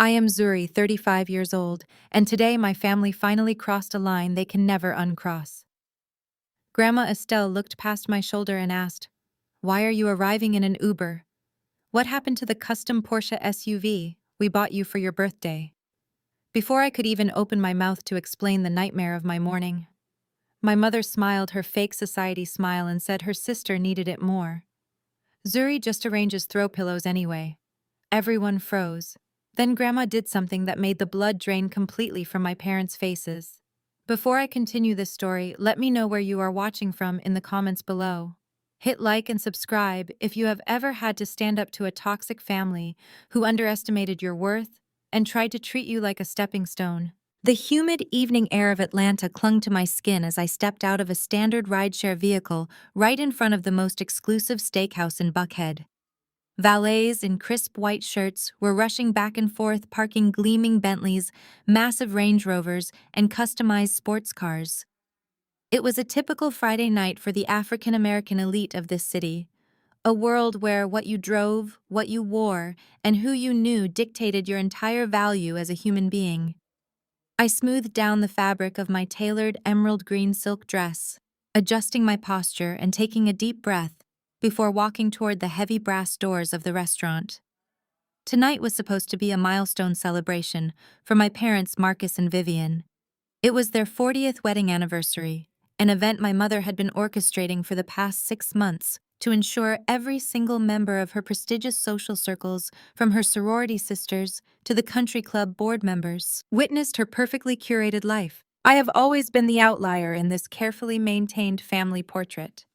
I am Zuri, 35 years old, and today my family finally crossed a line they can never uncross. Grandma Estelle looked past my shoulder and asked, "Why are you arriving in an Uber? What happened to the custom Porsche SUV we bought you for your birthday?" Before I could even open my mouth to explain the nightmare of my morning, my mother smiled her fake society smile and said her sister needed it more. Zuri just arranges throw pillows anyway. Everyone froze. Then Grandma did something that made the blood drain completely from my parents' faces. Before I continue this story, let me know where you are watching from in the comments below. Hit like and subscribe if you have ever had to stand up to a toxic family who underestimated your worth and tried to treat you like a stepping stone. The humid evening air of Atlanta clung to my skin as I stepped out of a standard rideshare vehicle right in front of the most exclusive steakhouse in Buckhead. Valets in crisp white shirts were rushing back and forth, parking gleaming Bentleys, massive Range Rovers, and customized sports cars. It was a typical Friday night for the African-American elite of this city, a world where what you drove, what you wore, and who you knew dictated your entire value as a human being. I smoothed down the fabric of my tailored emerald green silk dress, adjusting my posture and taking a deep breath before walking toward the heavy brass doors of the restaurant. Tonight was supposed to be a milestone celebration for my parents Marcus and Vivian. It was their 40th wedding anniversary, an event my mother had been orchestrating for the past 6 months to ensure every single member of her prestigious social circles, from her sorority sisters to the country club board members, witnessed her perfectly curated life. I have always been the outlier in this carefully maintained family portrait.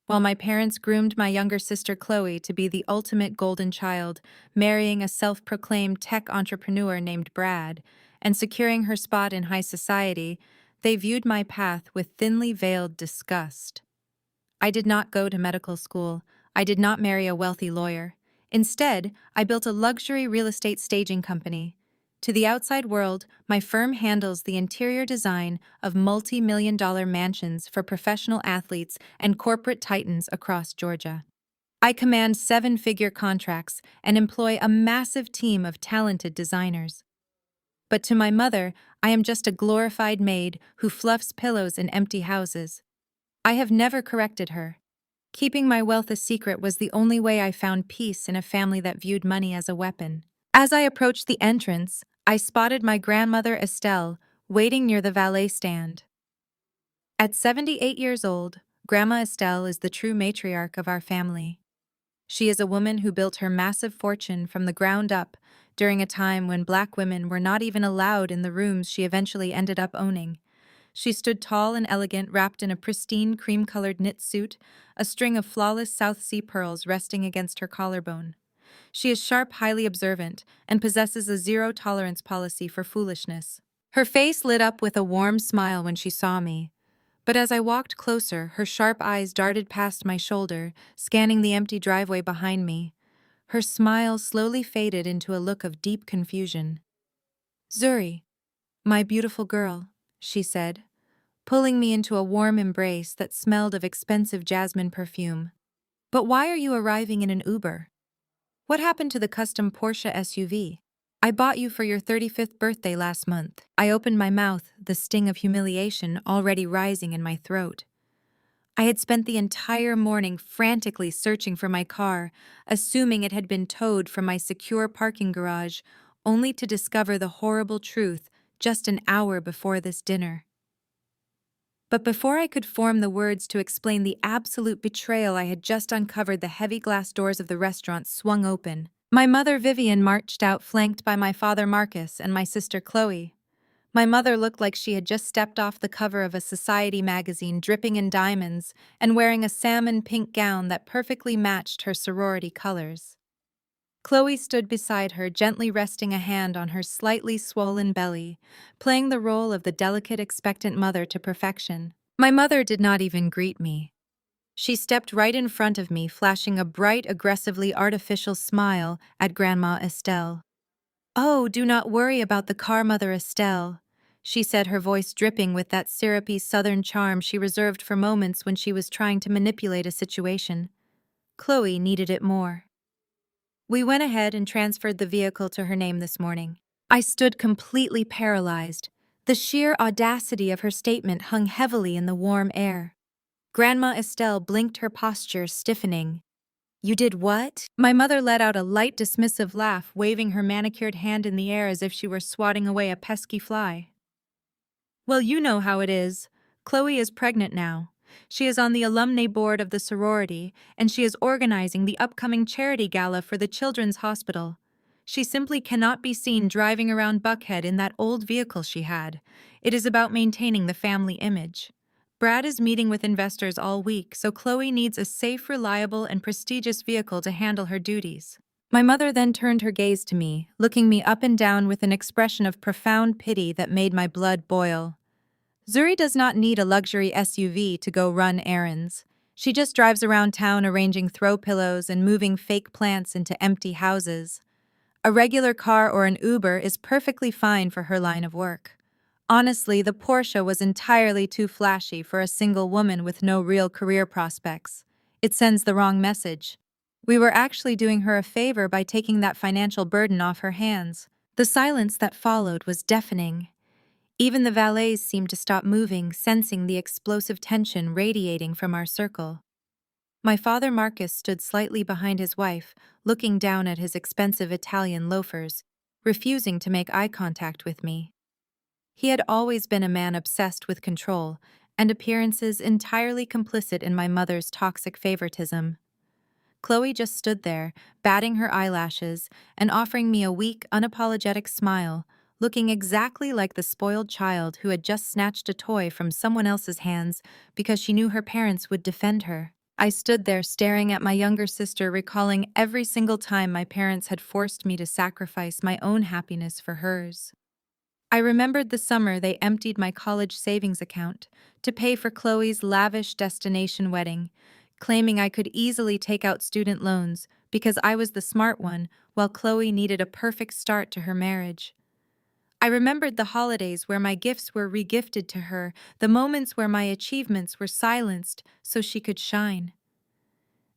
While my parents groomed my younger sister Chloe to be the ultimate golden child, marrying a self-proclaimed tech entrepreneur named Brad, and securing her spot in high society, they viewed my path with thinly veiled disgust. I did not go to medical school. I did not marry a wealthy lawyer. Instead, I built a luxury real estate staging company. To the outside world, my firm handles the interior design of multi-million-dollar mansions for professional athletes and corporate titans across Georgia. I command 7-figure contracts and employ a massive team of talented designers. But to my mother, I am just a glorified maid who fluffs pillows in empty houses. I have never corrected her. Keeping my wealth a secret was the only way I found peace in a family that viewed money as a weapon. As I approached the entrance, I spotted my grandmother Estelle waiting near the valet stand. At 78 years old, Grandma Estelle is the true matriarch of our family. She is a woman who built her massive fortune from the ground up during a time when Black women were not even allowed in the rooms she eventually ended up owning. She stood tall and elegant, wrapped in a pristine cream-colored knit suit, a string of flawless South Sea pearls resting against her collarbone. She is sharp, highly observant, and possesses a zero-tolerance policy for foolishness. Her face lit up with a warm smile when she saw me, but as I walked closer, her sharp eyes darted past my shoulder, scanning the empty driveway behind me. Her smile slowly faded into a look of deep confusion. "Zuri, my beautiful girl," she said, pulling me into a warm embrace that smelled of expensive jasmine perfume. "But why are you arriving in an Uber? What happened to the custom Porsche SUV? I bought you for your 35th birthday last month." I opened my mouth, the sting of humiliation already rising in my throat. I had spent the entire morning frantically searching for my car, assuming it had been towed from my secure parking garage, only to discover the horrible truth just an hour before this dinner. But before I could form the words to explain the absolute betrayal I had just uncovered, the heavy glass doors of the restaurant swung open. My mother Vivian marched out, flanked by my father Marcus and my sister Chloe. My mother looked like she had just stepped off the cover of a society magazine, dripping in diamonds and wearing a salmon pink gown that perfectly matched her sorority colors. Chloe stood beside her, gently resting a hand on her slightly swollen belly, playing the role of the delicate, expectant mother to perfection. My mother did not even greet me. She stepped right in front of me, flashing a bright, aggressively artificial smile at Grandma Estelle. "Oh, do not worry about the car, Mother Estelle," she said, her voice dripping with that syrupy southern charm she reserved for moments when she was trying to manipulate a situation. Chloe needed it more. We went ahead and transferred the vehicle to her name this morning. I stood completely paralyzed. The sheer audacity of her statement hung heavily in the warm air. Grandma Estelle blinked, her posture stiffening. "You did what?" My mother let out a light, dismissive laugh, waving her manicured hand in the air as if she were swatting away a pesky fly. "Well, you know how it is. Chloe is pregnant now. She is on the alumni board of the sorority, and she is organizing the upcoming charity gala for the Children's Hospital. She simply cannot be seen driving around Buckhead in that old vehicle she had. It is about maintaining the family image. Brad is meeting with investors all week, so Chloe needs a safe, reliable, and prestigious vehicle to handle her duties." My mother then turned her gaze to me, looking me up and down with an expression of profound pity that made my blood boil. "Zuri does not need a luxury SUV to go run errands. She just drives around town arranging throw pillows and moving fake plants into empty houses. A regular car or an Uber is perfectly fine for her line of work. Honestly, the Porsche was entirely too flashy for a single woman with no real career prospects. It sends the wrong message. We were actually doing her a favor by taking that financial burden off her hands." The silence that followed was deafening. Even the valets seemed to stop moving, sensing the explosive tension radiating from our circle. My father Marcus stood slightly behind his wife, looking down at his expensive Italian loafers, refusing to make eye contact with me. He had always been a man obsessed with control, and appearances entirely complicit in my mother's toxic favoritism. Chloe just stood there, batting her eyelashes and offering me a weak, unapologetic smile, looking exactly like the spoiled child who had just snatched a toy from someone else's hands because she knew her parents would defend her. I stood there staring at my younger sister, recalling every single time my parents had forced me to sacrifice my own happiness for hers. I remembered the summer they emptied my college savings account to pay for Chloe's lavish destination wedding, claiming I could easily take out student loans because I was the smart one while Chloe needed a perfect start to her marriage. I remembered the holidays where my gifts were regifted to her, the moments where my achievements were silenced so she could shine.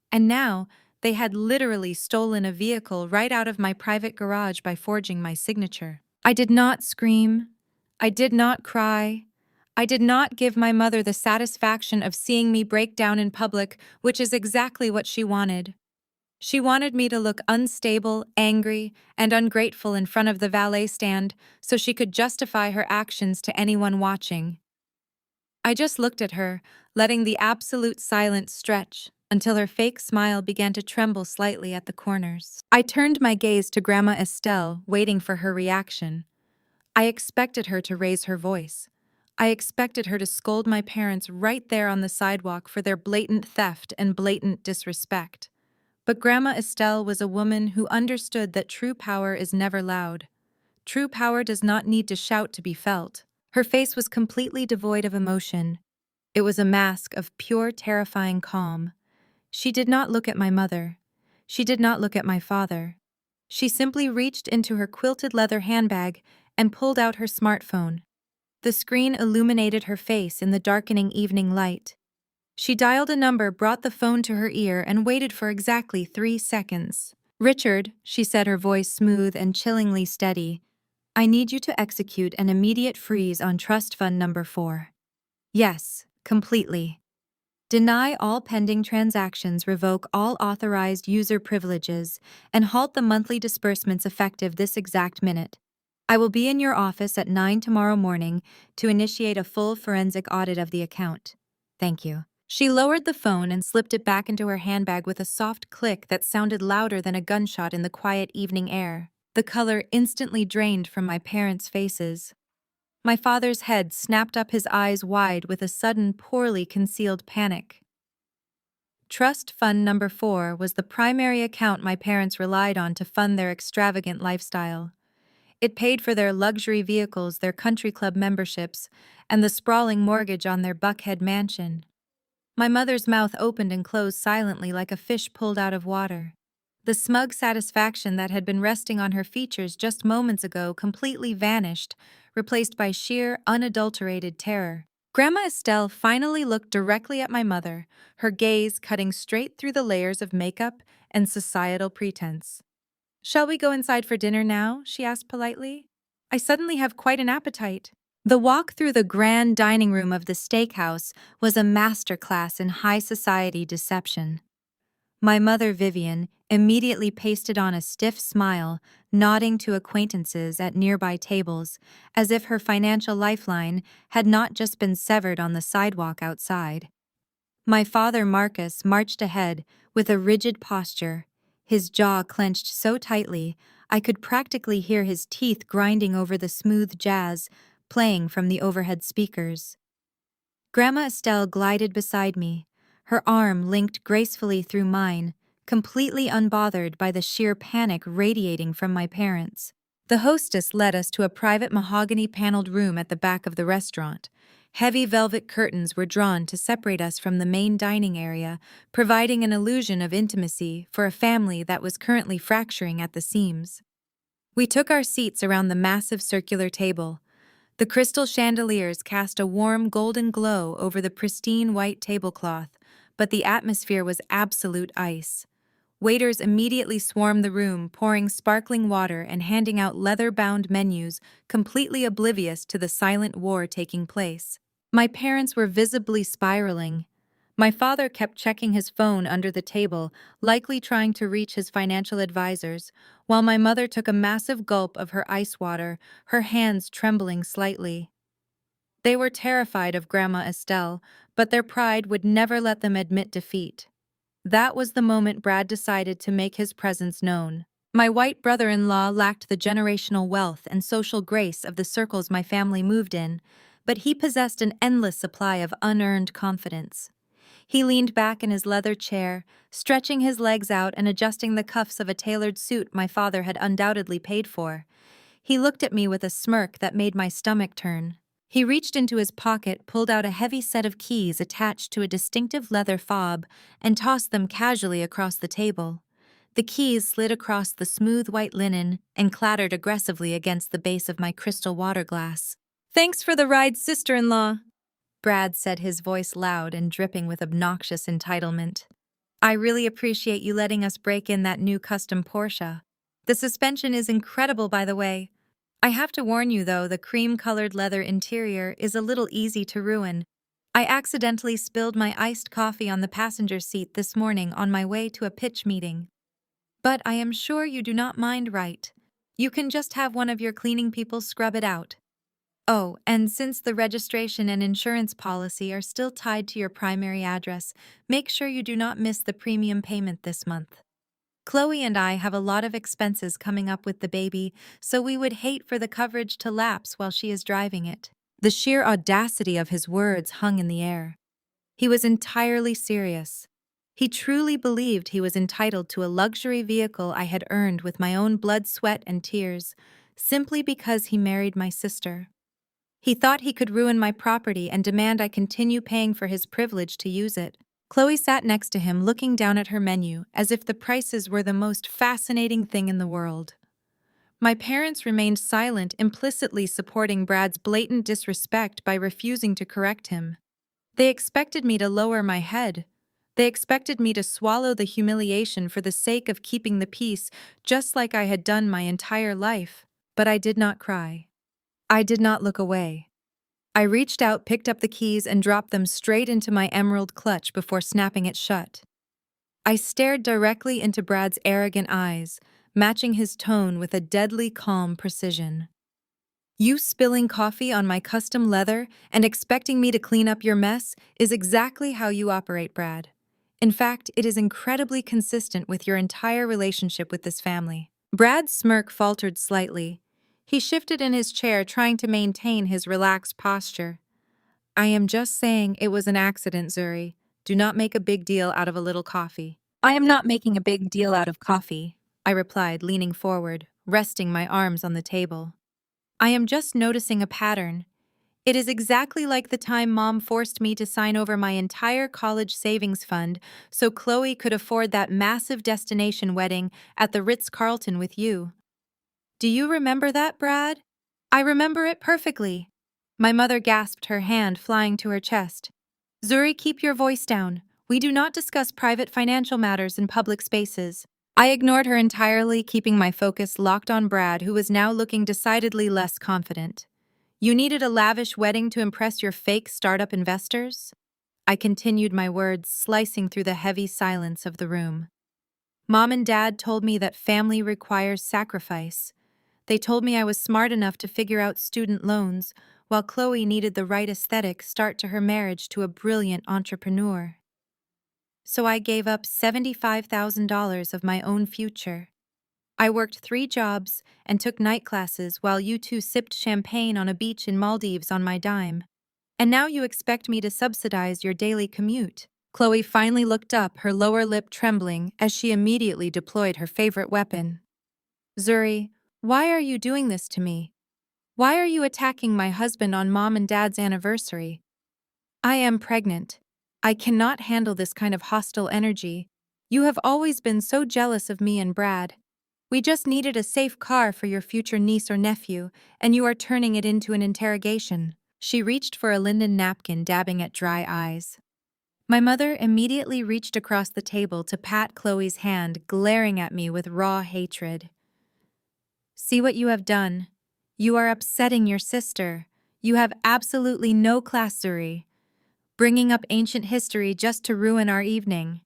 And now, they had literally stolen a vehicle right out of my private garage by forging my signature. I did not scream. I did not cry. I did not give my mother the satisfaction of seeing me break down in public, which is exactly what she wanted. She wanted me to look unstable, angry, and ungrateful in front of the valet stand so she could justify her actions to anyone watching. I just looked at her, letting the absolute silence stretch until her fake smile began to tremble slightly at the corners. I turned my gaze to Grandma Estelle, waiting for her reaction. I expected her to raise her voice. I expected her to scold my parents right there on the sidewalk for their blatant theft and blatant disrespect. But Grandma Estelle was a woman who understood that true power is never loud. True power does not need to shout to be felt. Her face was completely devoid of emotion. It was a mask of pure, terrifying calm. She did not look at my mother. She did not look at my father. She simply reached into her quilted leather handbag and pulled out her smartphone. The screen illuminated her face in the darkening evening light. She dialed a number, brought the phone to her ear, and waited for exactly 3 seconds. "Richard," she said, her voice smooth and chillingly steady, "I need you to execute an immediate freeze on Trust Fund number 4. Yes, completely. Deny all pending transactions, revoke all authorized user privileges, and halt the monthly disbursements effective this exact minute. I will be in your office at 9 tomorrow morning to initiate a full forensic audit of the account. Thank you." She lowered the phone and slipped it back into her handbag with a soft click that sounded louder than a gunshot in the quiet evening air. The color instantly drained from my parents' faces. My father's head snapped up, his eyes wide with a sudden, poorly concealed panic. Trust Fund number 4 was the primary account my parents relied on to fund their extravagant lifestyle. It paid for their luxury vehicles, their country club memberships, and the sprawling mortgage on their Buckhead mansion. My mother's mouth opened and closed silently like a fish pulled out of water. The smug satisfaction that had been resting on her features just moments ago completely vanished, replaced by sheer, unadulterated terror. Grandma Estelle finally looked directly at my mother, her gaze cutting straight through the layers of makeup and societal pretense. Shall we go inside for dinner now? She asked politely. I suddenly have quite an appetite. The walk through the grand dining room of the steakhouse was a masterclass in high society deception. My mother, Vivian, immediately pasted on a stiff smile, nodding to acquaintances at nearby tables, as if her financial lifeline had not just been severed on the sidewalk outside. My father, Marcus, marched ahead with a rigid posture, his jaw clenched so tightly I could practically hear his teeth grinding over the smooth jazz playing from the overhead speakers. Grandma Estelle glided beside me, her arm linked gracefully through mine, completely unbothered by the sheer panic radiating from my parents. The hostess led us to a private mahogany-paneled room at the back of the restaurant. Heavy velvet curtains were drawn to separate us from the main dining area, providing an illusion of intimacy for a family that was currently fracturing at the seams. We took our seats around the massive circular table. The crystal chandeliers cast a warm golden glow over the pristine white tablecloth, but the atmosphere was absolute ice. Waiters immediately swarmed the room, pouring sparkling water and handing out leather-bound menus, completely oblivious to the silent war taking place. My parents were visibly spiraling. My father kept checking his phone under the table, likely trying to reach his financial advisors, while my mother took a massive gulp of her ice water, her hands trembling slightly. They were terrified of Grandma Estelle, but their pride would never let them admit defeat. That was the moment Brad decided to make his presence known. My white brother-in-law lacked the generational wealth and social grace of the circles my family moved in, but he possessed an endless supply of unearned confidence. He leaned back in his leather chair, stretching his legs out and adjusting the cuffs of a tailored suit my father had undoubtedly paid for. He looked at me with a smirk that made my stomach turn. He reached into his pocket, pulled out a heavy set of keys attached to a distinctive leather fob, and tossed them casually across the table. The keys slid across the smooth white linen and clattered aggressively against the base of my crystal water glass. "Thanks for the ride, sister-in-law," Brad said, his voice loud and dripping with obnoxious entitlement. "I really appreciate you letting us break in that new custom Porsche. The suspension is incredible, by the way. I have to warn you, though, the cream-colored leather interior is a little easy to ruin. I accidentally spilled my iced coffee on the passenger seat this morning on my way to a pitch meeting. But I am sure you do not mind, right? You can just have one of your cleaning people scrub it out. Oh, and since the registration and insurance policy are still tied to your primary address, make sure you do not miss the premium payment this month. Chloe and I have a lot of expenses coming up with the baby, so we would hate for the coverage to lapse while she is driving it." The sheer audacity of his words hung in the air. He was entirely serious. He truly believed he was entitled to a luxury vehicle I had earned with my own blood, sweat, and tears, simply because he married my sister. He thought he could ruin my property and demand I continue paying for his privilege to use it. Chloe sat next to him, looking down at her menu as if the prices were the most fascinating thing in the world. My parents remained silent, implicitly supporting Brad's blatant disrespect by refusing to correct him. They expected me to lower my head. They expected me to swallow the humiliation for the sake of keeping the peace, just like I had done my entire life. But I did not cry. I did not look away. I reached out, picked up the keys, and dropped them straight into my emerald clutch before snapping it shut. I stared directly into Brad's arrogant eyes, matching his tone with a deadly calm precision. "You spilling coffee on my custom leather and expecting me to clean up your mess is exactly how you operate, Brad. In fact, it is incredibly consistent with your entire relationship with this family." Brad's smirk faltered slightly. He shifted in his chair, trying to maintain his relaxed posture. "I am just saying it was an accident, Zuri. Do not make a big deal out of a little coffee." "I am not making a big deal out of coffee," I replied, leaning forward, resting my arms on the table. "I am just noticing a pattern. It is exactly like the time Mom forced me to sign over my entire college savings fund so Chloe could afford that massive destination wedding at the Ritz-Carlton with you. Do you remember that, Brad?" "I remember it perfectly." My mother gasped, her hand flying to her chest. "Zuri, keep your voice down. We do not discuss private financial matters in public spaces." I ignored her entirely, keeping my focus locked on Brad, who was now looking decidedly less confident. You needed a lavish wedding to impress your fake startup investors? I continued my words, slicing through the heavy silence of the room. Mom and Dad told me that family requires sacrifice. They told me I was smart enough to figure out student loans, while Chloe needed the right aesthetic start to her marriage to a brilliant entrepreneur. So I gave up $75,000 of my own future. I worked 3 jobs and took night classes while you two sipped champagne on a beach in Maldives on my dime. And now you expect me to subsidize your daily commute. Chloe finally looked up, her lower lip trembling as she immediately deployed her favorite weapon. Zuri, why are you doing this to me? Why are you attacking my husband on Mom and Dad's anniversary? I am pregnant. I cannot handle this kind of hostile energy. You have always been so jealous of me and Brad. We just needed a safe car for your future niece or nephew, and you are turning it into an interrogation. She reached for a linen napkin, dabbing at dry eyes. My mother immediately reached across the table to pat Chloe's hand, glaring at me with raw hatred. See what you have done. You are upsetting your sister. You have absolutely no class, Zuri. Bringing up ancient history just to ruin our evening.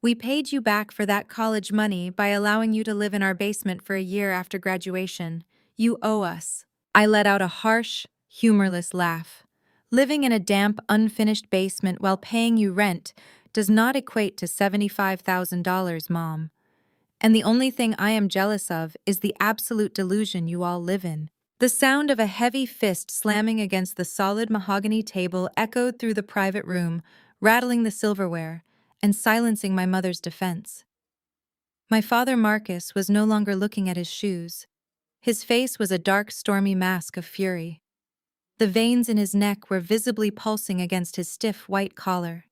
We paid you back for that college money by allowing you to live in our basement for a year after graduation. You owe us. I let out a harsh, humorless laugh. Living in a damp, unfinished basement while paying you rent does not equate to $75,000, Mom. And the only thing I am jealous of is the absolute delusion you all live in. The sound of a heavy fist slamming against the solid mahogany table echoed through the private room, rattling the silverware and silencing my mother's defense. My father Marcus was no longer looking at his shoes. His face was a dark, stormy mask of fury. The veins in his neck were visibly pulsing against his stiff white collar.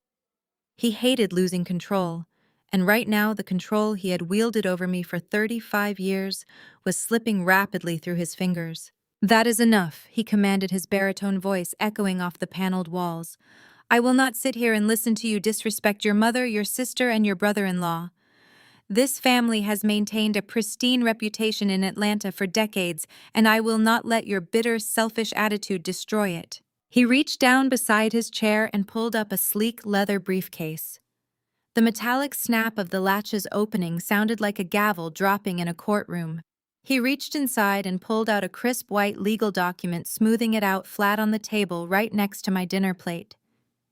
He hated losing control, and right now the control he had wielded over me for 35 years was slipping rapidly through his fingers. That is enough, he commanded, his baritone voice echoing off the paneled walls. I will not sit here and listen to you disrespect your mother, your sister, and your brother-in-law. This family has maintained a pristine reputation in Atlanta for decades, and I will not let your bitter, selfish attitude destroy it. He reached down beside his chair and pulled up a sleek leather briefcase. The metallic snap of the latch's opening sounded like a gavel dropping in a courtroom. He reached inside and pulled out a crisp white legal document, smoothing it out flat on the table right next to my dinner plate.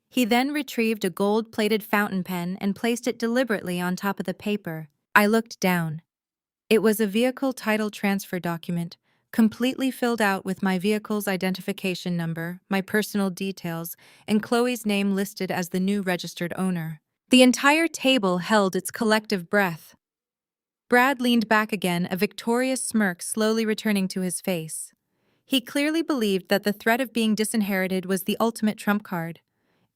He then retrieved a gold-plated fountain pen and placed it deliberately on top of the paper. I looked down. It was a vehicle title transfer document, completely filled out with my vehicle's identification number, my personal details, and Chloe's name listed as the new registered owner. The entire table held its collective breath. Brad leaned back again, a victorious smirk slowly returning to his face. He clearly believed that the threat of being disinherited was the ultimate trump card.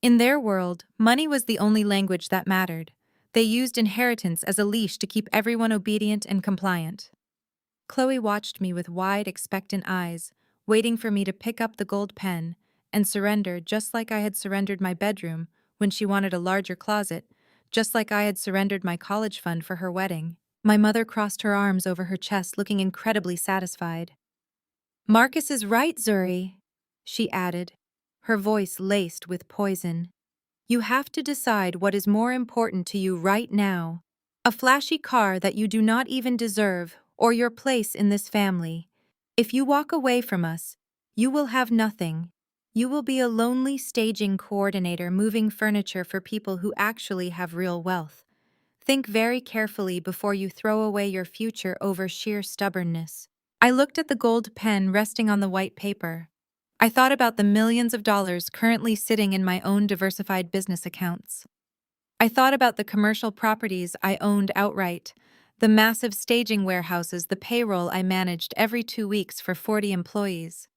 In their world, money was the only language that mattered. They used inheritance as a leash to keep everyone obedient and compliant. Chloe watched me with wide, expectant eyes, waiting for me to pick up the gold pen and surrender, just like I had surrendered my bedroom when she wanted a larger closet, just like I had surrendered my college fund for her wedding. My mother crossed her arms over her chest, looking incredibly satisfied. Marcus is right, Zuri, she added, her voice laced with poison. You have to decide what is more important to you right now. A flashy car that you do not even deserve, or your place in this family. If you walk away from us, you will have nothing. You will be a lonely staging coordinator moving furniture for people who actually have real wealth. Think very carefully before you throw away your future over sheer stubbornness. I looked at the gold pen resting on the white paper. I thought about the millions of dollars currently sitting in my own diversified business accounts. I thought about the commercial properties I owned outright, the massive staging warehouses, the payroll I managed every 2 weeks for 40 employees.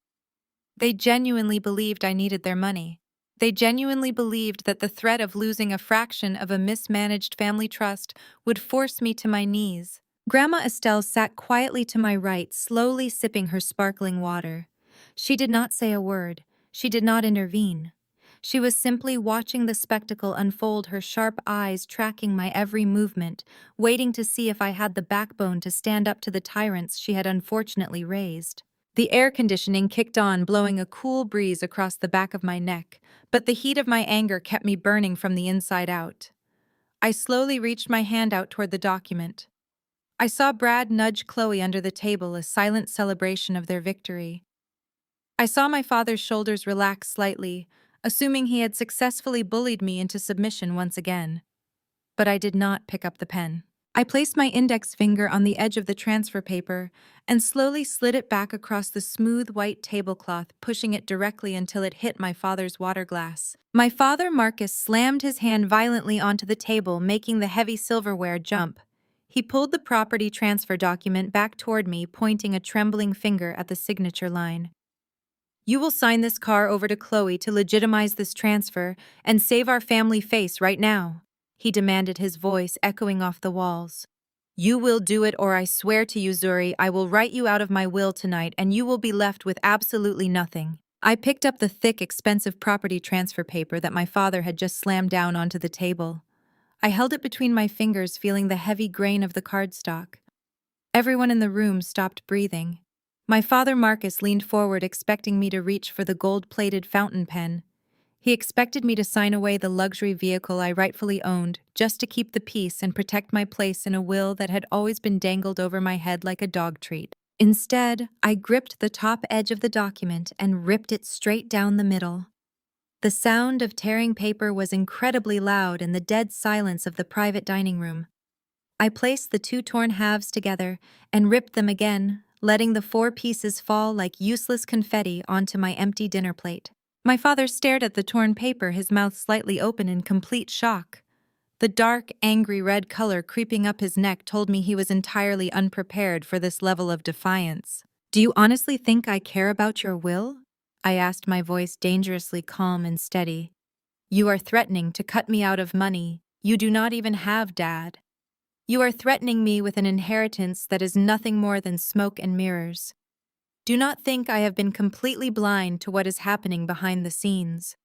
They genuinely believed I needed their money. They genuinely believed that the threat of losing a fraction of a mismanaged family trust would force me to my knees. Grandma Estelle sat quietly to my right, slowly sipping her sparkling water. She did not say a word. She did not intervene. She was simply watching the spectacle unfold, her sharp eyes tracking my every movement, waiting to see if I had the backbone to stand up to the tyrants she had unfortunately raised. The air conditioning kicked on, blowing a cool breeze across the back of my neck, but the heat of my anger kept me burning from the inside out. I slowly reached my hand out toward the document. I saw Brad nudge Chloe under the table, a silent celebration of their victory. I saw my father's shoulders relax slightly, assuming he had successfully bullied me into submission once again. But I did not pick up the pen. I placed my index finger on the edge of the transfer paper and slowly slid it back across the smooth white tablecloth, pushing it directly until it hit my father's water glass. My father, Marcus, slammed his hand violently onto the table, making the heavy silverware jump. He pulled the property transfer document back toward me, pointing a trembling finger at the signature line. "You will sign this car over to Chloe to legitimize this transfer and save our family face right now," he demanded, his voice echoing off the walls. "You will do it, or I swear to you, Zuri, I will write you out of my will tonight and you will be left with absolutely nothing." I picked up the thick, expensive property transfer paper that my father had just slammed down onto the table. I held it between my fingers, feeling the heavy grain of the cardstock. Everyone in the room stopped breathing. My father, Marcus, leaned forward, expecting me to reach for the gold-plated fountain pen. He expected me to sign away the luxury vehicle I rightfully owned, just to keep the peace and protect my place in a will that had always been dangled over my head like a dog treat. Instead, I gripped the top edge of the document and ripped it straight down the middle. The sound of tearing paper was incredibly loud in the dead silence of the private dining room. I placed the two torn halves together and ripped them again, letting the four pieces fall like useless confetti onto my empty dinner plate. My father stared at the torn paper, his mouth slightly open in complete shock. The dark, angry red color creeping up his neck told me he was entirely unprepared for this level of defiance. "Do you honestly think I care about your will?" I asked, my voice dangerously calm and steady. "You are threatening to cut me out of money you do not even have, Dad. You are threatening me with an inheritance that is nothing more than smoke and mirrors. Do not think I have been completely blind to what is happening behind the scenes.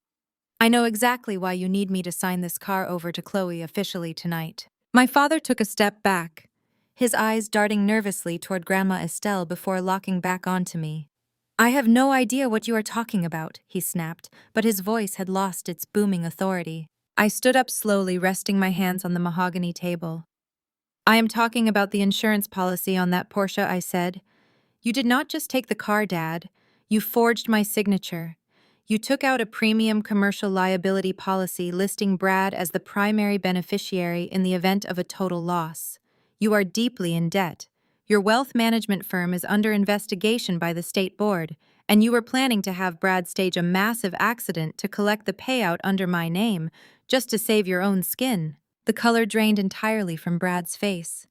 I know exactly why you need me to sign this car over to Chloe officially tonight." My father took a step back, his eyes darting nervously toward Grandma Estelle before locking back onto me. "I have no idea what you are talking about," he snapped, but his voice had lost its booming authority. I stood up slowly, resting my hands on the mahogany table. "I am talking about the insurance policy on that Porsche," I said. "You did not just take the car, Dad. You forged my signature. You took out a premium commercial liability policy listing Brad as the primary beneficiary in the event of a total loss. You are deeply in debt. Your wealth management firm is under investigation by the state board, and you were planning to have Brad stage a massive accident to collect the payout under my name, just to save your own skin." The color drained entirely from Brad's face.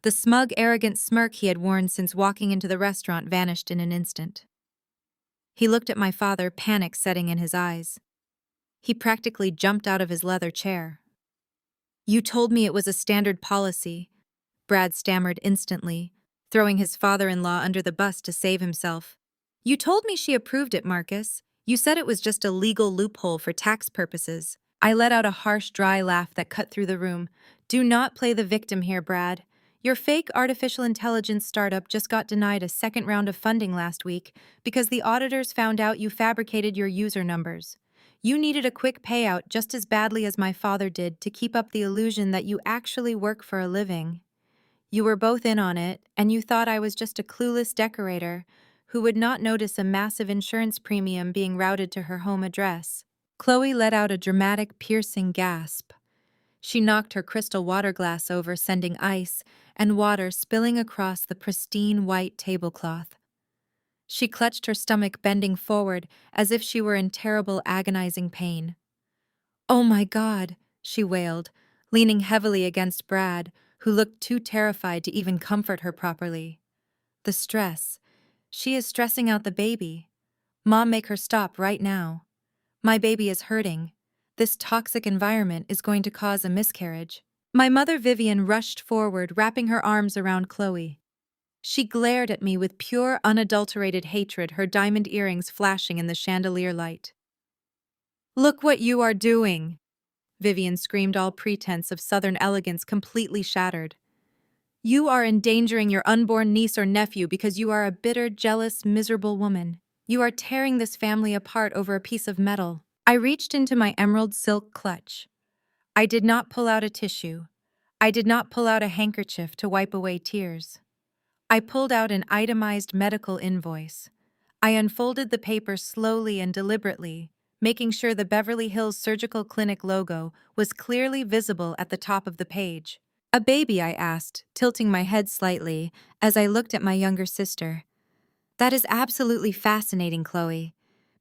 The smug, arrogant smirk he had worn since walking into the restaurant vanished in an instant. He looked at my father, panic setting in his eyes. He practically jumped out of his leather chair. "You told me it was a standard policy," Brad stammered instantly, throwing his father-in-law under the bus to save himself. "You told me she approved it, Marcus. You said it was just a legal loophole for tax purposes." I let out a harsh, dry laugh that cut through the room. "Do not play the victim here, Brad. Your fake artificial intelligence startup just got denied a second round of funding last week because the auditors found out you fabricated your user numbers. You needed a quick payout just as badly as my father did to keep up the illusion that you actually work for a living. You were both in on it, and you thought I was just a clueless decorator who would not notice a massive insurance premium being routed to her home address." Chloe let out a dramatic, piercing gasp. She knocked her crystal water glass over, sending ice and water spilling across the pristine white tablecloth. She clutched her stomach, bending forward as if she were in terrible, agonizing pain. "Oh my God," she wailed, leaning heavily against Brad, who looked too terrified to even comfort her properly. "The stress. She is stressing out the baby. Mom, make her stop right now. My baby is hurting. This toxic environment is going to cause a miscarriage." My mother, Vivian, rushed forward, wrapping her arms around Chloe. She glared at me with pure, unadulterated hatred, her diamond earrings flashing in the chandelier light. Look what you are doing! Vivian screamed, all pretense of southern elegance completely shattered. You are endangering your unborn niece or nephew because you are a bitter, jealous, miserable woman. You are tearing this family apart over a piece of metal. I reached into my emerald silk clutch. I did not pull out a tissue. I did not pull out a handkerchief to wipe away tears. I pulled out an itemized medical invoice. I unfolded the paper slowly and deliberately, making sure the Beverly Hills Surgical Clinic logo was clearly visible at the top of the page. A baby, I asked, tilting my head slightly as I looked at my younger sister. That is absolutely fascinating, Chloe.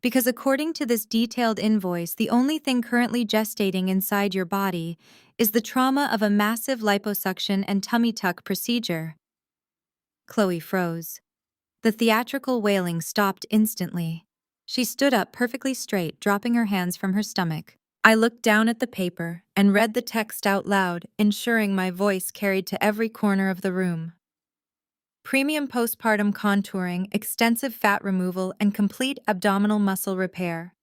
Because according to this detailed invoice, the only thing currently gestating inside your body is the trauma of a massive liposuction and tummy tuck procedure. Chloe froze. The theatrical wailing stopped instantly. She stood up perfectly straight, dropping her hands from her stomach. I looked down at the paper and read the text out loud, ensuring my voice carried to every corner of the room. Premium postpartum contouring, extensive fat removal, and complete abdominal muscle repair.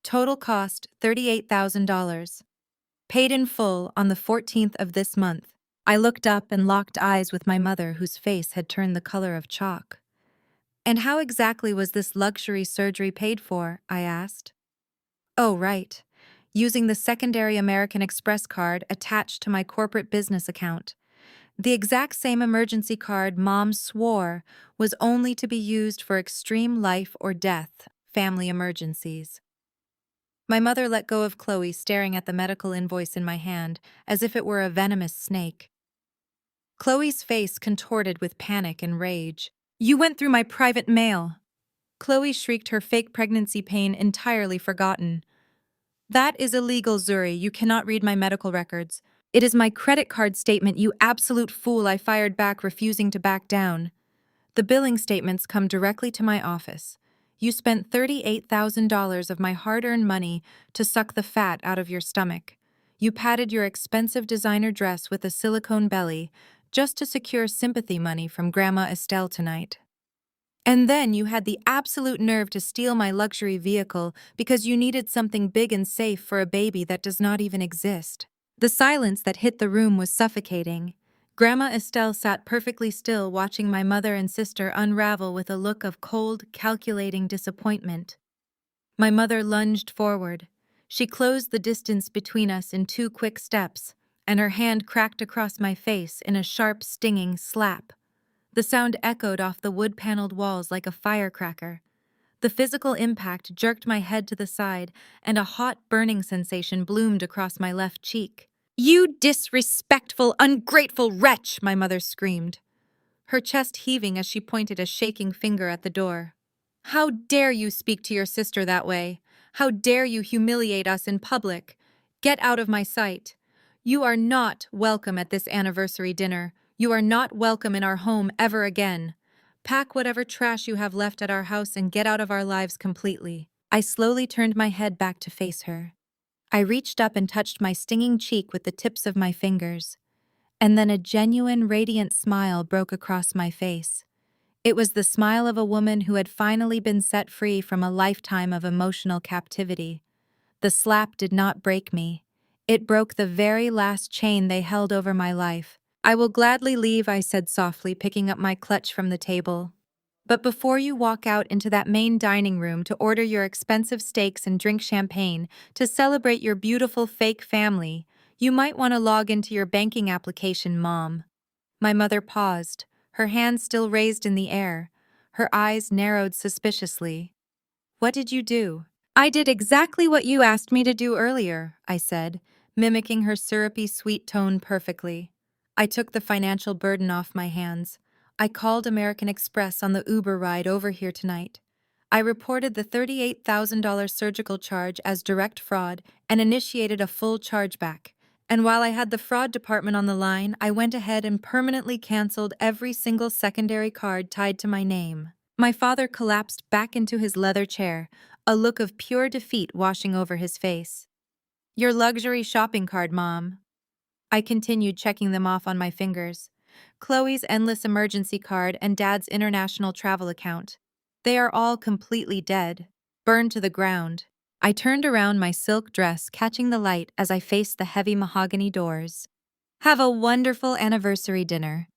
Total cost $38,000. Paid in full on the 14th of this month. I looked up and locked eyes with my mother, whose face had turned the color of chalk. And how exactly was this luxury surgery paid for? I asked. Oh, right. Using the secondary American Express card attached to my corporate business account. The exact same emergency card Mom swore was only to be used for extreme life or death, family emergencies. My mother let go of Chloe, staring at the medical invoice in my hand, as if it were a venomous snake. Chloe's face contorted with panic and rage. You went through my private mail! Chloe shrieked, her fake pregnancy pain entirely forgotten. That is illegal, Zuri. You cannot read my medical records. It is my credit card statement, you absolute fool, I fired back, refusing to back down. The billing statements come directly to my office. You spent $38,000 of my hard-earned money to suck the fat out of your stomach. You padded your expensive designer dress with a silicone belly just to secure sympathy money from Grandma Estelle tonight. And then you had the absolute nerve to steal my luxury vehicle because you needed something big and safe for a baby that does not even exist. The silence that hit the room was suffocating. Grandma Estelle sat perfectly still, watching my mother and sister unravel with a look of cold, calculating disappointment. My mother lunged forward. She closed the distance between us in 2 quick steps, and her hand cracked across my face in a sharp, stinging slap. The sound echoed off the wood-paneled walls like a firecracker. The physical impact jerked my head to the side, and a hot, burning sensation bloomed across my left cheek. You disrespectful, ungrateful wretch! My mother screamed, her chest heaving as she pointed a shaking finger at the door. How dare you speak to your sister that way? How dare you humiliate us in public? Get out of my sight. You are not welcome at this anniversary dinner. You are not welcome in our home ever again. Pack whatever trash you have left at our house and get out of our lives completely. I slowly turned my head back to face her. I reached up and touched my stinging cheek with the tips of my fingers. And then a genuine, radiant smile broke across my face. It was the smile of a woman who had finally been set free from a lifetime of emotional captivity. The slap did not break me. It broke the very last chain they held over my life. I will gladly leave, I said softly, picking up my clutch from the table. But before you walk out into that main dining room to order your expensive steaks and drink champagne to celebrate your beautiful fake family, you might want to log into your banking application, Mom. My mother paused, her hands still raised in the air. Her eyes narrowed suspiciously. What did you do? I did exactly what you asked me to do earlier, I said, mimicking her syrupy sweet tone perfectly. I took the financial burden off my hands. I called American Express on the Uber ride over here tonight. I reported the $38,000 surgical charge as direct fraud and initiated a full chargeback. And while I had the fraud department on the line, I went ahead and permanently canceled every single secondary card tied to my name. My father collapsed back into his leather chair, a look of pure defeat washing over his face. Your luxury shopping card, Mom. I continued, checking them off on my fingers. Chloe's endless emergency card and Dad's international travel account. They are all completely dead, burned to the ground. I turned around my silk dress, catching the light as I faced the heavy mahogany doors. Have a wonderful anniversary dinner.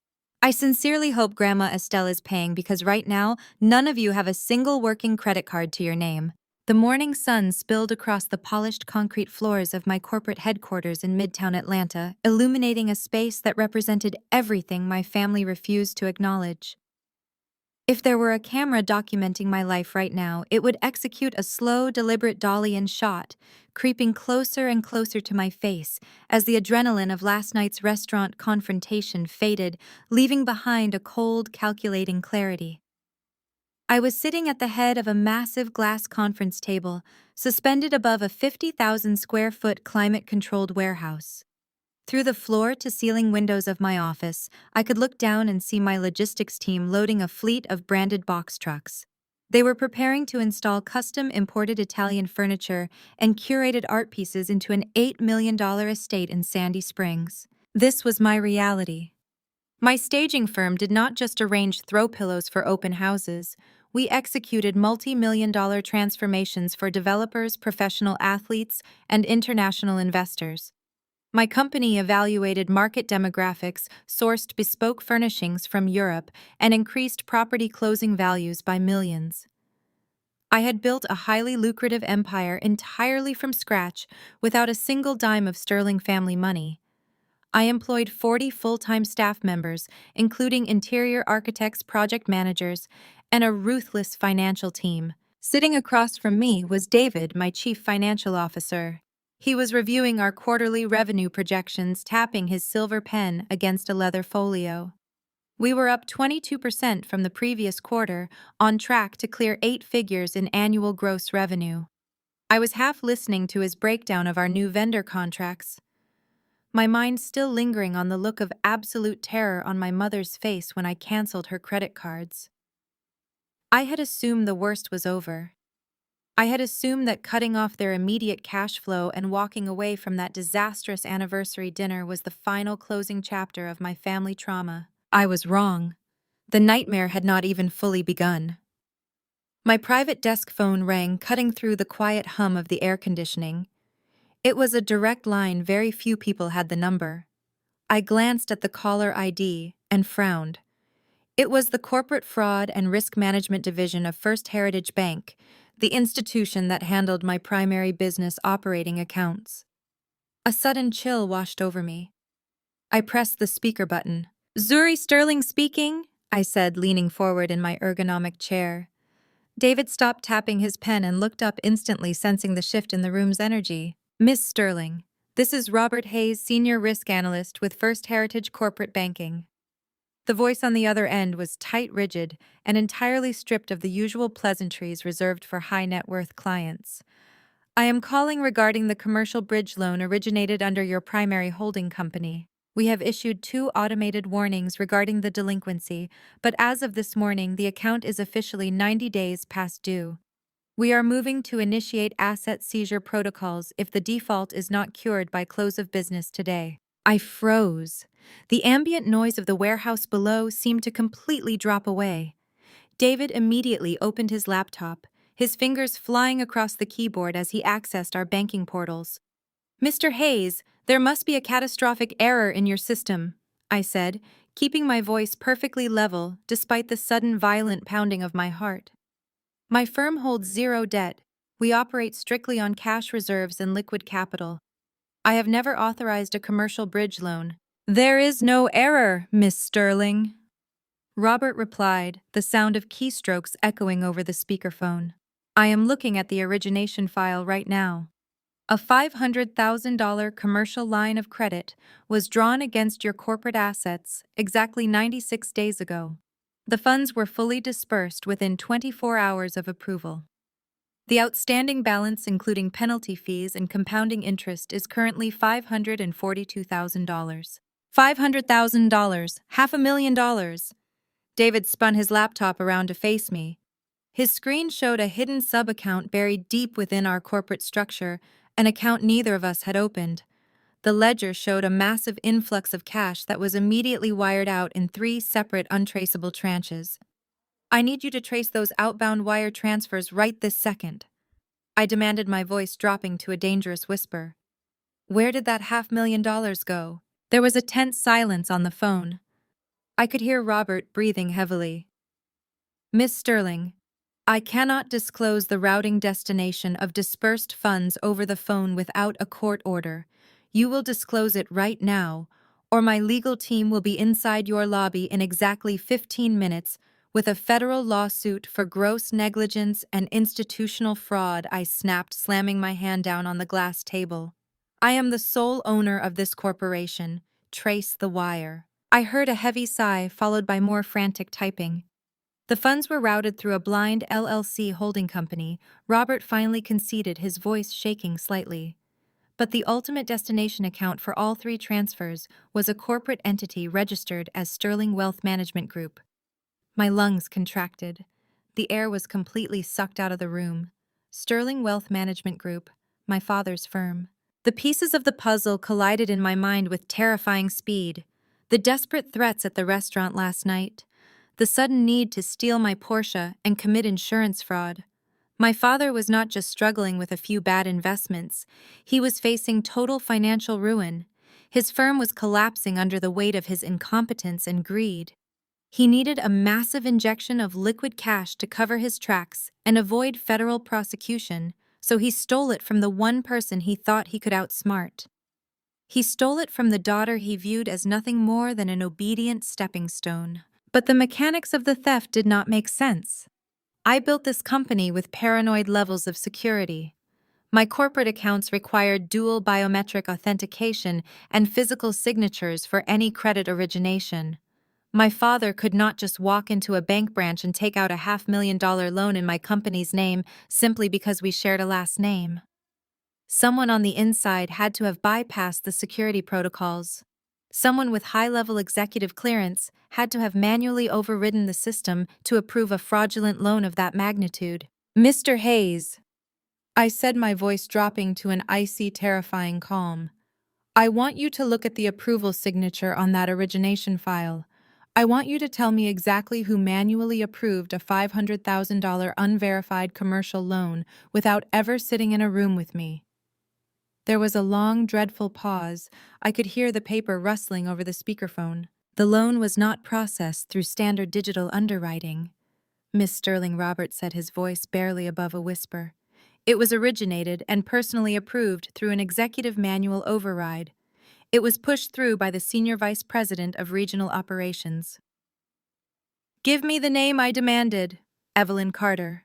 I sincerely hope Grandma Estelle is paying because right now, none of you have a single working credit card to your name. The morning sun spilled across the polished concrete floors of my corporate headquarters in Midtown Atlanta, illuminating a space that represented everything my family refused to acknowledge. If there were a camera documenting my life right now, it would execute a slow, deliberate dolly-in shot, creeping closer and closer to my face as the adrenaline of last night's restaurant confrontation faded, leaving behind a cold, calculating clarity. I was sitting at the head of a massive glass conference table, suspended above a 50,000 square foot climate-controlled warehouse. Through the floor-to-ceiling windows of my office, I could look down and see my logistics team loading a fleet of branded box trucks. They were preparing to install custom imported Italian furniture and curated art pieces into an $8 million estate in Sandy Springs. This was my reality. My staging firm did not just arrange throw pillows for open houses. We executed multi-million-dollar transformations for developers, professional athletes, and international investors. My company evaluated market demographics, sourced bespoke furnishings from Europe, and increased property closing values by millions. I had built a highly lucrative empire entirely from scratch without a single dime of Sterling family money. I employed 40 full-time staff members, including interior architects, project managers, and a ruthless financial team. Sitting across from me was David, my chief financial officer. He was reviewing our quarterly revenue projections, tapping his silver pen against a leather folio. We were up 22% from the previous quarter, on track to clear 8 figures in annual gross revenue. I was half listening to his breakdown of our new vendor contracts, my mind still lingering on the look of absolute terror on my mother's face when I canceled her credit cards. I had assumed the worst was over. I had assumed that cutting off their immediate cash flow and walking away from that disastrous anniversary dinner was the final closing chapter of my family trauma. I was wrong. The nightmare had not even fully begun. My private desk phone rang, cutting through the quiet hum of the air conditioning. It was a direct line, very few people had the number. I glanced at the caller ID and frowned. It was the Corporate Fraud and Risk Management Division of First Heritage Bank, the institution that handled my primary business operating accounts. A sudden chill washed over me. I pressed the speaker button. "Zuri Sterling speaking," I said, leaning forward in my ergonomic chair. David stopped tapping his pen and looked up instantly, sensing the shift in the room's energy. "Miss Sterling, this is Robert Hayes, Senior Risk Analyst with First Heritage Corporate Banking." The voice on the other end was tight, rigid, and entirely stripped of the usual pleasantries reserved for high-net-worth clients. "I am calling regarding the commercial bridge loan originated under your primary holding company. We have issued 2 automated warnings regarding the delinquency, but as of this morning, the account is officially 90 days past due. We are moving to initiate asset seizure protocols if the default is not cured by close of business today." I froze. The ambient noise of the warehouse below seemed to completely drop away. David immediately opened his laptop, his fingers flying across the keyboard as he accessed our banking portals. "Mr. Hayes, there must be a catastrophic error in your system," I said, keeping my voice perfectly level despite the sudden violent pounding of my heart. "My firm holds zero debt. We operate strictly on cash reserves and liquid capital. I have never authorized a commercial bridge loan." "There is no error, Miss Sterling," Robert replied, the sound of keystrokes echoing over the speakerphone. "I am looking at the origination file right now. A $500,000 commercial line of credit was drawn against your corporate assets exactly 96 days ago. The funds were fully dispersed within 24 hours of approval. The outstanding balance, including penalty fees and compounding interest, is currently $542,000. $500,000, $500,000. David spun his laptop around to face me. His screen showed a hidden sub-account buried deep within our corporate structure, an account neither of us had opened. The ledger showed a massive influx of cash that was immediately wired out in 3 separate untraceable tranches. "I need you to trace those outbound wire transfers right this second." I demanded, my voice dropping to a dangerous whisper. Where did that $500,000 go? There was a tense silence on the phone. I could hear Robert breathing heavily. Miss Sterling, I cannot disclose the routing destination of dispersed funds over the phone without a court order. You will disclose it right now, or my legal team will be inside your lobby in exactly 15 minutes with a federal lawsuit for gross negligence and institutional fraud, I snapped, slamming my hand down on the glass table. I am the sole owner of this corporation. Trace the wire. I heard a heavy sigh followed by more frantic typing. The funds were routed through a blind LLC holding company. Robert finally conceded, his voice shaking slightly. But the ultimate destination account for all three transfers was a corporate entity registered as Sterling Wealth Management Group. My lungs contracted. The air was completely sucked out of the room. Sterling Wealth Management Group, my father's firm. The pieces of the puzzle collided in my mind with terrifying speed. The desperate threats at the restaurant last night, the sudden need to steal my Porsche and commit insurance fraud. My father was not just struggling with a few bad investments, he was facing total financial ruin. His firm was collapsing under the weight of his incompetence and greed. He needed a massive injection of liquid cash to cover his tracks and avoid federal prosecution, so he stole it from the one person he thought he could outsmart. He stole it from the daughter he viewed as nothing more than an obedient stepping stone. But the mechanics of the theft did not make sense. I built this company with paranoid levels of security. My corporate accounts required dual biometric authentication and physical signatures for any credit origination. My father could not just walk into a bank branch and take out a $500,000 loan in my company's name simply because we shared a last name. Someone on the inside had to have bypassed the security protocols. Someone with high-level executive clearance had to have manually overridden the system to approve a fraudulent loan of that magnitude. Mr. Hayes, I said, my voice dropping to an icy, terrifying calm. I want you to look at the approval signature on that origination file. I want you to tell me exactly who manually approved a $500,000 unverified commercial loan without ever sitting in a room with me. There was a long, dreadful pause. I could hear the paper rustling over the speakerphone. The loan was not processed through standard digital underwriting, Miss Sterling, Robert said, his voice barely above a whisper. It was originated and personally approved through an executive manual override. It was pushed through by the Senior Vice President of Regional Operations. Give me the name, I demanded. Evelyn Carter,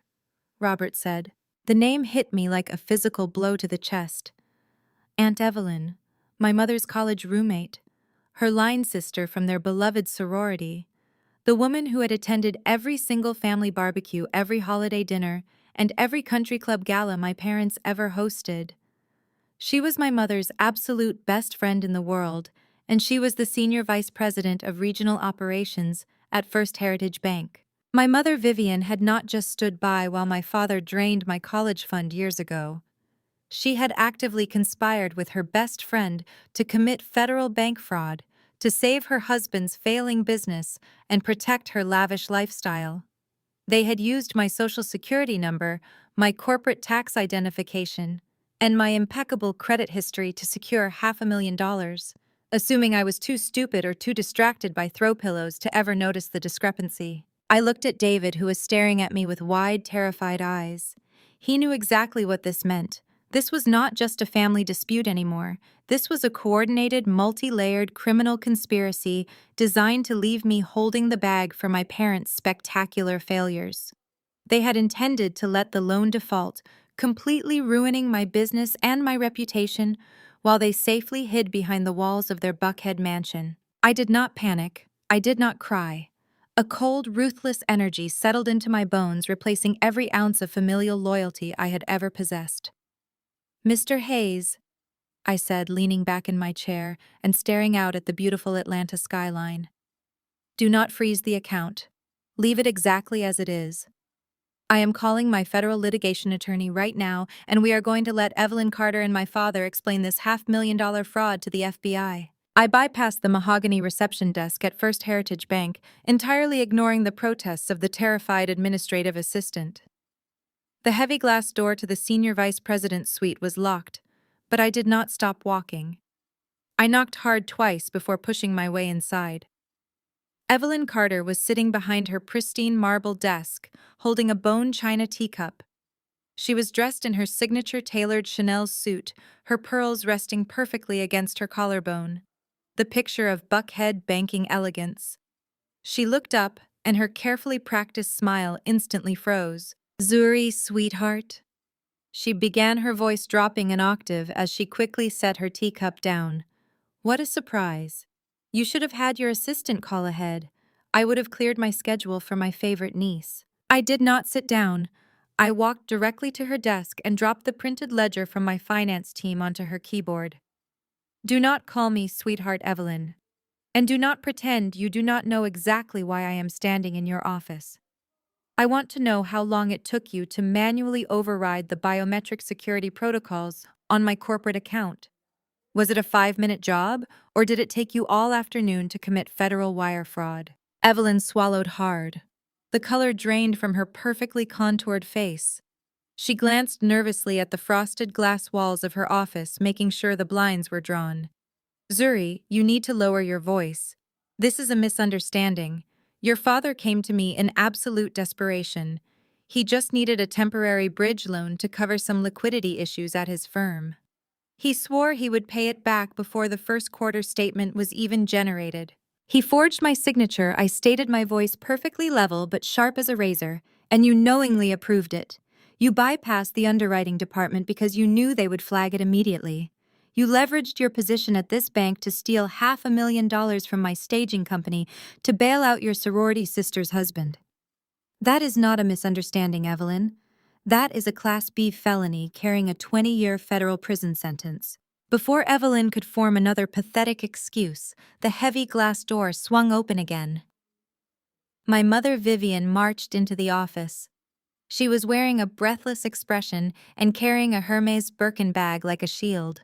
Robert said. The name hit me like a physical blow to the chest. Aunt Evelyn, my mother's college roommate, her line sister from their beloved sorority, the woman who had attended every single family barbecue, every holiday dinner, and every country club gala my parents ever hosted. She was my mother's absolute best friend in the world, and she was the Senior Vice President of Regional Operations at First Heritage Bank. My mother, Vivian, had not just stood by while my father drained my college fund years ago. She had actively conspired with her best friend to commit federal bank fraud, to save her husband's failing business and protect her lavish lifestyle. They had used my social security number, my corporate tax identification, and my impeccable credit history to secure $500,000, assuming I was too stupid or too distracted by throw pillows to ever notice the discrepancy. I looked at David, who was staring at me with wide, terrified eyes. He knew exactly what this meant. This was not just a family dispute anymore. This was a coordinated, multi-layered criminal conspiracy designed to leave me holding the bag for my parents' spectacular failures. They had intended to let the loan default, completely ruining my business and my reputation, while they safely hid behind the walls of their Buckhead mansion. I did not panic. I did not cry. A cold, ruthless energy settled into my bones, replacing every ounce of familial loyalty I had ever possessed. Mr. Hayes, I said, leaning back in my chair and staring out at the beautiful Atlanta skyline. Do not freeze the account. Leave it exactly as it is. I am calling my federal litigation attorney right now, and we are going to let Evelyn Carter and my father explain this $500,000 fraud to the FBI. I bypassed the mahogany reception desk at First Heritage Bank, entirely ignoring the protests of the terrified administrative assistant. The heavy glass door to the senior vice president's suite was locked, but I did not stop walking. I knocked hard twice before pushing my way inside. Evelyn Carter was sitting behind her pristine marble desk, holding a bone china teacup. She was dressed in her signature tailored Chanel suit, her pearls resting perfectly against her collarbone, the picture of buckhead banking elegance. She looked up, and her carefully practiced smile instantly froze. "Zuri, sweetheart." She began, her voice dropping an octave as she quickly set her teacup down. "What a surprise. You should have had your assistant call ahead. I would have cleared my schedule for my favorite niece." I did not sit down. I walked directly to her desk and dropped the printed ledger from my finance team onto her keyboard. "Do not call me Sweetheart Evelyn. And do not pretend you do not know exactly why I am standing in your office. I want to know how long it took you to manually override the biometric security protocols on my corporate account. Was it a 5-minute job, or did it take you all afternoon to commit federal wire fraud?" Evelyn swallowed hard. The color drained from her perfectly contoured face. She glanced nervously at the frosted glass walls of her office, making sure the blinds were drawn. "Zuri, you need to lower your voice. This is a misunderstanding. Your father came to me in absolute desperation. He just needed a temporary bridge loan to cover some liquidity issues at his firm. He swore he would pay it back before the first quarter statement was even generated. He forged my signature. I stated my voice perfectly level but sharp as a razor, and you knowingly approved it. You bypassed the underwriting department because you knew they would flag it immediately. You leveraged your position at this bank to steal $500,000 from my staging company to bail out your sorority sister's husband." "That is not a misunderstanding, Evelyn. That is a Class B felony carrying a 20-year federal prison sentence." Before Evelyn could form another pathetic excuse, the heavy glass door swung open again. My mother Vivian marched into the office. She was wearing a breathless expression and carrying a Hermes Birkin bag like a shield.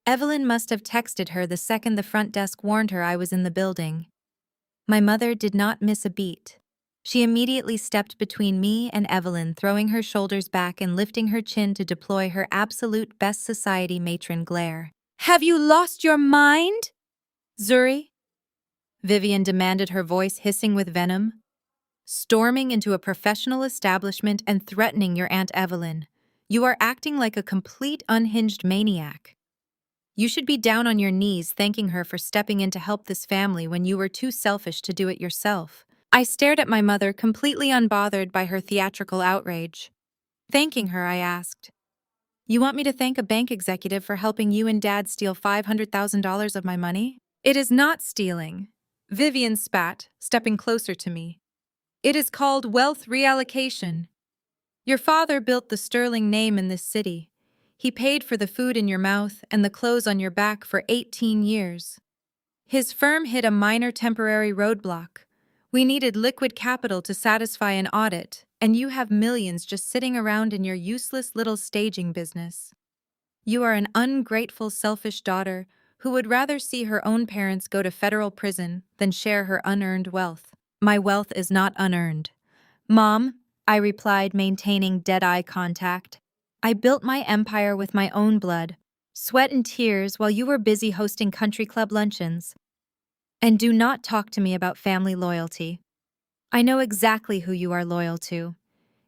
Evelyn must have texted her the second the front desk warned her I was in the building. My mother did not miss a beat. She immediately stepped between me and Evelyn, throwing her shoulders back and lifting her chin to deploy her absolute best society matron glare. "Have you lost your mind, Zuri?" Vivian demanded, her voice hissing with venom. "Storming into a professional establishment and threatening your Aunt Evelyn. You are acting like a complete unhinged maniac. You should be down on your knees thanking her for stepping in to help this family when you were too selfish to do it yourself." I stared at my mother, completely unbothered by her theatrical outrage. Thanking her, I asked, "You want me to thank a bank executive for helping you and Dad steal $500,000 of my money?" "It is not stealing," Vivian spat, stepping closer to me. "It is called wealth reallocation. Your father built the sterling name in this city. He paid for the food in your mouth and the clothes on your back for 18 years. His firm hit a minor temporary roadblock. We needed liquid capital to satisfy an audit, and you have millions just sitting around in your useless little staging business. You are an ungrateful, selfish daughter who would rather see her own parents go to federal prison than share her unearned wealth." "My wealth is not unearned, Mom," I replied, maintaining dead-eye contact. "I built my empire with my own blood, sweat and tears while you were busy hosting country club luncheons. And do not talk to me about family loyalty. I know exactly who you are loyal to.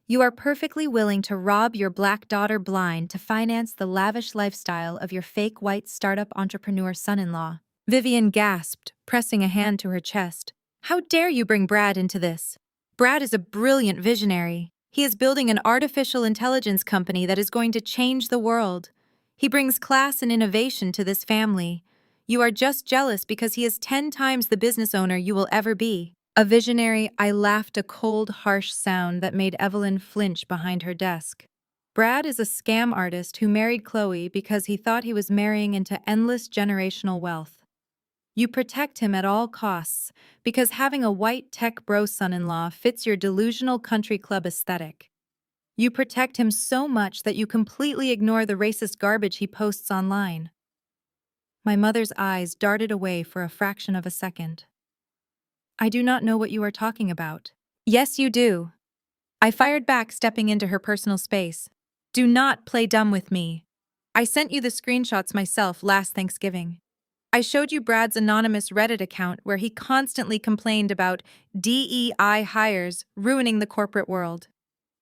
You are perfectly willing to rob your black daughter blind to finance the lavish lifestyle of your fake white startup entrepreneur son-in-law." Vivian gasped, pressing a hand to her chest. "How dare you bring Brad into this? Brad is a brilliant visionary. He is building an artificial intelligence company that is going to change the world. He brings class and innovation to this family. You are just jealous because he is 10 times the business owner you will ever be." A visionary, I laughed, a cold, harsh sound that made Evelyn flinch behind her desk. "Brad is a scam artist who married Chloe because he thought he was marrying into endless generational wealth. You protect him at all costs because having a white tech bro son-in-law fits your delusional country club aesthetic. You protect him so much that you completely ignore the racist garbage he posts online." My mother's eyes darted away for a fraction of a second. "I do not know what you are talking about." "Yes, you do. I fired back, stepping into her personal space. Do not play dumb with me. I sent you the screenshots myself last Thanksgiving. I showed you Brad's anonymous Reddit account where he constantly complained about DEI hires ruining the corporate world.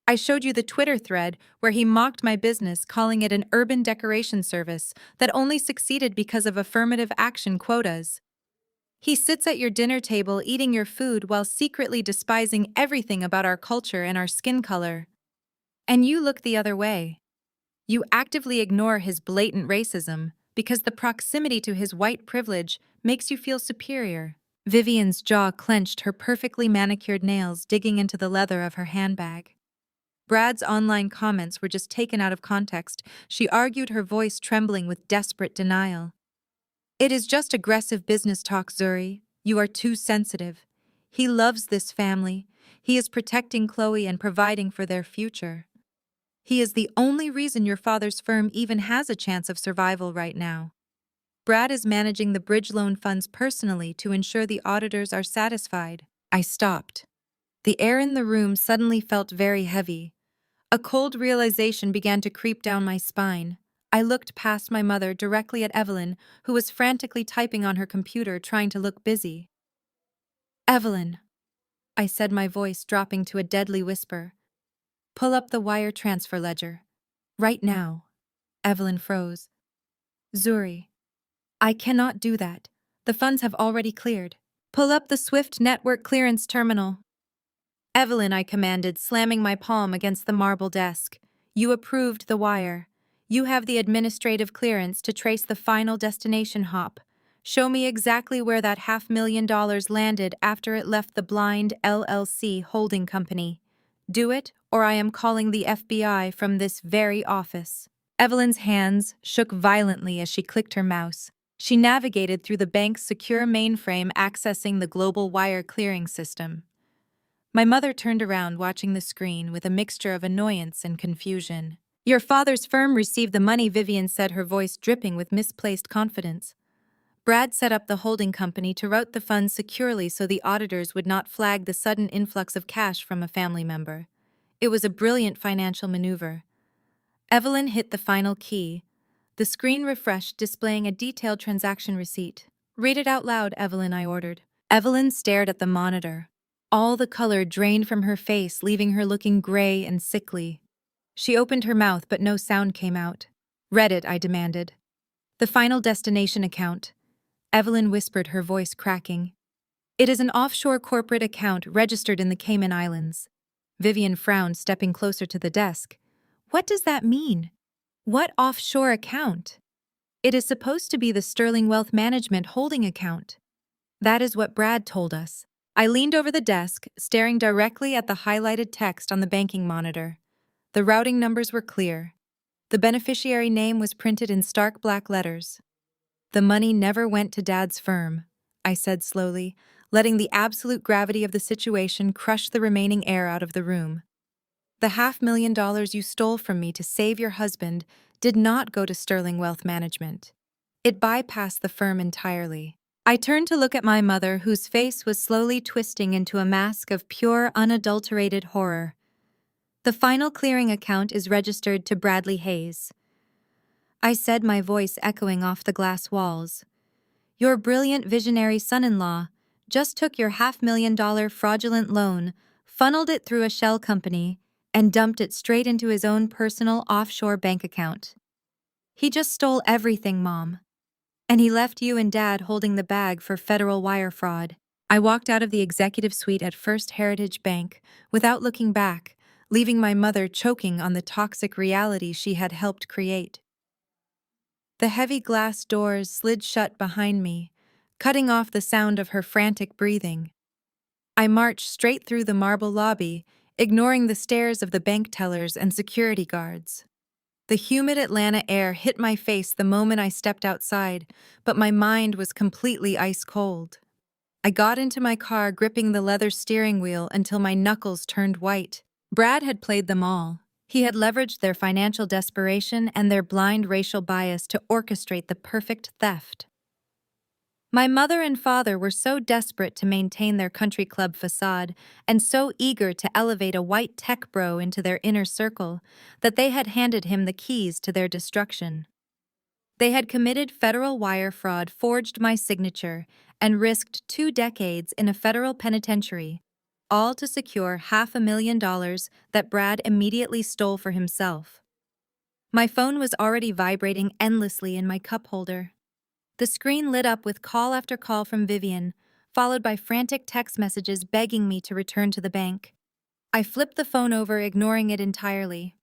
I showed you the Twitter thread where he mocked my business, calling it an urban decoration service that only succeeded because of affirmative action quotas. He sits at your dinner table eating your food while secretly despising everything about our culture and our skin color. And you look the other way. You actively ignore his blatant racism because the proximity to his white privilege makes you feel superior. Vivian's jaw clenched, her perfectly manicured nails digging into the leather of her handbag. Brad's online comments were just taken out of context. She argued, her voice trembling with desperate denial. It is just aggressive business talk, Zuri. You are too sensitive. He loves this family. He is protecting Chloe and providing for their future. He is the only reason your father's firm even has a chance of survival right now. Brad is managing the bridge loan funds personally to ensure the auditors are satisfied. I stopped. The air in the room suddenly felt very heavy. A cold realization began to creep down my spine. I looked past my mother directly at Evelyn, who was frantically typing on her computer, trying to look busy. Evelyn, I said, my voice dropping to a deadly whisper. Pull up the wire transfer ledger. Right now. Evelyn froze. Zuri, I cannot do that. The funds have already cleared. Pull up the Swift network clearance terminal. Evelyn, I commanded, slamming my palm against the marble desk. You approved the wire. You have the administrative clearance to trace the final destination hop. Show me exactly where that $500,000 landed after it left the Blind LLC holding company. Do it, or I am calling the FBI from this very office. Evelyn's hands shook violently as she clicked her mouse. She navigated through the bank's secure mainframe, accessing the global wire clearing system. My mother turned around, watching the screen with a mixture of annoyance and confusion. Your father's firm received the money, Vivian said, her voice dripping with misplaced confidence. Brad set up the holding company to route the funds securely so the auditors would not flag the sudden influx of cash from a family member. It was a brilliant financial maneuver. Evelyn hit the final key. The screen refreshed, displaying a detailed transaction receipt. Read it out loud, Evelyn, I ordered. Evelyn stared at the monitor. All the color drained from her face, leaving her looking gray and sickly. She opened her mouth, but no sound came out. Read it, I demanded. The final destination account. Evelyn whispered, her voice cracking. It is an offshore corporate account registered in the Cayman Islands. Vivian frowned, stepping closer to the desk. What does that mean? What offshore account? It is supposed to be the Sterling Wealth Management holding account. That is what Brad told us. I leaned over the desk, staring directly at the highlighted text on the banking monitor. The routing numbers were clear. The beneficiary name was printed in stark black letters. The money never went to Dad's firm, I said slowly, letting the absolute gravity of the situation crush the remaining air out of the room. The $500,000 you stole from me to save your husband did not go to Sterling Wealth Management. It bypassed the firm entirely. I turned to look at my mother, whose face was slowly twisting into a mask of pure, unadulterated horror. The final clearing account is registered to Bradley Hayes, I said, my voice echoing off the glass walls. Your brilliant visionary son-in-law just took your $500,000 fraudulent loan, funneled it through a shell company, and dumped it straight into his own personal offshore bank account. He just stole everything, Mom. And he left you and Dad holding the bag for federal wire fraud. I walked out of the executive suite at First Heritage Bank without looking back, leaving my mother choking on the toxic reality she had helped create. The heavy glass doors slid shut behind me, cutting off the sound of her frantic breathing. I marched straight through the marble lobby, ignoring the stares of the bank tellers and security guards. The humid Atlanta air hit my face the moment I stepped outside, but my mind was completely ice cold. I got into my car, gripping the leather steering wheel until my knuckles turned white. Brad had played them all. He had leveraged their financial desperation and their blind racial bias to orchestrate the perfect theft. My mother and father were so desperate to maintain their country club facade and so eager to elevate a white tech bro into their inner circle that they had handed him the keys to their destruction. They had committed federal wire fraud, forged my signature, and risked 2 decades in a federal penitentiary, all to secure $500,000 that Brad immediately stole for himself. My phone was already vibrating endlessly in my cup holder. The screen lit up with call after call from Vivian, followed by frantic text messages begging me to return to the bank. I flipped the phone over, ignoring it entirely.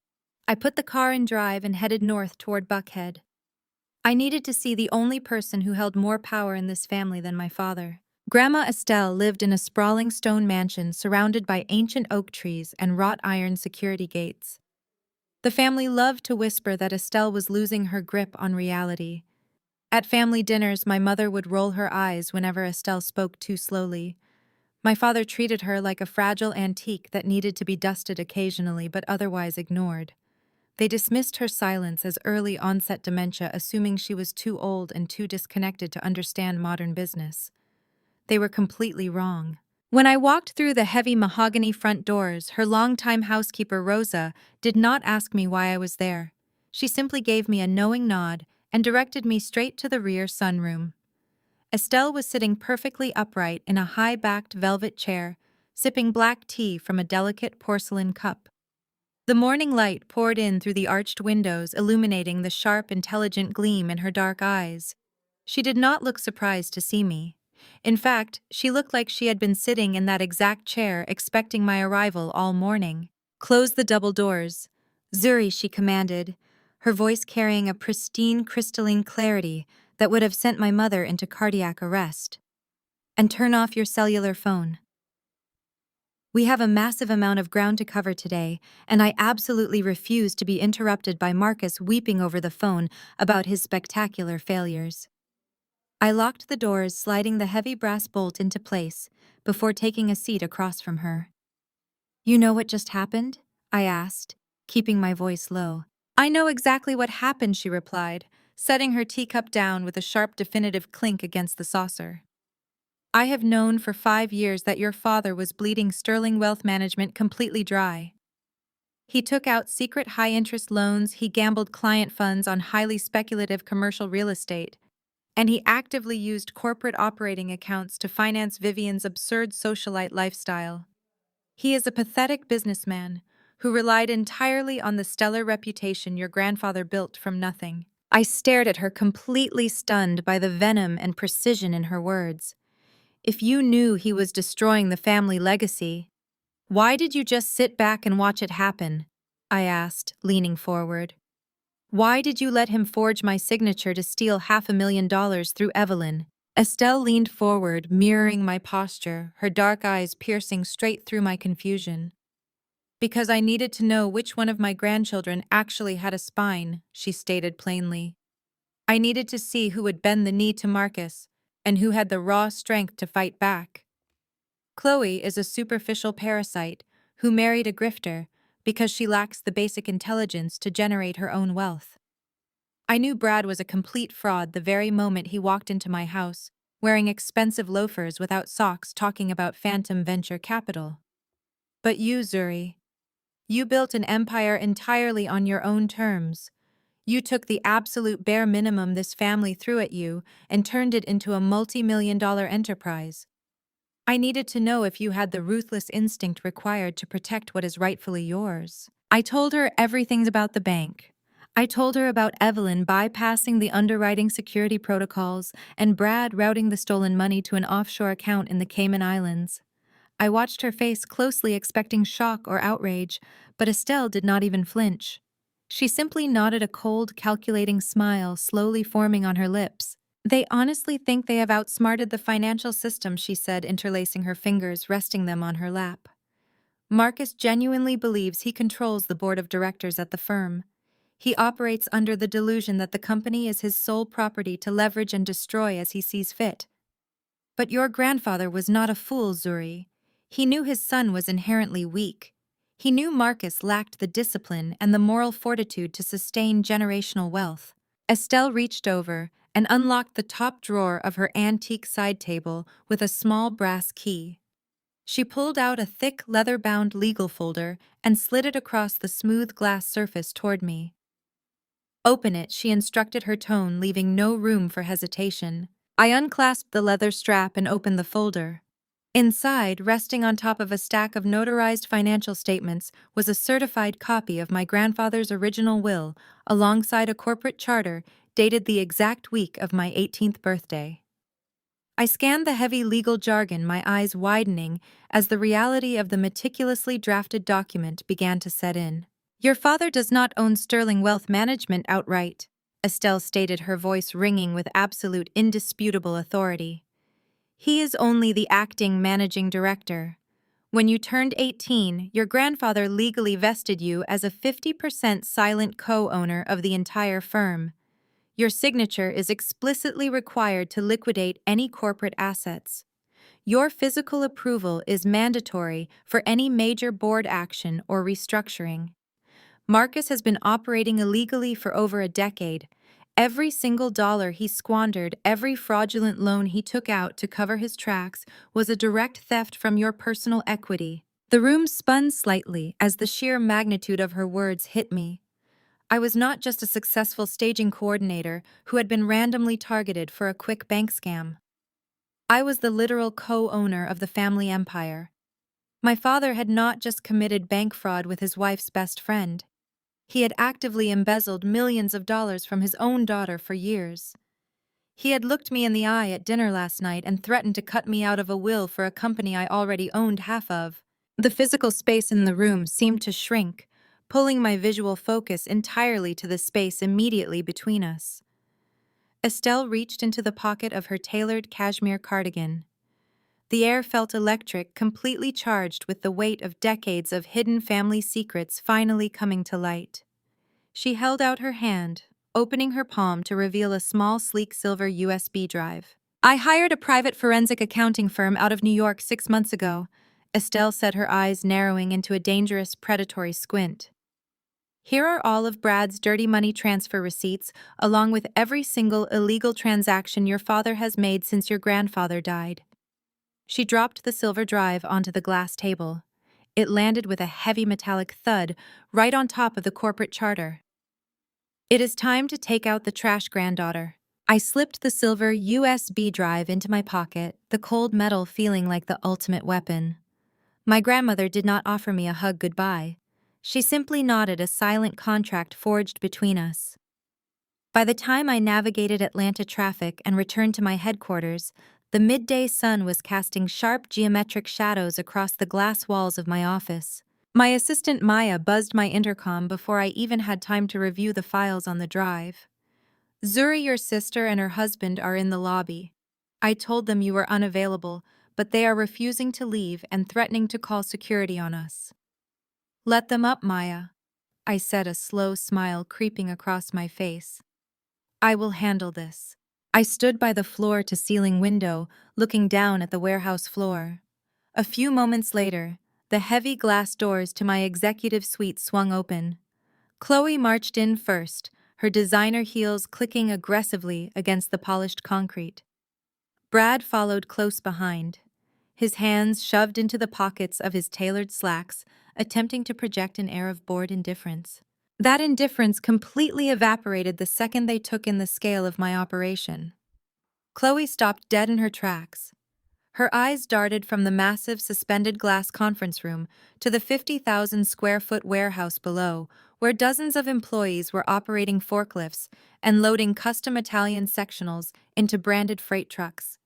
I put the car in drive and headed north toward Buckhead. I needed to see the only person who held more power in this family than my father. Grandma Estelle lived in a sprawling stone mansion surrounded by ancient oak trees and wrought iron security gates. The family loved to whisper that Estelle was losing her grip on reality. At family dinners, my mother would roll her eyes whenever Estelle spoke too slowly. My father treated her like a fragile antique that needed to be dusted occasionally but otherwise ignored. They dismissed her silence as early onset dementia, assuming she was too old and too disconnected to understand modern business. They were completely wrong. When I walked through the heavy mahogany front doors, her longtime housekeeper, Rosa, did not ask me why I was there. She simply gave me a knowing nod and directed me straight to the rear sunroom. Estelle was sitting perfectly upright in a high-backed velvet chair, sipping black tea from a delicate porcelain cup. The morning light poured in through the arched windows, illuminating the sharp, intelligent gleam in her dark eyes. She did not look surprised to see me. In fact, she looked like she had been sitting in that exact chair expecting my arrival all morning. "Close the double doors," Zuri, she commanded, her voice carrying a pristine crystalline clarity that would have sent my mother into cardiac arrest. "And turn off your cellular phone. We have a massive amount of ground to cover today, and I absolutely refuse to be interrupted by Marcus weeping over the phone about his spectacular failures." I locked the doors, sliding the heavy brass bolt into place before taking a seat across from her. "You know what just happened?" I asked, keeping my voice low. "I know exactly what happened," she replied, setting her teacup down with a sharp, definitive clink against the saucer. "I have known for 5 years that your father was bleeding Sterling Wealth Management completely dry. He took out secret high-interest loans, he gambled client funds on highly speculative commercial real estate, and he actively used corporate operating accounts to finance Vivian's absurd socialite lifestyle. He is a pathetic businessman who relied entirely on the stellar reputation your grandfather built from nothing." I stared at her, completely stunned by the venom and precision in her words. "If you knew he was destroying the family legacy, why did you just sit back and watch it happen?" I asked, leaning forward. "Why did you let him forge my signature to steal $500,000 through Evelyn?" Estelle leaned forward, mirroring my posture, her dark eyes piercing straight through my confusion. "Because I needed to know which one of my grandchildren actually had a spine," she stated plainly. "I needed to see who would bend the knee to Marcus, and who had the raw strength to fight back. Chloe is a superficial parasite who married a grifter because she lacks the basic intelligence to generate her own wealth. I knew Brad was a complete fraud the very moment he walked into my house, wearing expensive loafers without socks, talking about phantom venture capital. But you, Zuri, you built an empire entirely on your own terms. You took the absolute bare minimum this family threw at you and turned it into a multi-million-dollar enterprise. I needed to know if you had the ruthless instinct required to protect what is rightfully yours." I told her everything about the bank. I told her about Evelyn bypassing the underwriting security protocols and Brad routing the stolen money to an offshore account in the Cayman Islands. I watched her face closely, expecting shock or outrage, but Estelle did not even flinch. She simply nodded, a cold, calculating smile slowly forming on her lips. "They honestly think they have outsmarted the financial system," she said, interlacing her fingers, resting them on her lap. "Marcus genuinely believes he controls the board of directors at the firm. He operates under the delusion that the company is his sole property to leverage and destroy as he sees fit. But your grandfather was not a fool, Zuri. He knew his son was inherently weak. He knew Marcus lacked the discipline and the moral fortitude to sustain generational wealth." Estelle reached over and unlocked the top drawer of her antique side table with a small brass key. She pulled out a thick, leather-bound legal folder and slid it across the smooth glass surface toward me. "Open it," she instructed, her tone leaving no room for hesitation. I unclasped the leather strap and opened the folder. Inside, resting on top of a stack of notarized financial statements, was a certified copy of my grandfather's original will, alongside a corporate charter dated the exact week of my 18th birthday. I scanned the heavy legal jargon, my eyes widening as the reality of the meticulously drafted document began to set in. "Your father does not own Sterling Wealth Management outright," Estelle stated, her voice ringing with absolute, indisputable authority. "He is only the acting managing director. When you turned 18, your grandfather legally vested you as a 50% silent co-owner of the entire firm. Your signature is explicitly required to liquidate any corporate assets. Your physical approval is mandatory for any major board action or restructuring. Marcus has been operating illegally for over a decade. Every single dollar he squandered, every fraudulent loan he took out to cover his tracks, was a direct theft from your personal equity." The room spun slightly as the sheer magnitude of her words hit me. I was not just a successful staging coordinator who had been randomly targeted for a quick bank scam. I was the literal co-owner of the family empire. My father had not just committed bank fraud with his wife's best friend. He had actively embezzled millions of dollars from his own daughter for years. He had looked me in the eye at dinner last night and threatened to cut me out of a will for a company I already owned half of. The physical space in the room seemed to shrink, pulling my visual focus entirely to the space immediately between us. Estelle reached into the pocket of her tailored cashmere cardigan. The air felt electric, completely charged with the weight of decades of hidden family secrets finally coming to light. She held out her hand, opening her palm to reveal a small, sleek silver USB drive. "I hired a private forensic accounting firm out of New York 6 months ago," Estelle said, her eyes narrowing into a dangerous, predatory squint. "Here are all of Brad's dirty money transfer receipts, along with every single illegal transaction your father has made since your grandfather died." She dropped the silver drive onto the glass table. It landed with a heavy metallic thud right on top of the corporate charter. "It is time to take out the trash, granddaughter." I slipped the silver USB drive into my pocket, the cold metal feeling like the ultimate weapon. My grandmother did not offer me a hug goodbye. She simply nodded, a silent contract forged between us. By the time I navigated Atlanta traffic and returned to my headquarters, the midday sun was casting sharp geometric shadows across the glass walls of my office. My assistant Maya buzzed my intercom before I even had time to review the files on the drive. "Zuri, your sister and her husband are in the lobby. I told them you were unavailable, but they are refusing to leave and threatening to call security on us." "Let them up, Maya," I said, a slow smile creeping across my face. "I will handle this." I stood by the floor-to-ceiling window, looking down at the warehouse floor. A few moments later, the heavy glass doors to my executive suite swung open. Chloe marched in first, her designer heels clicking aggressively against the polished concrete. Brad followed close behind, his hands shoved into the pockets of his tailored slacks, attempting to project an air of bored indifference. That indifference completely evaporated the second they took in the scale of my operation. Chloe stopped dead in her tracks. Her eyes darted from the massive suspended glass conference room to the 50,000 square foot warehouse below, where dozens of employees were operating forklifts and loading custom Italian sectionals into branded freight trucks.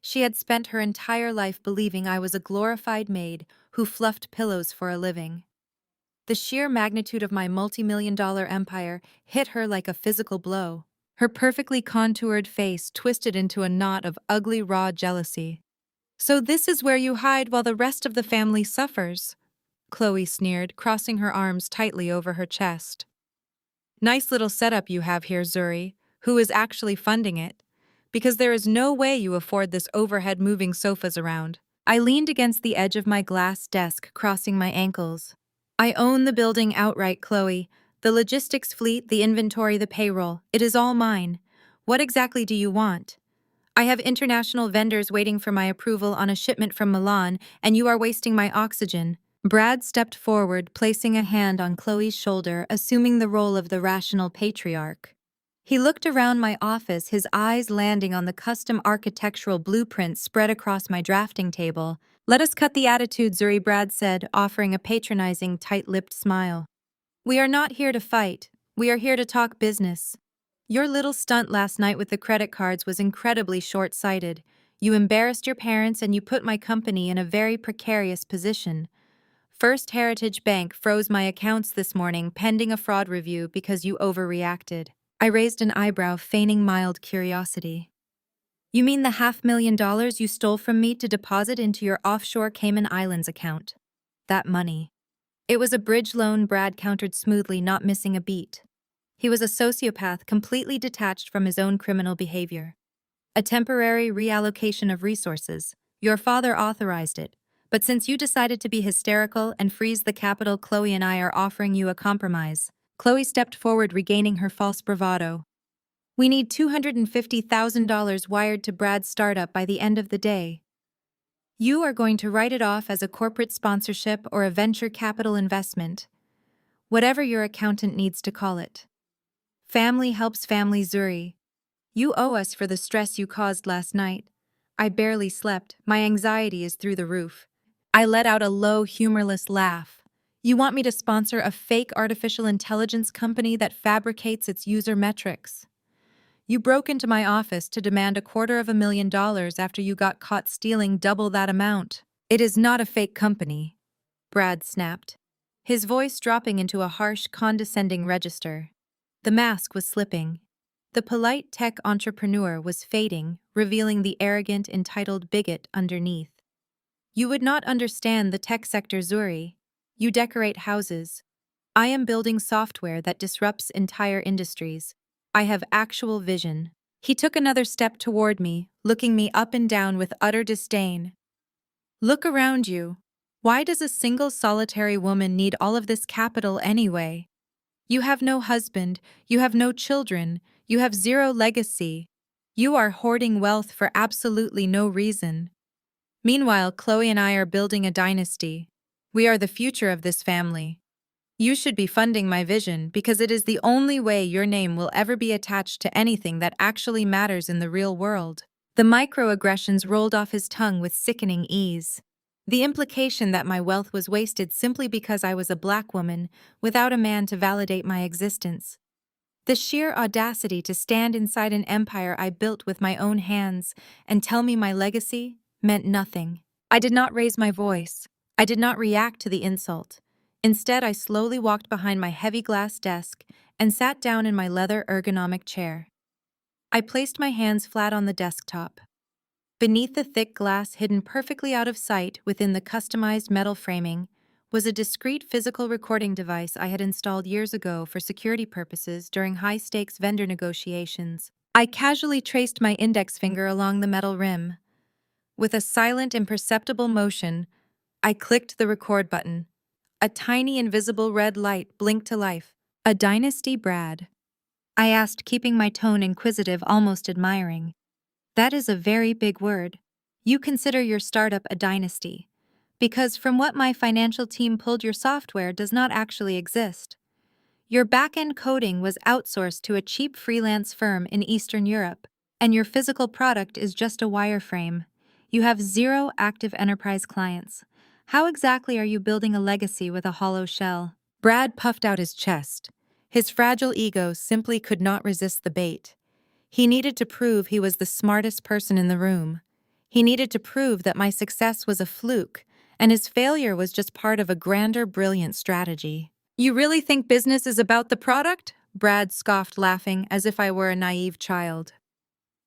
She had spent her entire life believing I was a glorified maid who fluffed pillows for a living. The sheer magnitude of my multi-million-dollar empire hit her like a physical blow. Her perfectly contoured face twisted into a knot of ugly, raw jealousy. "So this is where you hide while the rest of the family suffers?" Chloe sneered, crossing her arms tightly over her chest. "Nice little setup you have here, Zuri. Who is actually funding it? Because there is no way you afford this overhead moving sofas around." I leaned against the edge of my glass desk, crossing my ankles. "I own the building outright, Chloe. The logistics fleet, the inventory, the payroll. It is all mine. What exactly do you want? I have international vendors waiting for my approval on a shipment from Milan, and you are wasting my oxygen. Brad stepped forward, placing a hand on Chloe's shoulder, assuming the role of the rational patriarch. He looked around my office, his eyes landing on the custom architectural blueprints spread across my drafting table. Let us cut the attitude, Zuri, Brad said, offering a patronizing, tight-lipped smile. We are not here to fight. We are here to talk business. Your little stunt last night with the credit cards was incredibly short-sighted. You embarrassed your parents and you put my company in a very precarious position. First Heritage Bank froze my accounts this morning pending a fraud review because you overreacted. I raised an eyebrow, feigning mild curiosity. You mean the $500,000 you stole from me to deposit into your offshore Cayman Islands account? That money. It was a bridge loan, Brad countered smoothly, not missing a beat. He was a sociopath completely detached from his own criminal behavior. A temporary reallocation of resources. Your father authorized it. But since you decided to be hysterical and freeze the capital, Chloe and I are offering you a compromise. Chloe stepped forward, regaining her false bravado. We need $250,000 wired to Brad's startup by the end of the day. You are going to write it off as a corporate sponsorship or a venture capital investment, whatever your accountant needs to call it. Family helps family, Zuri. You owe us for the stress you caused last night. I barely slept. My anxiety is through the roof. I let out a low, humorless laugh. You want me to sponsor a fake artificial intelligence company that fabricates its user metrics? You broke into my office to demand $250,000 after you got caught stealing double that amount. It is not a fake company, Brad snapped, his voice dropping into a harsh, condescending register. The mask was slipping. The polite tech entrepreneur was fading, revealing the arrogant, entitled bigot underneath. You would not understand the tech sector, Zuri. You decorate houses. I am building software that disrupts entire industries. I have actual vision. He took another step toward me, looking me up and down with utter disdain. Look around you. Why does a single solitary woman need all of this capital anyway? You have no husband, you have no children, you have zero legacy. You are hoarding wealth for absolutely no reason. Meanwhile, Chloe and I are building a dynasty. We are the future of this family. You should be funding my vision because it is the only way your name will ever be attached to anything that actually matters in the real world. The microaggressions rolled off his tongue with sickening ease. The implication that my wealth was wasted simply because I was a black woman without a man to validate my existence. The sheer audacity to stand inside an empire I built with my own hands and tell me my legacy meant nothing. I did not raise my voice. I did not react to the insult. Instead, I slowly walked behind my heavy glass desk and sat down in my leather ergonomic chair. I placed my hands flat on the desktop. Beneath the thick glass hidden perfectly out of sight within the customized metal framing was a discreet physical recording device I had installed years ago for security purposes during high-stakes vendor negotiations. I casually traced my index finger along the metal rim. With a silent, imperceptible motion, I clicked the record button. A tiny, invisible red light blinked to life. A dynasty, Brad? I asked, keeping my tone inquisitive, almost admiring. That is a very big word. You consider your startup a dynasty. Because from what my financial team pulled, your software does not actually exist. Your back-end coding was outsourced to a cheap freelance firm in Eastern Europe, and your physical product is just a wireframe. You have zero active enterprise clients. How exactly are you building a legacy with a hollow shell? Brad puffed out his chest. His fragile ego simply could not resist the bait. He needed to prove he was the smartest person in the room. He needed to prove that my success was a fluke, and his failure was just part of a grander, brilliant strategy. You really think business is about the product? Brad scoffed, laughing as if I were a naive child.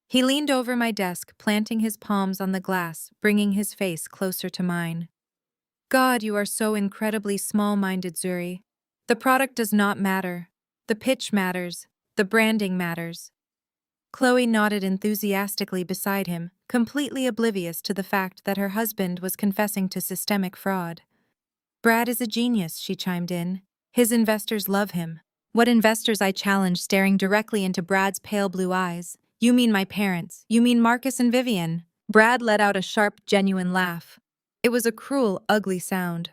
He leaned over my desk, planting his palms on the glass, bringing his face closer to mine. God, you are so incredibly small-minded, Zuri. The product does not matter. The pitch matters. The branding matters. Chloe nodded enthusiastically beside him, completely oblivious to the fact that her husband was confessing to systemic fraud. Brad is a genius, she chimed in. His investors love him. What investors? I challenged, staring directly into Brad's pale blue eyes. You mean my parents. You mean Marcus and Vivian. Brad let out a sharp, genuine laugh. It was a cruel, ugly sound.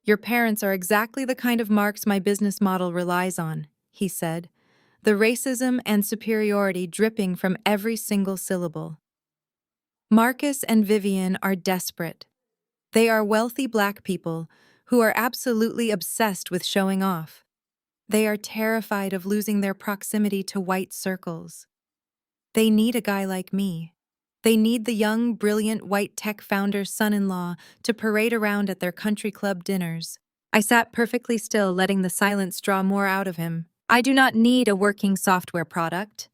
Your parents are exactly the kind of marks my business model relies on, he said, the racism and superiority dripping from every single syllable. Marcus and Vivian are desperate. They are wealthy black people who are absolutely obsessed with showing off. They are terrified of losing their proximity to white circles. They need a guy like me. They need the young, brilliant white tech founder's son-in-law to parade around at their country club dinners. I sat perfectly still, letting the silence draw more out of him. I do not need a working software product.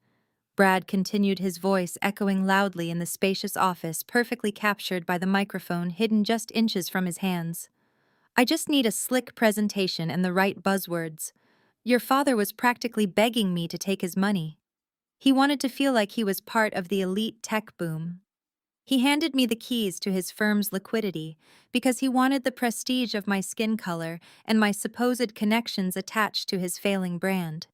Brad continued, his voice echoing loudly in the spacious office, perfectly captured by the microphone hidden just inches from his hands. I just need a slick presentation and the right buzzwords. Your father was practically begging me to take his money. He wanted to feel like he was part of the elite tech boom. He handed me the keys to his firm's liquidity because he wanted the prestige of my skin color and my supposed connections attached to his failing brand.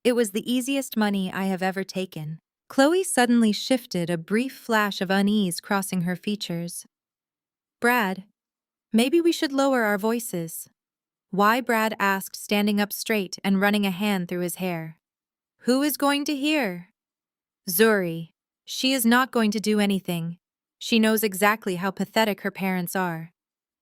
It was the easiest money I have ever taken. Chloe suddenly shifted, a brief flash of unease crossing her features. Brad, maybe we should lower our voices. Why? Brad asked, standing up straight and running a hand through his hair. Who is going to hear? Zuri. She is not going to do anything. She knows exactly how pathetic her parents are.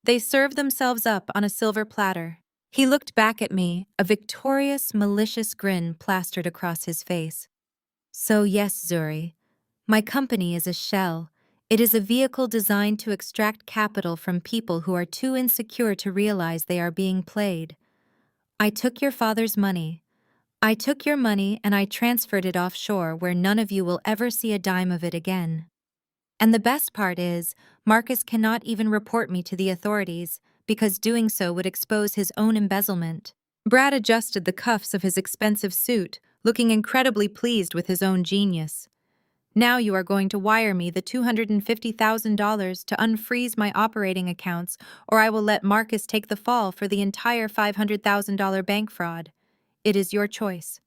They serve themselves up on a silver platter. He looked back at me, a victorious, malicious grin plastered across his face. So yes, Zuri, my company is a shell. It is a vehicle designed to extract capital from people who are too insecure to realize they are being played. I took your father's money. I took your money and I transferred it offshore where none of you will ever see a dime of it again. And the best part is, Marcus cannot even report me to the authorities because doing so would expose his own embezzlement. Brad adjusted the cuffs of his expensive suit, looking incredibly pleased with his own genius. Now you are going to wire me the $250,000 to unfreeze my operating accounts, or I will let Marcus take the fall for the entire $500,000 bank fraud. It is your choice.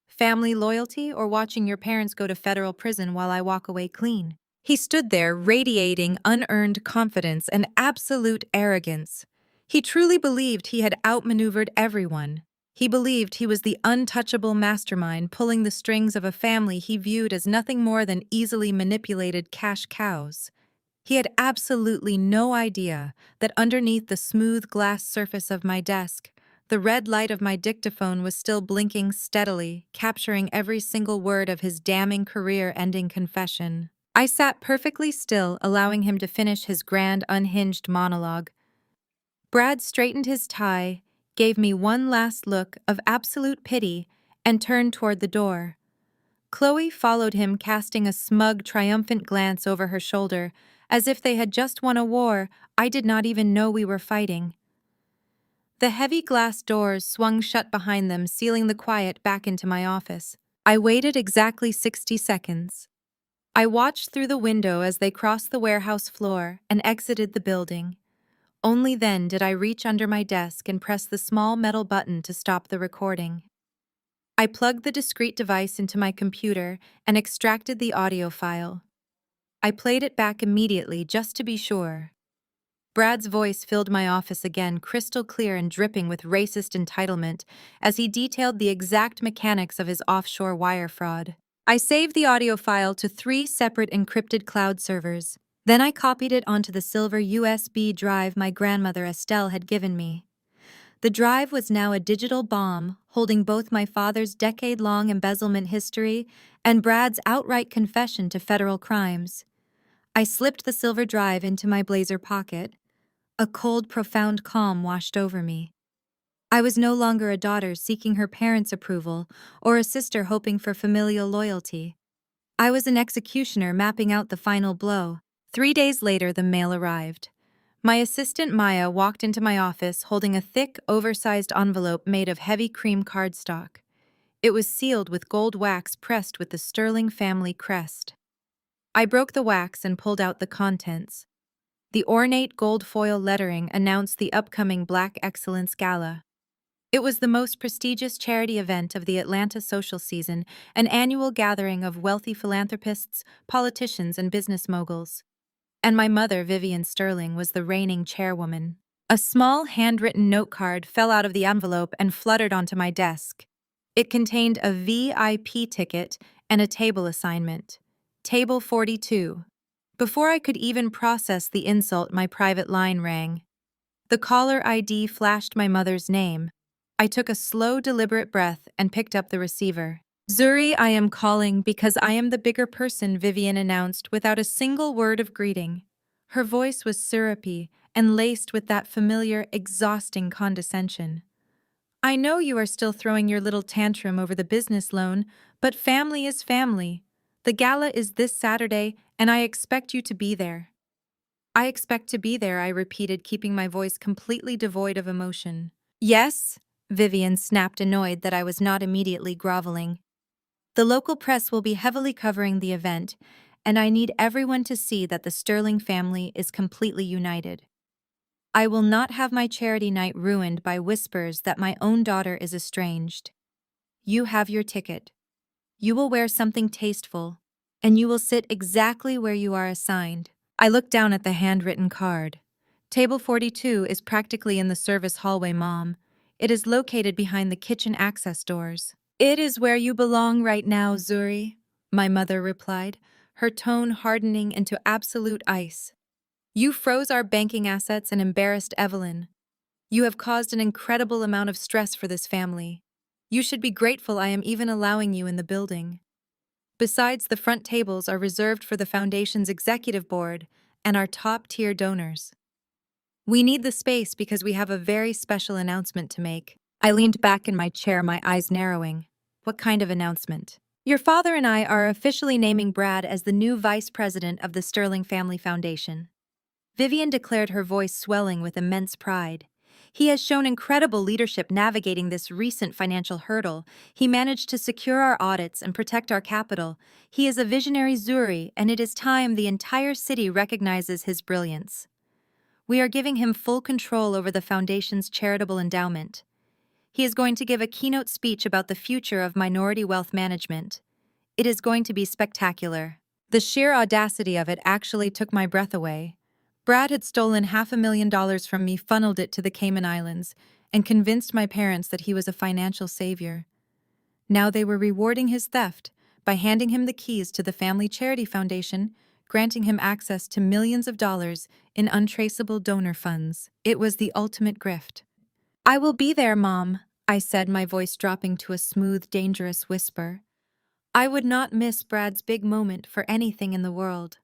Family loyalty or watching your parents go to federal prison while I walk away clean? He stood there radiating unearned confidence and absolute arrogance. He truly believed he had outmaneuvered everyone. He believed he was the untouchable mastermind pulling the strings of a family he viewed as nothing more than easily manipulated cash cows. He had absolutely no idea that underneath the smooth glass surface of my desk, the red light of my dictaphone was still blinking steadily, capturing every single word of his damning career-ending confession. I sat perfectly still, allowing him to finish his grand, unhinged monologue. Brad straightened his tie, gave me one last look of absolute pity, and turned toward the door. Chloe followed him, casting a smug, triumphant glance over her shoulder, as if they had just won a war I did not even know we were fighting. The heavy glass doors swung shut behind them, sealing the quiet back into my office. I waited exactly 60 seconds. I watched through the window as they crossed the warehouse floor and exited the building. Only then did I reach under my desk and press the small metal button to stop the recording. I plugged the discrete device into my computer and extracted the audio file. I played it back immediately just to be sure. Brad's voice filled my office again, crystal clear and dripping with racist entitlement, as he detailed the exact mechanics of his offshore wire fraud. I saved the audio file to 3 separate encrypted cloud servers. Then I copied it onto the silver USB drive my grandmother Estelle had given me. The drive was now a digital bomb, holding both my father's decade-long embezzlement history and Brad's outright confession to federal crimes. I slipped the silver drive into my blazer pocket. A cold, profound calm washed over me. I was no longer a daughter seeking her parents' approval or a sister hoping for familial loyalty. I was an executioner mapping out the final blow. 3 days later, the mail arrived. My assistant Maya walked into my office holding a thick, oversized envelope made of heavy cream cardstock. It was sealed with gold wax pressed with the Sterling family crest. I broke the wax and pulled out the contents. The ornate gold foil lettering announced the upcoming Black Excellence Gala. It was the most prestigious charity event of the Atlanta social season, an annual gathering of wealthy philanthropists, politicians, and business moguls. And my mother, Vivian Sterling, was the reigning chairwoman. A small handwritten note card fell out of the envelope and fluttered onto my desk. It contained a VIP ticket and a table assignment. Table 42. Before I could even process the insult, my private line rang. The caller ID flashed my mother's name. I took a slow, deliberate breath and picked up the receiver. Zuri, I am calling because I am the bigger person, Vivian announced without a single word of greeting. Her voice was syrupy and laced with that familiar, exhausting condescension. I know you are still throwing your little tantrum over the business loan, but family is family. The gala is this Saturday, and I expect you to be there. I expect to be there, I repeated, keeping my voice completely devoid of emotion. Yes, Vivian snapped, annoyed that I was not immediately groveling. The local press will be heavily covering the event, and I need everyone to see that the Sterling family is completely united. I will not have my charity night ruined by whispers that my own daughter is estranged. You have your ticket. You will wear something tasteful, and you will sit exactly where you are assigned. I looked down at the handwritten card. Table 42 is practically in the service hallway, Mom. It is located behind the kitchen access doors. It is where you belong right now, Zuri, my mother replied, her tone hardening into absolute ice. You froze our banking assets and embarrassed Evelyn. You have caused an incredible amount of stress for this family. You should be grateful I am even allowing you in the building. Besides, the front tables are reserved for the Foundation's executive board and our top-tier donors. We need the space because we have a very special announcement to make. I leaned back in my chair, my eyes narrowing. What kind of announcement? Your father and I are officially naming Brad as the new vice president of the Sterling Family Foundation. Vivian declared, her voice swelling with immense pride. He has shown incredible leadership navigating this recent financial hurdle. He managed to secure our audits and protect our capital. He is a visionary, Zuri, and it is time the entire city recognizes his brilliance. We are giving him full control over the Foundation's charitable endowment. He is going to give a keynote speech about the future of minority wealth management. It is going to be spectacular. The sheer audacity of it actually took my breath away. Brad had stolen $500,000 from me, funneled it to the Cayman Islands, and convinced my parents that he was a financial savior. Now they were rewarding his theft by handing him the keys to the Family Charity Foundation, granting him access to millions of dollars in untraceable donor funds. It was the ultimate grift. I will be there, Mom, I said, my voice dropping to a smooth, dangerous whisper. I would not miss Brad's big moment for anything in the world.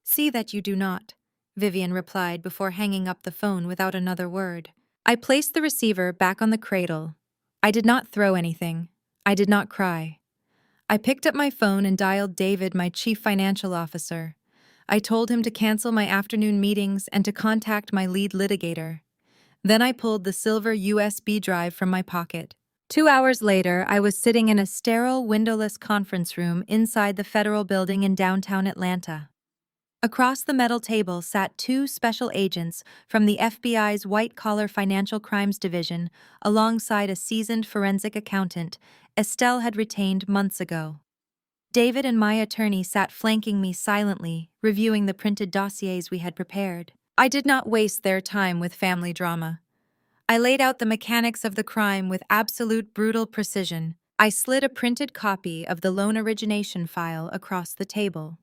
See that you do not, Vivian replied before hanging up the phone without another word. I placed the receiver back on the cradle. I did not throw anything. I did not cry. I picked up my phone and dialed David, my chief financial officer. I told him to cancel my afternoon meetings and to contact my lead litigator. Then I pulled the silver USB drive from my pocket. 2 hours later, I was sitting in a sterile, windowless conference room inside the federal building in downtown Atlanta. Across the metal table sat 2 special agents from the FBI's white-collar financial crimes division, alongside a seasoned forensic accountant Estelle had retained months ago. David and my attorney sat flanking me silently, reviewing the printed dossiers we had prepared. I did not waste their time with family drama. I laid out the mechanics of the crime with absolute brutal precision. I slid a printed copy of the loan origination file across the table.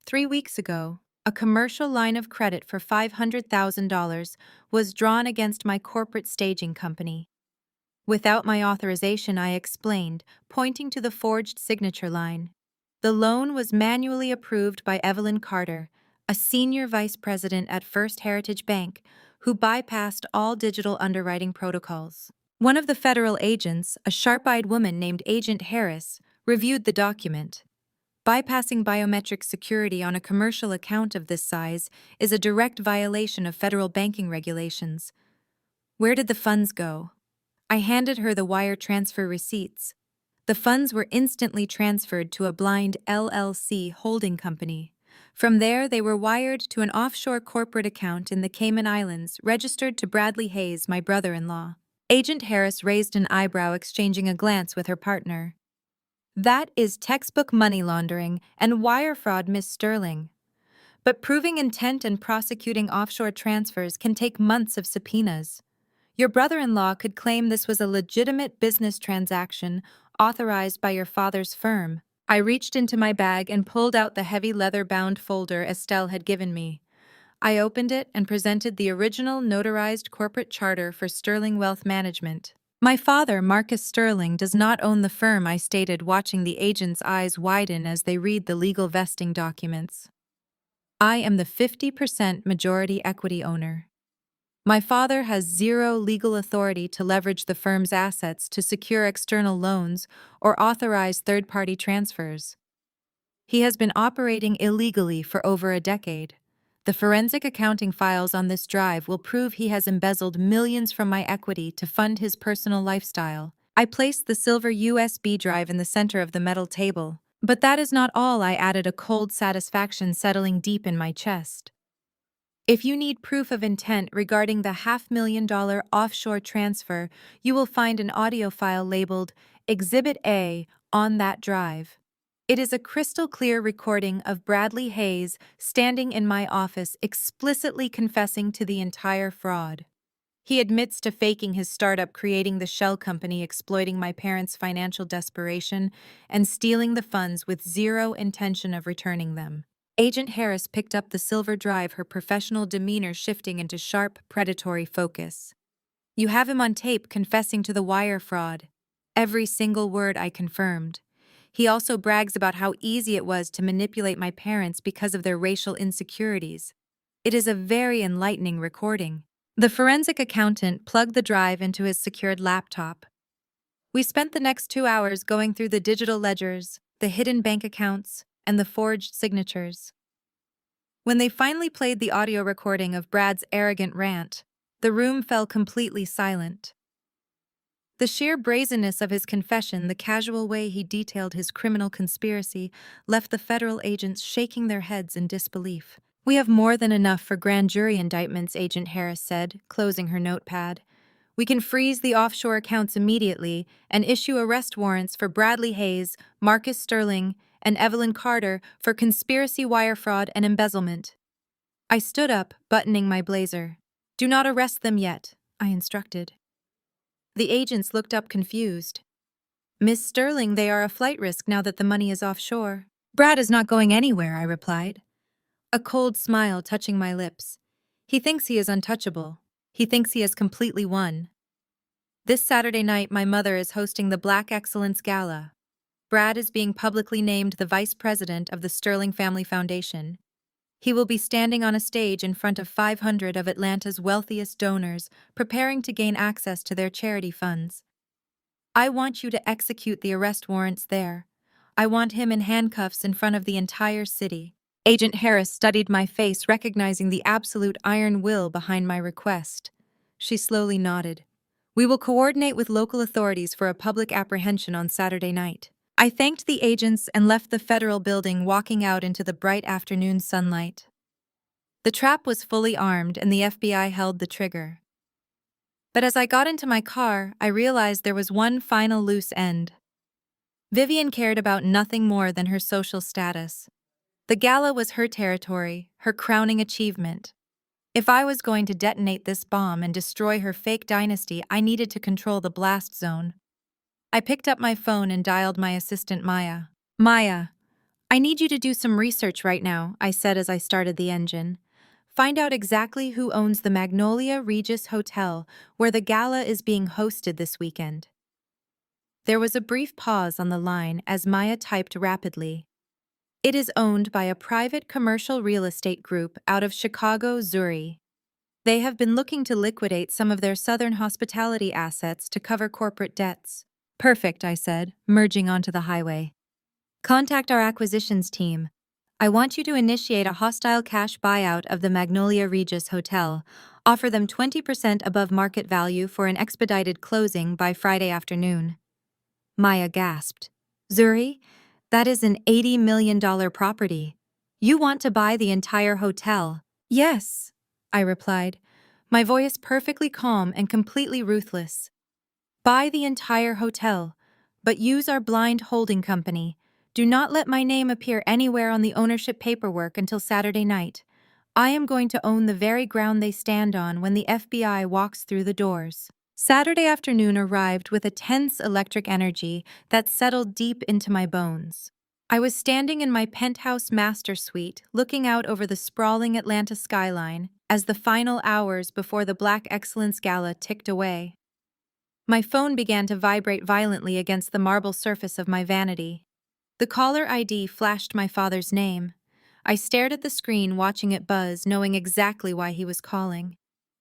3 weeks ago, a commercial line of credit for $500,000 was drawn against my corporate staging company. Without my authorization, I explained, pointing to the forged signature line. The loan was manually approved by Evelyn Carter, a senior vice president at First Heritage Bank, who bypassed all digital underwriting protocols. One of the federal agents, a sharp-eyed woman named Agent Harris, reviewed the document. Bypassing biometric security on a commercial account of this size is a direct violation of federal banking regulations. Where did the funds go? I handed her the wire transfer receipts. The funds were instantly transferred to a blind LLC holding company. From there, they were wired to an offshore corporate account in the Cayman Islands, registered to Bradley Hayes, my brother-in-law. Agent Harris raised an eyebrow, exchanging a glance with her partner. That is textbook money laundering and wire fraud, Miss Sterling. But proving intent and prosecuting offshore transfers can take months of subpoenas. Your brother-in-law could claim this was a legitimate business transaction authorized by your father's firm. I reached into my bag and pulled out the heavy leather-bound folder Estelle had given me. I opened it and presented the original notarized corporate charter for Sterling Wealth Management. My father, Marcus Sterling, does not own the firm, I stated, watching the agent's eyes widen as they read the legal vesting documents. I am the 50% majority equity owner. My father has zero legal authority to leverage the firm's assets to secure external loans or authorize third-party transfers. He has been operating illegally for over a decade. The forensic accounting files on this drive will prove he has embezzled millions from my equity to fund his personal lifestyle. I placed the silver USB drive in the center of the metal table. But that is not all, I added, a cold satisfaction settling deep in my chest. If you need proof of intent regarding the $500,000 offshore transfer, you will find an audio file labeled Exhibit A on that drive. It is a crystal-clear recording of Bradley Hayes standing in my office explicitly confessing to the entire fraud. He admits to faking his startup, creating the shell company, exploiting my parents' financial desperation, and stealing the funds with zero intention of returning them. Agent Harris picked up the silver drive, her professional demeanor shifting into sharp, predatory focus. You have him on tape confessing to the wire fraud. Every single word, I confirmed. He also brags about how easy it was to manipulate my parents because of their racial insecurities. It is a very enlightening recording. The forensic accountant plugged the drive into his secured laptop. We spent the next 2 hours going through the digital ledgers, the hidden bank accounts, and the forged signatures. When they finally played the audio recording of Brad's arrogant rant, the room fell completely silent. The sheer brazenness of his confession, the casual way he detailed his criminal conspiracy, left the federal agents shaking their heads in disbelief. We have more than enough for grand jury indictments, Agent Harris said, closing her notepad. We can freeze the offshore accounts immediately and issue arrest warrants for Bradley Hayes, Marcus Sterling, and Evelyn Carter for conspiracy, wire fraud, and embezzlement. I stood up, buttoning my blazer. Do not arrest them yet, I instructed. The agents looked up confused. Miss Sterling, they are a flight risk now that the money is offshore. Brad is not going anywhere, I replied. A cold smile touching my lips. He thinks he is untouchable. He thinks he has completely won. This Saturday night, my mother is hosting the Black Excellence Gala. Brad is being publicly named the vice president of the Sterling Family Foundation. He will be standing on a stage in front of 500 of Atlanta's wealthiest donors, preparing to gain access to their charity funds. I want you to execute the arrest warrants there. I want him in handcuffs in front of the entire city. Agent Harris studied my face, recognizing the absolute iron will behind my request. She slowly nodded. We will coordinate with local authorities for a public apprehension on Saturday night. I thanked the agents and left the federal building, walking out into the bright afternoon sunlight. The trap was fully armed and the FBI held the trigger. But as I got into my car, I realized there was one final loose end. Vivian cared about nothing more than her social status. The gala was her territory, her crowning achievement. If I was going to detonate this bomb and destroy her fake dynasty, I needed to control the blast zone. I picked up my phone and dialed my assistant, Maya. Maya, I need you to do some research right now, I said as I started the engine. Find out exactly who owns the Magnolia Regis Hotel, where the gala is being hosted this weekend. There was a brief pause on the line as Maya typed rapidly. It is owned by a private commercial real estate group out of Chicago, Missouri. They have been looking to liquidate some of their southern hospitality assets to cover corporate debts. Perfect, I said, merging onto the highway. Contact our acquisitions team. I want you to initiate a hostile cash buyout of the Magnolia Regis Hotel. Offer them 20% above market value for an expedited closing by Friday afternoon. Maya gasped. Zuri? That is an $80 million property. You want to buy the entire hotel? Yes, I replied. my voice perfectly calm and completely ruthless. Buy the entire hotel, but use our blind holding company. Do not let my name appear anywhere on the ownership paperwork until Saturday night. I am going to own the very ground they stand on when the FBI walks through the doors. Saturday afternoon arrived with a tense electric energy that settled deep into my bones. I was standing in my penthouse master suite, looking out over the sprawling Atlanta skyline as the final hours before the Black Excellence Gala ticked away. My phone began to vibrate violently against the marble surface of my vanity. The caller ID flashed my father's name. I stared at the screen, watching it buzz, knowing exactly why he was calling.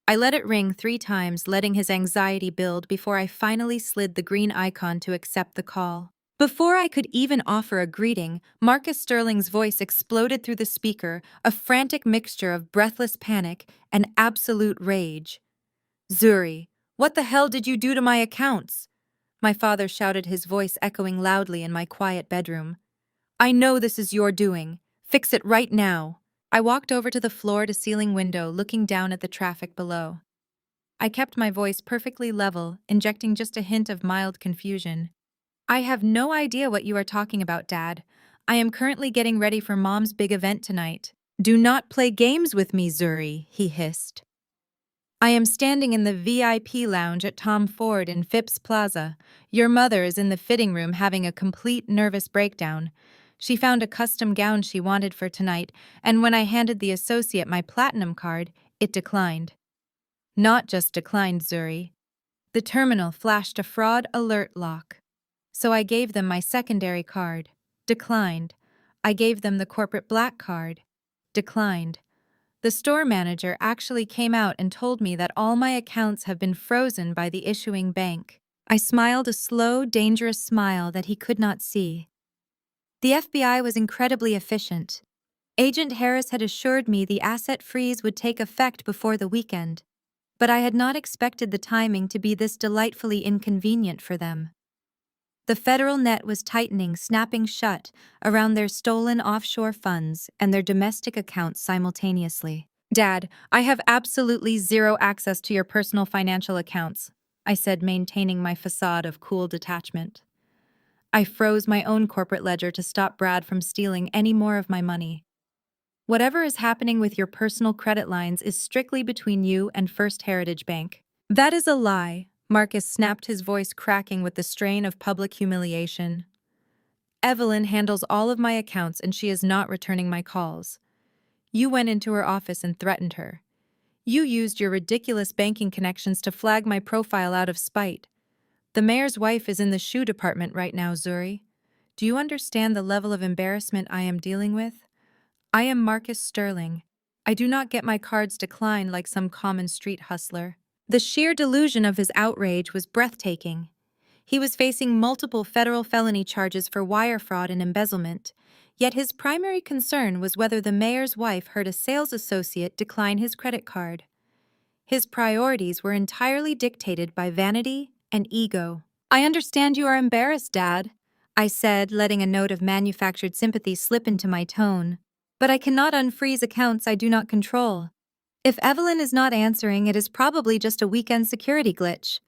I let it ring 3 times, letting his anxiety build before I finally slid the green icon to accept the call. Before I could even offer a greeting, Marcus Sterling's voice exploded through the speaker, a frantic mixture of breathless panic and absolute rage. "Zuri, what the hell did you do to my accounts?" My father shouted, his voice echoing loudly in my quiet bedroom. "I know this is your doing. Fix it right now." I walked over to the floor-to-ceiling window, looking down at the traffic below. I kept my voice perfectly level, injecting just a hint of mild confusion. "I have no idea what you are talking about, Dad. I am currently getting ready for Mom's big event tonight." "Do not play games with me, Zuri," he hissed. "I am standing in the VIP lounge at Tom Ford in Phipps Plaza. Your mother is in the fitting room having a complete nervous breakdown. She found a custom gown she wanted for tonight, and when I handed the associate my platinum card, it declined." "Not just declined, Zuri. The terminal flashed a fraud alert lock. So I gave them my secondary card. Declined. I gave them the corporate black card. Declined. The store manager actually came out and told me that all my accounts have been frozen by the issuing bank." I smiled a slow, dangerous smile that he could not see. The FBI was incredibly efficient. Agent Harris had assured me the asset freeze would take effect before the weekend, but I had not expected the timing to be this delightfully inconvenient for them. The federal net was tightening, snapping shut around their stolen offshore funds and their domestic accounts simultaneously. "Dad, I have absolutely zero access to your personal financial accounts," I said, maintaining my facade of cool detachment. I froze my own corporate ledger to stop Brad from stealing any more of my money. "Whatever is happening with your personal credit lines is strictly between you and First Heritage Bank." "That is a lie," Marcus snapped, his voice cracking with the strain of public humiliation. "Evelyn handles all of my accounts and she is not returning my calls. You went into her office and threatened her. You used your ridiculous banking connections to flag my profile out of spite. The mayor's wife is in the shoe department right now, Zuri. Do you understand the level of embarrassment I am dealing with? I am Marcus Sterling. I do not get my cards declined like some common street hustler." The sheer delusion of his outrage was breathtaking. He was facing multiple federal felony charges for wire fraud and embezzlement, yet his primary concern was whether the mayor's wife heard a sales associate decline his credit card. His priorities were entirely dictated by vanity and ego. "I understand you are embarrassed, Dad," I said, letting a note of manufactured sympathy slip into my tone. "But I cannot unfreeze accounts I do not control. If Evelyn is not answering, it is probably just a weekend security glitch.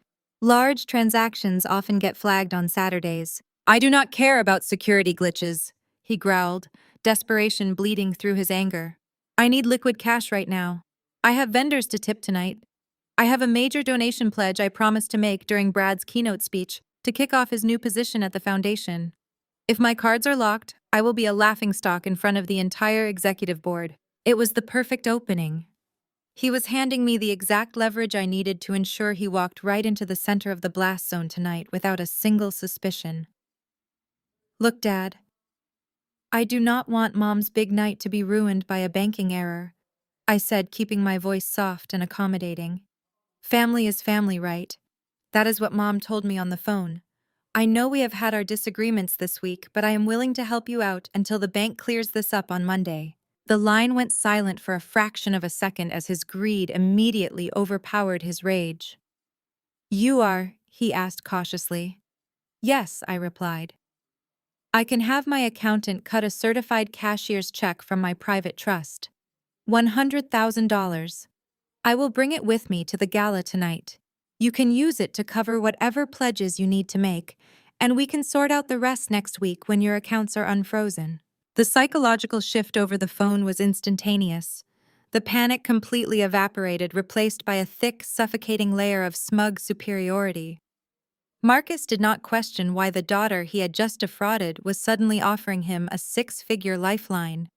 Large transactions often get flagged on Saturdays." "I do not care about security glitches," he growled, desperation bleeding through his anger. "I need liquid cash right now. I have vendors to tip tonight. I have a major donation pledge I promised to make during Brad's keynote speech to kick off his new position at the foundation. If my cards are locked, I will be a laughingstock in front of the entire executive board." It was the perfect opening. He was handing me the exact leverage I needed to ensure he walked right into the center of the blast zone tonight without a single suspicion. "Look, Dad, I do not want Mom's big night to be ruined by a banking error," I said, keeping my voice soft and accommodating. "Family is family, right? That is what Mom told me on the phone. I know we have had our disagreements this week, but I am willing to help you out until the bank clears this up on Monday." The line went silent for a fraction of a second as his greed immediately overpowered his rage. "You are?" he asked cautiously. "Yes," I replied. "I can have my accountant cut a certified cashier's check from my private trust. $100,000. I will bring it with me to the gala tonight. You can use it to cover whatever pledges you need to make, and we can sort out the rest next week when your accounts are unfrozen. The psychological shift over the phone was instantaneous. The panic completely evaporated, replaced by a thick, suffocating layer of smug superiority. Marcus did not question why the daughter he had just defrauded was suddenly offering him a six-figure lifeline.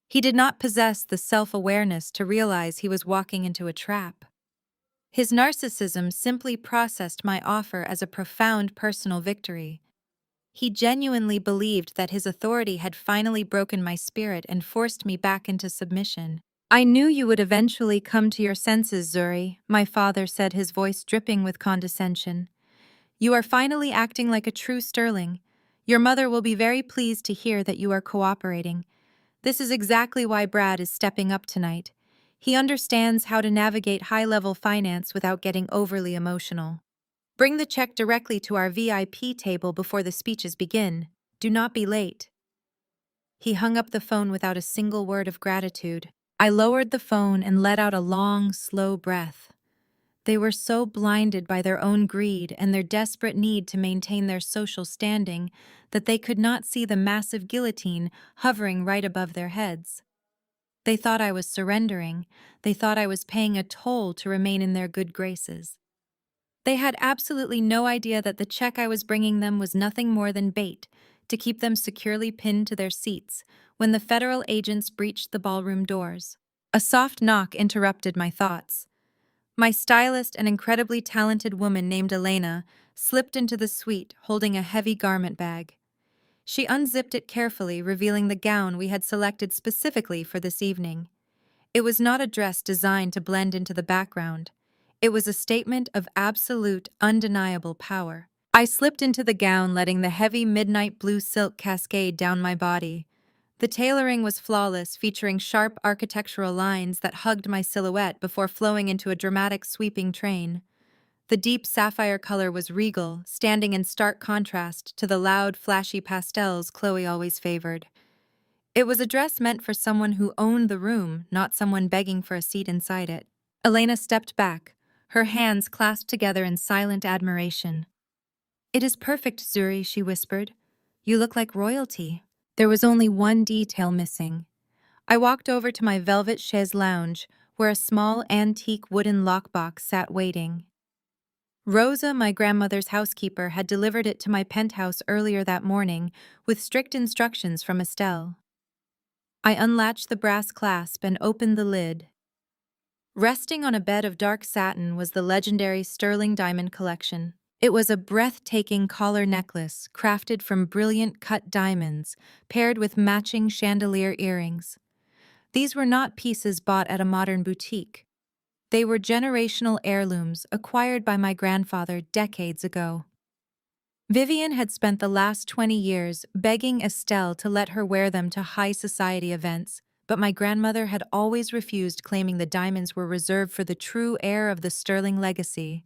He did not possess the self-awareness to realize he was walking into a trap. His narcissism simply processed my offer as a profound personal victory. He genuinely believed that his authority had finally broken my spirit and forced me back into submission. I knew you would eventually come to your senses, Zuri, my father said, his voice dripping with condescension. You are finally acting like a true sterling. Your mother will be very pleased to hear that you are cooperating. This is exactly why Brad is stepping up tonight. He understands how to navigate high-level finance without getting overly emotional. Bring the check directly to our VIP table before the speeches begin. Do not be late. He hung up the phone without a single word of gratitude. I lowered the phone and let out a long, slow breath. They were so blinded by their own greed and their desperate need to maintain their social standing that they could not see the massive guillotine hovering right above their heads. They thought I was surrendering. They thought I was paying a toll to remain in their good graces. They had absolutely no idea that the check I was bringing them was nothing more than bait to keep them securely pinned to their seats when the federal agents breached the ballroom doors. A soft knock interrupted my thoughts. My stylist, an incredibly talented woman named Elena, slipped into the suite holding a heavy garment bag. She unzipped it carefully, revealing the gown we had selected specifically for this evening. It was not a dress designed to blend into the background. It was a statement of absolute, undeniable power. I slipped into the gown, letting the heavy midnight blue silk cascade down my body. The tailoring was flawless, featuring sharp architectural lines that hugged my silhouette before flowing into a dramatic sweeping train. The deep sapphire color was regal, standing in stark contrast to the loud, flashy pastels Chloe always favored. It was a dress meant for someone who owned the room, not someone begging for a seat inside it. Elena stepped back, her hands clasped together in silent admiration. "It is perfect, Zuri," she whispered. "You look like royalty." There was only one detail missing. I walked over to my velvet chaise lounge, where a small antique wooden lockbox sat waiting. Rosa, my grandmother's housekeeper, had delivered it to my penthouse earlier that morning, with strict instructions from Estelle. I unlatched the brass clasp and opened the lid. Resting on a bed of dark satin was the legendary sterling diamond collection. It was a breathtaking collar necklace crafted from brilliant cut diamonds, paired with matching chandelier earrings. These were not pieces bought at a modern boutique. They were generational heirlooms acquired by my grandfather decades ago. Vivian had spent the last 20 years begging Estelle to let her wear them to high society events, but my grandmother had always refused, claiming the diamonds were reserved for the true heir of the sterling legacy.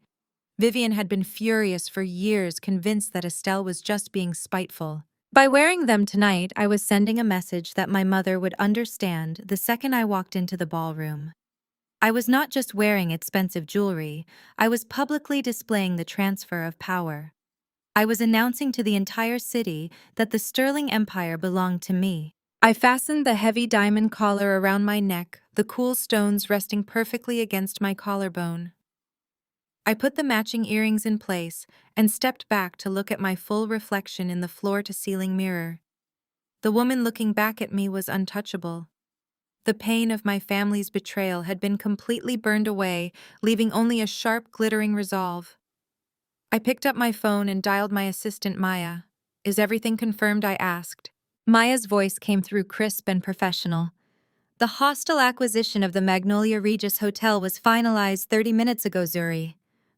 Vivian had been furious for years, convinced that Estelle was just being spiteful. By wearing them tonight, I was sending a message that my mother would understand the second I walked into the ballroom. I was not just wearing expensive jewelry, I was publicly displaying the transfer of power. I was announcing to the entire city that the Sterling Empire belonged to me. I fastened the heavy diamond collar around my neck, the cool stones resting perfectly against my collarbone. I put the matching earrings in place and stepped back to look at my full reflection in the floor-to-ceiling mirror. The woman looking back at me was untouchable. The pain of my family's betrayal had been completely burned away, leaving only a sharp, glittering resolve. I picked up my phone and dialed my assistant, Maya. "Is everything confirmed?" I asked. Maya's voice came through crisp and professional. "The hostile acquisition of the Magnolia Regis Hotel was finalized 30 minutes ago, Zuri.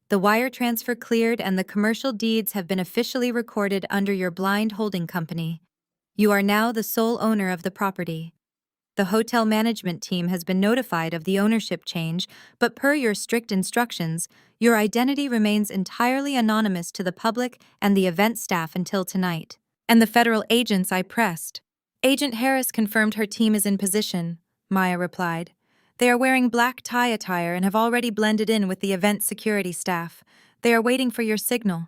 The wire transfer cleared and the commercial deeds have been officially recorded under your blind holding company. You are now the sole owner of the property. The hotel management team has been notified of the ownership change, but per your strict instructions, your identity remains entirely anonymous to the public and the event staff until tonight." "And the federal agents?" I pressed. "Agent Harris confirmed her team is in position," Maya replied. They are wearing black tie attire and have already blended in with the event security staff. They are waiting for your signal.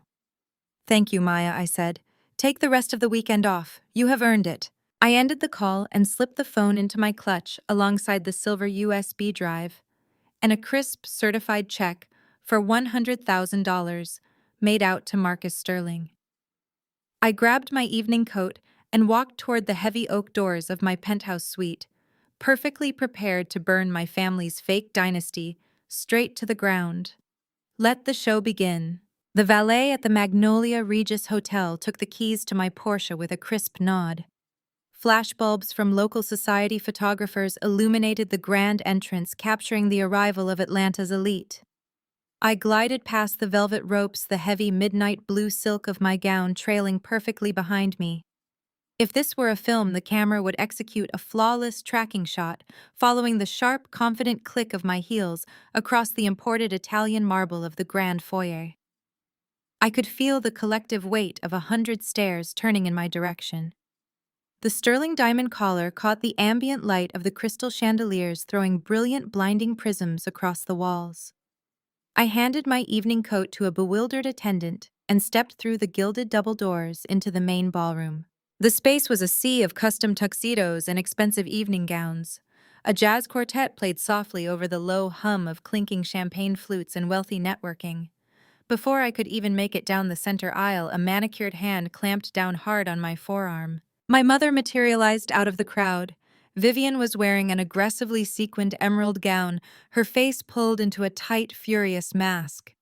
Thank you, Maya, I said. Take the rest of the weekend off. You have earned it. I ended the call and slipped the phone into my clutch alongside the silver USB drive and a crisp, certified check for $100,000 made out to Marcus Sterling. I grabbed my evening coat and walked toward the heavy oak doors of my penthouse suite, perfectly prepared to burn my family's fake dynasty straight to the ground. Let the show begin. The valet at the Magnolia Regis Hotel took the keys to my Porsche with a crisp nod. Flashbulbs from local society photographers illuminated the grand entrance, capturing the arrival of Atlanta's elite. I glided past the velvet ropes, the heavy midnight blue silk of my gown trailing perfectly behind me. If this were a film, the camera would execute a flawless tracking shot, following the sharp, confident click of my heels across the imported Italian marble of the grand foyer. I could feel the collective weight of 100 stares turning in my direction. The sterling diamond collar caught the ambient light of the crystal chandeliers, throwing brilliant, blinding prisms across the walls. I handed my evening coat to a bewildered attendant and stepped through the gilded double doors into the main ballroom. The space was a sea of custom tuxedos and expensive evening gowns. A jazz quartet played softly over the low hum of clinking champagne flutes and wealthy networking. Before I could even make it down the center aisle, a manicured hand clamped down hard on my forearm. My mother materialized out of the crowd. Vivian was wearing an aggressively sequined emerald gown, her face pulled into a tight, furious mask.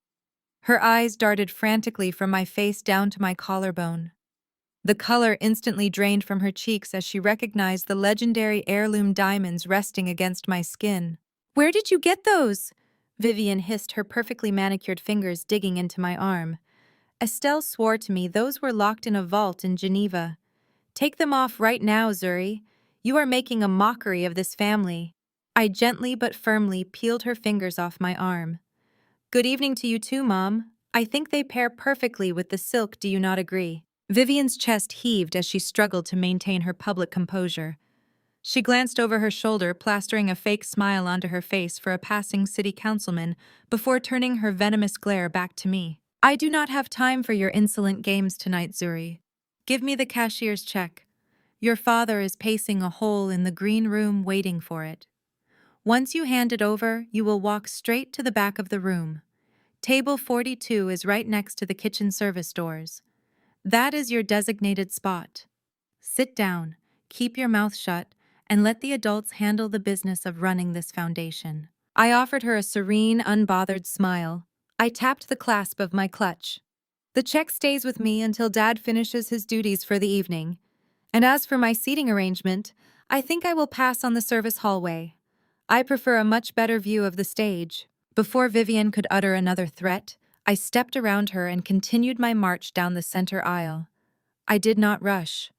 Her eyes darted frantically from my face down to my collarbone. The color instantly drained from her cheeks as she recognized the legendary heirloom diamonds resting against my skin. "Where did you get those?" Vivian hissed, her perfectly manicured fingers digging into my arm. Estelle swore to me those were locked in a vault in Geneva. "Take them off right now, Zuri. You are making a mockery of this family." I gently but firmly peeled her fingers off my arm. "Good evening to you too, Mom. I think they pair perfectly with the silk, do you not agree?" Vivian's chest heaved as she struggled to maintain her public composure. She glanced over her shoulder, plastering a fake smile onto her face for a passing city councilman before turning her venomous glare back to me. "I do not have time for your insolent games tonight, Zuri. Give me the cashier's check. Your father is pacing a hole in the green room waiting for it. Once you hand it over, you will walk straight to the back of the room. Table 42 is right next to the kitchen service doors. That is your designated spot. Sit down, keep your mouth shut, and let the adults handle the business of running this foundation." I offered her a serene, unbothered smile. I tapped the clasp of my clutch. "The check stays with me until Dad finishes his duties for the evening. And as for my seating arrangement, I think I will pass on the service hallway. I prefer a much better view of the stage." Before Vivian could utter another threat, I stepped around her and continued my march down the center aisle. I did not rush.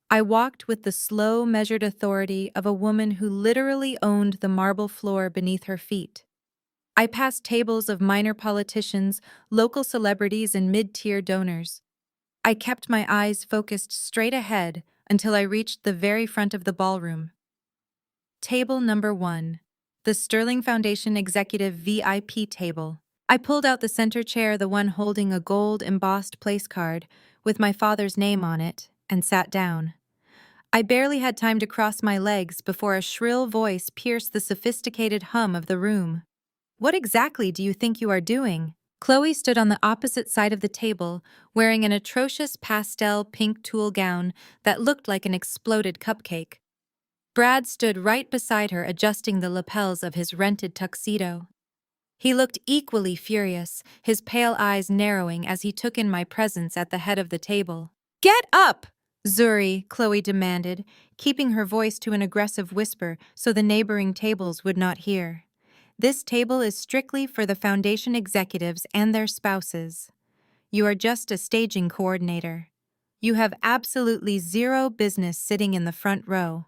I walked with the slow, measured authority of a woman who literally owned the marble floor beneath her feet. I passed tables of minor politicians, local celebrities, and mid-tier donors. I kept my eyes focused straight ahead until I reached the very front of the ballroom. Table number 1, the Sterling Foundation Executive VIP table. I pulled out the center chair, the one holding a gold-embossed place card with my father's name on it, and sat down. I barely had time to cross my legs before a shrill voice pierced the sophisticated hum of the room. "What exactly do you think you are doing?" Chloe stood on the opposite side of the table, wearing an atrocious pastel pink tulle gown that looked like an exploded cupcake. Brad stood right beside her, adjusting the lapels of his rented tuxedo. He looked equally furious, his pale eyes narrowing as he took in my presence at the head of the table. "Get up!" Zuri, Chloe demanded, keeping her voice to an aggressive whisper so the neighboring tables would not hear. "This table is strictly for the foundation executives and their spouses. You are just a staging coordinator. You have absolutely zero business sitting in the front row.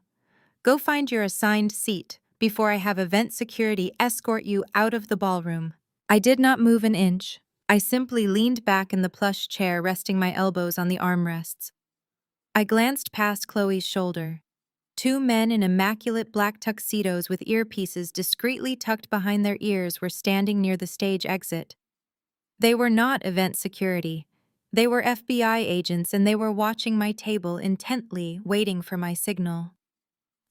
Go find your assigned seat before I have event security escort you out of the ballroom." I did not move an inch. I simply leaned back in the plush chair, resting my elbows on the armrests. I glanced past Chloe's shoulder. Two men in immaculate black tuxedos with earpieces discreetly tucked behind their ears were standing near the stage exit. They were not event security. They were FBI agents, and they were watching my table intently, waiting for my signal.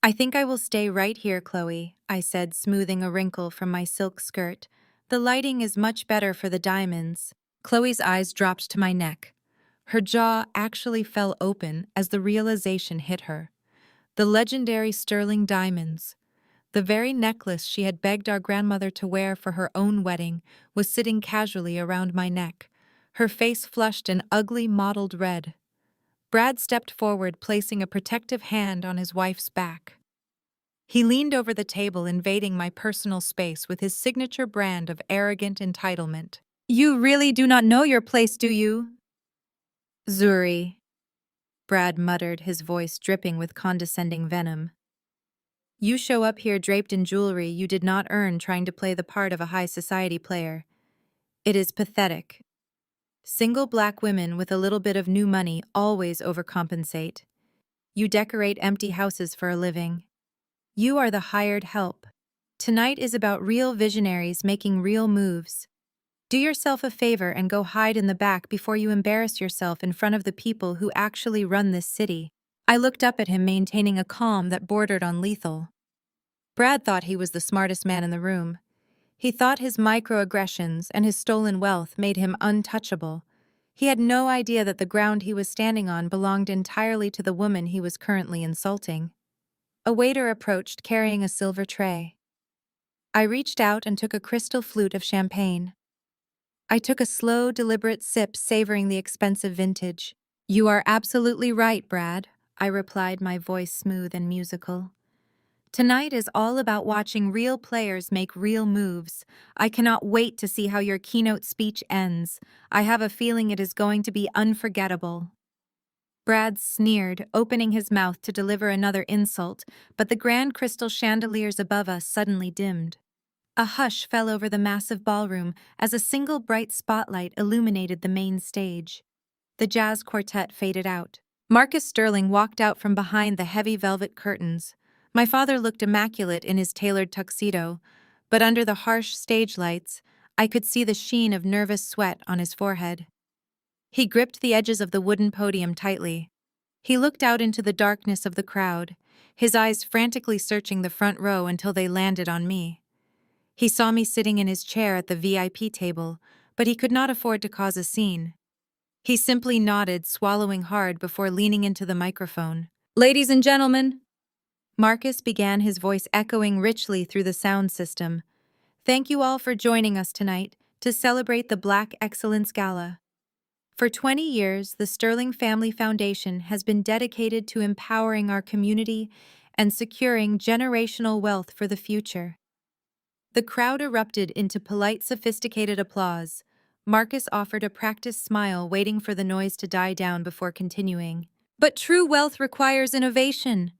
"I think I will stay right here, Chloe," I said, smoothing a wrinkle from my silk skirt. "The lighting is much better for the diamonds." Chloe's eyes dropped to my neck. Her jaw actually fell open as the realization hit her. The legendary sterling diamonds, the very necklace she had begged our grandmother to wear for her own wedding, was sitting casually around my neck, her face flushed an ugly mottled red. Brad stepped forward, placing a protective hand on his wife's back. He leaned over the table, invading my personal space with his signature brand of arrogant entitlement. "You really do not know your place, do you?" "Zuri," Brad muttered, his voice dripping with condescending venom. "You show up here draped in jewelry you did not earn, trying to play the part of a high society player. It is pathetic. Single black women with a little bit of new money always overcompensate. You decorate empty houses for a living. You are the hired help. Tonight is about real visionaries making real moves. Do yourself a favor and go hide in the back before you embarrass yourself in front of the people who actually run this city." I looked up at him, maintaining a calm that bordered on lethal. Brad thought he was the smartest man in the room. He thought his microaggressions and his stolen wealth made him untouchable. He had no idea that the ground he was standing on belonged entirely to the woman he was currently insulting. A waiter approached, carrying a silver tray. I reached out and took a crystal flute of champagne. I took a slow, deliberate sip, savoring the expensive vintage. "You are absolutely right, Brad," I replied, my voice smooth and musical. "Tonight is all about watching real players make real moves. I cannot wait to see how your keynote speech ends. I have a feeling it is going to be unforgettable." Brad sneered, opening his mouth to deliver another insult, but the grand crystal chandeliers above us suddenly dimmed. A hush fell over the massive ballroom as a single bright spotlight illuminated the main stage. The jazz quartet faded out. Marcus Sterling walked out from behind the heavy velvet curtains. My father looked immaculate in his tailored tuxedo, but under the harsh stage lights, I could see the sheen of nervous sweat on his forehead. He gripped the edges of the wooden podium tightly. He looked out into the darkness of the crowd, his eyes frantically searching the front row until they landed on me. He saw me sitting in his chair at the VIP table, but he could not afford to cause a scene. He simply nodded, swallowing hard before leaning into the microphone. "Ladies and gentlemen," Marcus began, his voice echoing richly through the sound system, "thank you all for joining us tonight to celebrate the Black Excellence Gala. For 20 years, the Sterling Family Foundation has been dedicated to empowering our community and securing generational wealth for the future." The crowd erupted into polite, sophisticated applause. Marcus offered a practiced smile, waiting for the noise to die down before continuing. "But true wealth requires innovation,"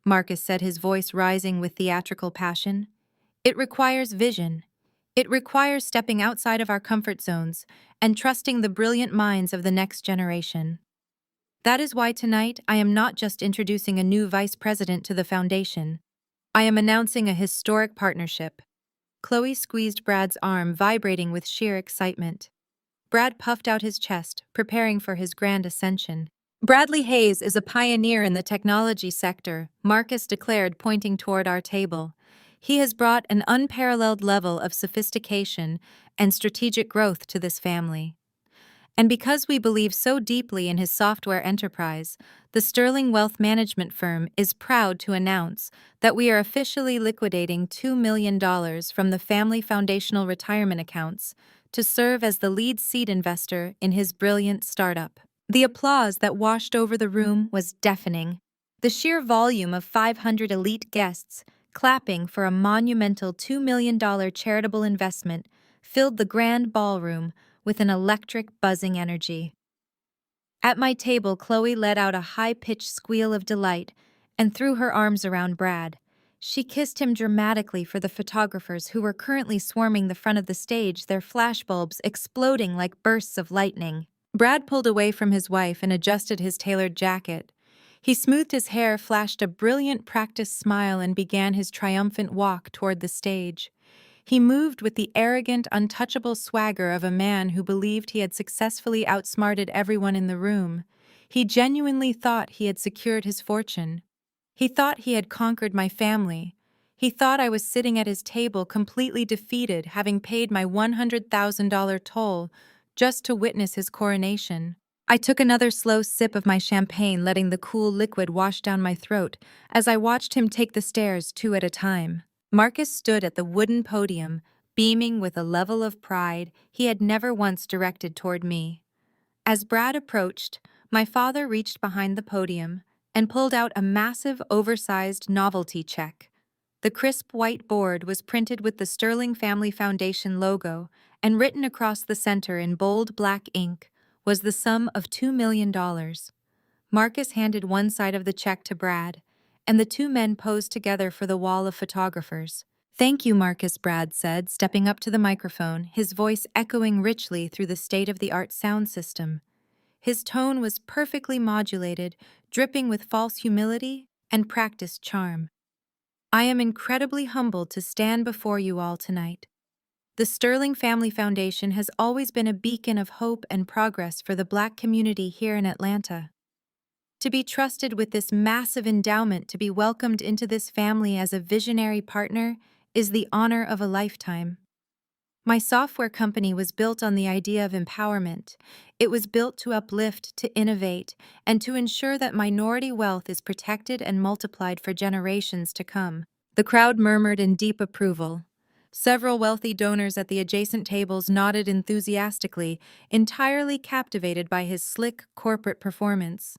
Marcus said, his voice rising with theatrical passion. "It requires vision. It requires stepping outside of our comfort zones and trusting the brilliant minds of the next generation. That is why tonight I am not just introducing a new vice president to the foundation. I am announcing a historic partnership." Chloe squeezed Brad's arm, vibrating with sheer excitement. Brad puffed out his chest, preparing for his grand ascension. "Bradley Hayes is a pioneer in the technology sector," Marcus declared, pointing toward our table. "He has brought an unparalleled level of sophistication and strategic growth to this family. And because we believe so deeply in his software enterprise, the Sterling Wealth Management firm is proud to announce that we are officially liquidating $2 million from the family foundational retirement accounts to serve as the lead seed investor in his brilliant startup." The applause that washed over the room was deafening. The sheer volume of 500 elite guests clapping for a monumental $2 million charitable investment filled the grand ballroom with an electric, buzzing energy. At my table, Chloe let out a high-pitched squeal of delight and threw her arms around Brad. She kissed him dramatically for the photographers who were currently swarming the front of the stage, their flashbulbs exploding like bursts of lightning. Brad pulled away from his wife and adjusted his tailored jacket. He smoothed his hair, flashed a brilliant practice smile, and began his triumphant walk toward the stage. He moved with the arrogant, untouchable swagger of a man who believed he had successfully outsmarted everyone in the room. He genuinely thought he had secured his fortune. He thought he had conquered my family. He thought I was sitting at his table completely defeated, having paid my $100,000 toll just to witness his coronation. I took another slow sip of my champagne, letting the cool liquid wash down my throat as I watched him take the stairs two at a time. Marcus stood at the wooden podium, beaming with a level of pride he had never once directed toward me. As Brad approached, my father reached behind the podium and pulled out a massive, oversized novelty check. The crisp white board was printed with the Sterling Family Foundation logo, and written across the center in bold black ink was the sum of $2 million. Marcus handed one side of the check to Brad, and the two men posed together for the wall of photographers. "Thank you, Marcus," Brad said, stepping up to the microphone, his voice echoing richly through the state-of-the-art sound system. His tone was perfectly modulated, dripping with false humility and practiced charm. "I am incredibly humbled to stand before you all tonight. The Sterling Family Foundation has always been a beacon of hope and progress for the Black community here in Atlanta. To be trusted with this massive endowment, to be welcomed into this family as a visionary partner, is the honor of a lifetime. My software company was built on the idea of empowerment. It was built to uplift, to innovate, and to ensure that minority wealth is protected and multiplied for generations to come." The crowd murmured in deep approval. Several wealthy donors at the adjacent tables nodded enthusiastically, entirely captivated by his slick corporate performance.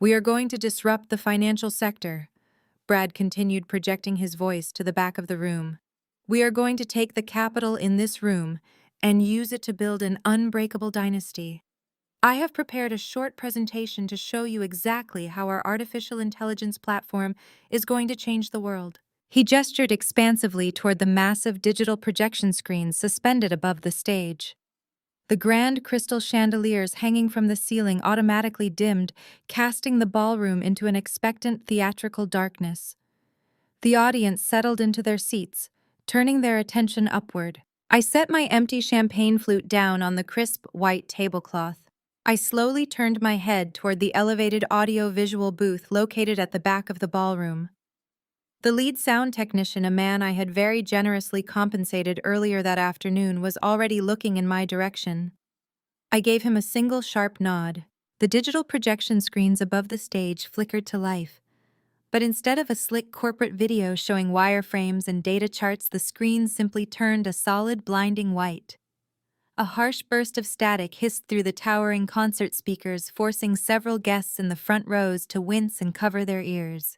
"We are going to disrupt the financial sector," Brad continued, projecting his voice to the back of the room. "We are going to take the capital in this room and use it to build an unbreakable dynasty. I have prepared a short presentation to show you exactly how our artificial intelligence platform is going to change the world." He gestured expansively toward the massive digital projection screens suspended above the stage. The grand crystal chandeliers hanging from the ceiling automatically dimmed, casting the ballroom into an expectant theatrical darkness. The audience settled into their seats, turning their attention upward. I set my empty champagne flute down on the crisp white tablecloth. I slowly turned my head toward the elevated audio-visual booth located at the back of the ballroom. The lead sound technician, a man I had very generously compensated earlier that afternoon, was already looking in my direction. I gave him a single sharp nod. The digital projection screens above the stage flickered to life. But instead of a slick corporate video showing wireframes and data charts, the screens simply turned a solid, blinding white. A harsh burst of static hissed through the towering concert speakers, forcing several guests in the front rows to wince and cover their ears.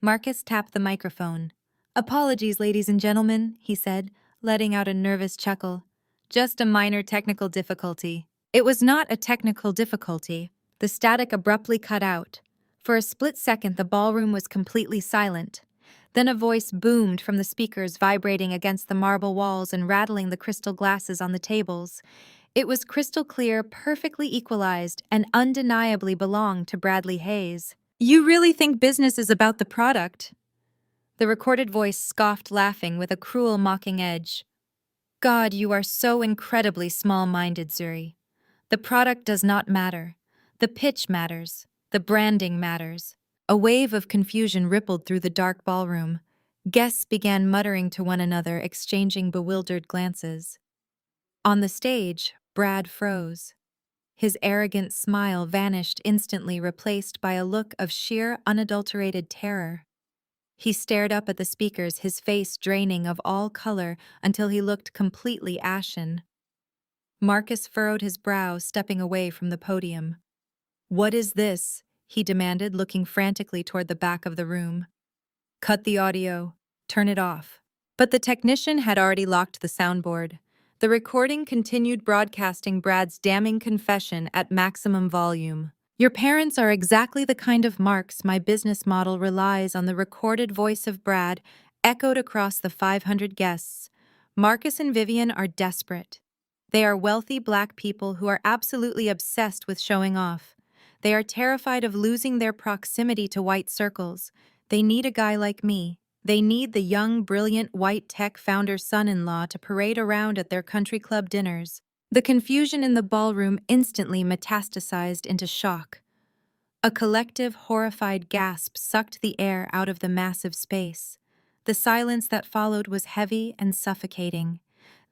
Marcus tapped the microphone. "Apologies, ladies and gentlemen," he said, letting out a nervous chuckle. "Just a minor technical difficulty." It was not a technical difficulty. The static abruptly cut out. For a split second, the ballroom was completely silent. Then a voice boomed from the speakers, vibrating against the marble walls and rattling the crystal glasses on the tables. It was crystal clear, perfectly equalized, and undeniably belonged to Bradley Hayes. "You really think business is about the product?" The recorded voice scoffed, laughing with a cruel, mocking edge. "God, you are so incredibly small-minded, Zuri. The product does not matter. The pitch matters. The branding matters." A wave of confusion rippled through the dark ballroom. Guests began muttering to one another, exchanging bewildered glances. On the stage, Brad froze. His arrogant smile vanished instantly, replaced by a look of sheer, unadulterated terror. He stared up at the speakers, his face draining of all color until he looked completely ashen. Marcus furrowed his brow, stepping away from the podium. "What is this?" he demanded, looking frantically toward the back of the room. "Cut the audio. Turn it off." But the technician had already locked the soundboard. The recording continued, broadcasting Brad's damning confession at maximum volume. "Your parents are exactly the kind of marks my business model relies on." The recorded voice of Brad echoed across the 500 guests. "Marcus and Vivian are desperate. They are wealthy Black people who are absolutely obsessed with showing off. They are terrified of losing their proximity to white circles. They need a guy like me. They need the young, brilliant white tech founder's son-in-law to parade around at their country club dinners. The confusion in the ballroom instantly metastasized into shock. A collective, horrified gasp sucked the air out of the massive space. The silence that followed was heavy and suffocating.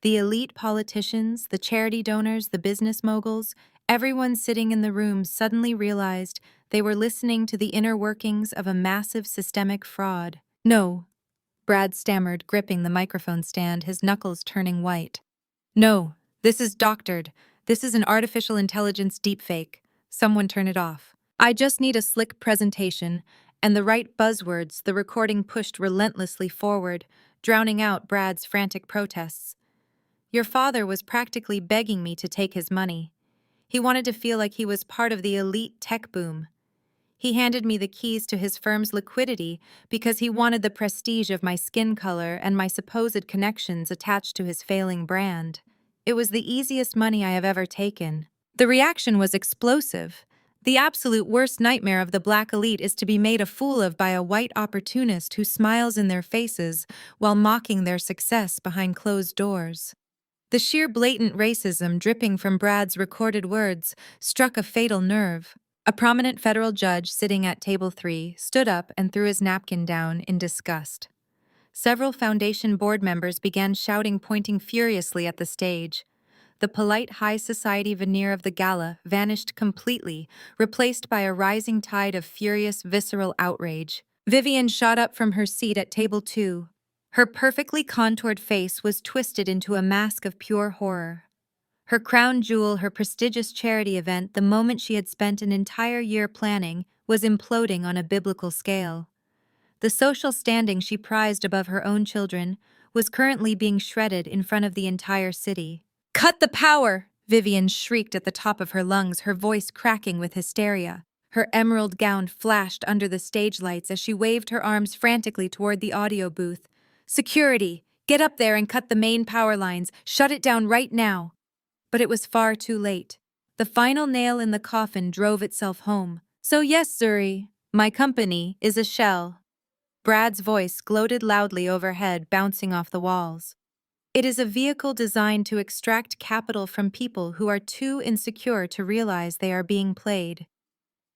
The elite politicians, the charity donors, the business moguls, everyone sitting in the room suddenly realized they were listening to the inner workings of a massive systemic fraud. "No," Brad stammered, gripping the microphone stand, his knuckles turning white. "No, this is doctored. This is an artificial intelligence deepfake. Someone turn it off. I just need a slick presentation," and the right buzzwords the recording pushed relentlessly forward, drowning out Brad's frantic protests. "Your father was practically begging me to take his money. He wanted to feel like he was part of the elite tech boom. He handed me the keys to his firm's liquidity because he wanted the prestige of my skin color and my supposed connections attached to his failing brand. It was the easiest money I have ever taken." The reaction was explosive. The absolute worst nightmare of the black elite is to be made a fool of by a white opportunist who smiles in their faces while mocking their success behind closed doors. The sheer blatant racism dripping from Brad's recorded words struck a fatal nerve. A prominent federal judge sitting at table 3 stood up and threw his napkin down in disgust. Several Foundation board members began shouting, pointing furiously at the stage. The polite high society veneer of the gala vanished completely, replaced by a rising tide of furious, visceral outrage. Vivian shot up from her seat at table 2. Her perfectly contoured face was twisted into a mask of pure horror. Her crown jewel, her prestigious charity event, the moment she had spent an entire year planning, was imploding on a biblical scale. The social standing she prized above her own children was currently being shredded in front of the entire city. "Cut the power!" Vivian shrieked at the top of her lungs, her voice cracking with hysteria. Her emerald gown flashed under the stage lights as she waved her arms frantically toward the audio booth. "Security! Get up there and cut the main power lines! Shut it down right now!" But it was far too late. The final nail in the coffin drove itself home. "So yes, Zuri, my company is a shell." Brad's voice gloated loudly overhead, bouncing off the walls. "It is a vehicle designed to extract capital from people who are too insecure to realize they are being played.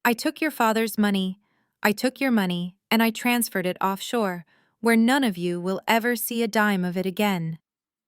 I took your father's money, I took your money, and I transferred it offshore, where none of you will ever see a dime of it again.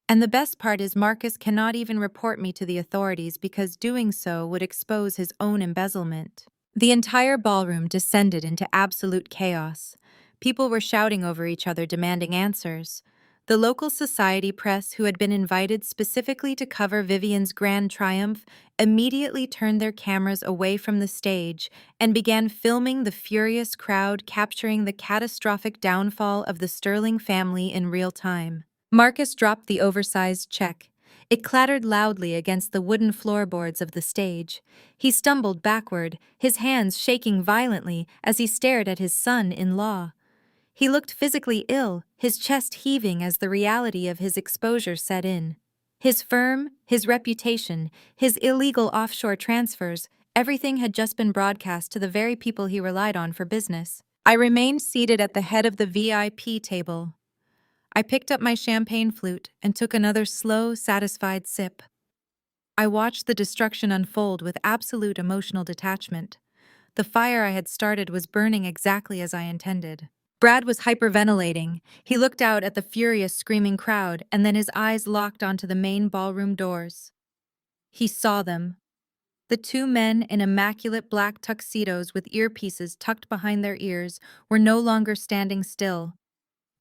And the best part is Marcus cannot even report me to the authorities because doing so would expose his own embezzlement." The entire ballroom descended into absolute chaos. People were shouting over each other, demanding answers. The local society press, who had been invited specifically to cover Vivian's grand triumph, immediately turned their cameras away from the stage and began filming the furious crowd, capturing the catastrophic downfall of the Sterling family in real time. Marcus dropped the oversized check. It clattered loudly against the wooden floorboards of the stage. He stumbled backward, his hands shaking violently as he stared at his son-in-law. He looked physically ill, his chest heaving as the reality of his exposure set in. His firm, his reputation, his illegal offshore transfers, everything had just been broadcast to the very people he relied on for business. I remained seated at the head of the VIP table. I picked up my champagne flute and took another slow, satisfied sip. I watched the destruction unfold with absolute emotional detachment. The fire I had started was burning exactly as I intended. Brad was hyperventilating. He looked out at the furious, screaming crowd, and then his eyes locked onto the main ballroom doors. He saw them. The two men in immaculate black tuxedos with earpieces tucked behind their ears were no longer standing still.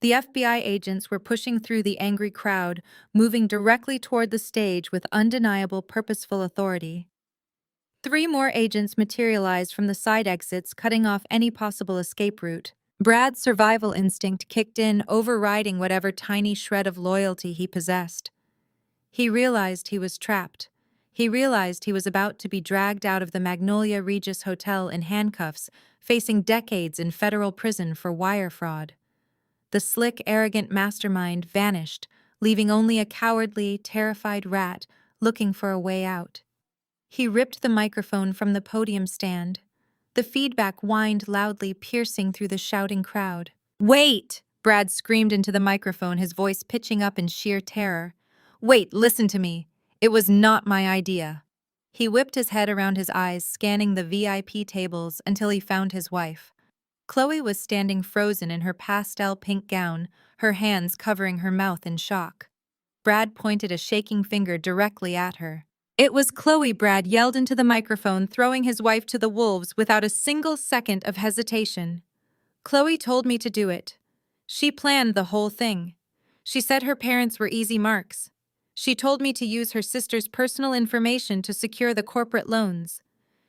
The FBI agents were pushing through the angry crowd, moving directly toward the stage with undeniable, purposeful authority. 3 more agents materialized from the side exits, cutting off any possible escape route. Brad's survival instinct kicked in, overriding whatever tiny shred of loyalty he possessed. He realized he was trapped. He realized he was about to be dragged out of the Magnolia Regis Hotel in handcuffs, facing decades in federal prison for wire fraud. The slick, arrogant mastermind vanished, leaving only a cowardly, terrified rat looking for a way out. He ripped the microphone from the podium stand. The feedback whined loudly, piercing through the shouting crowd. "Wait!" Brad screamed into the microphone, his voice pitching up in sheer terror. "Wait, listen to me. It was not my idea." He whipped his head around his eyes, scanning the VIP tables until he found his wife. Chloe was standing frozen in her pastel pink gown, her hands covering her mouth in shock. Brad pointed a shaking finger directly at her. "It was Chloe," Brad yelled into the microphone, throwing his wife to the wolves without a single second of hesitation. "Chloe told me to do it. She planned the whole thing. She said her parents were easy marks. She told me to use her sister's personal information to secure the corporate loans.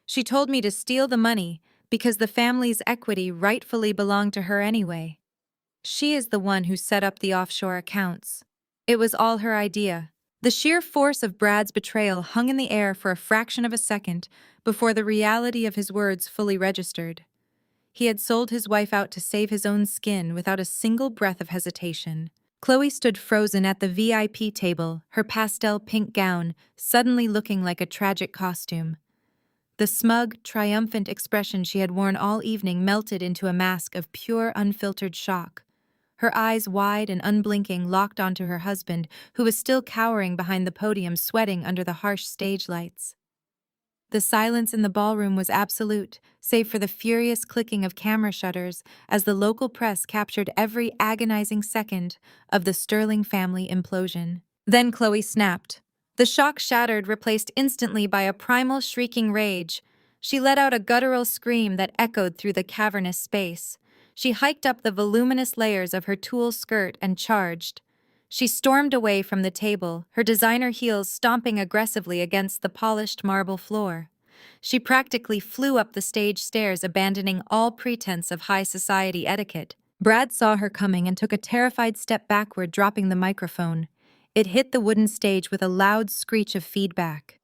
She told me to steal the money because the family's equity rightfully belonged to her anyway. She is the one who set up the offshore accounts. It was all her idea." The sheer force of Brad's betrayal hung in the air for a fraction of a second before the reality of his words fully registered. He had sold his wife out to save his own skin without a single breath of hesitation. Chloe stood frozen at the VIP table, her pastel pink gown suddenly looking like a tragic costume. The smug, triumphant expression she had worn all evening melted into a mask of pure, unfiltered shock. Her eyes wide and unblinking locked onto her husband, who was still cowering behind the podium, sweating under the harsh stage lights. The silence in the ballroom was absolute, save for the furious clicking of camera shutters as the local press captured every agonizing second of the Sterling family implosion. Then Chloe snapped. The shock shattered, replaced instantly by a primal shrieking rage. She let out a guttural scream that echoed through the cavernous space. She hiked up the voluminous layers of her tulle skirt and charged. She stormed away from the table, her designer heels stomping aggressively against the polished marble floor. She practically flew up the stage stairs, abandoning all pretense of high society etiquette. Brad saw her coming and took a terrified step backward, dropping the microphone. It hit the wooden stage with a loud screech of feedback.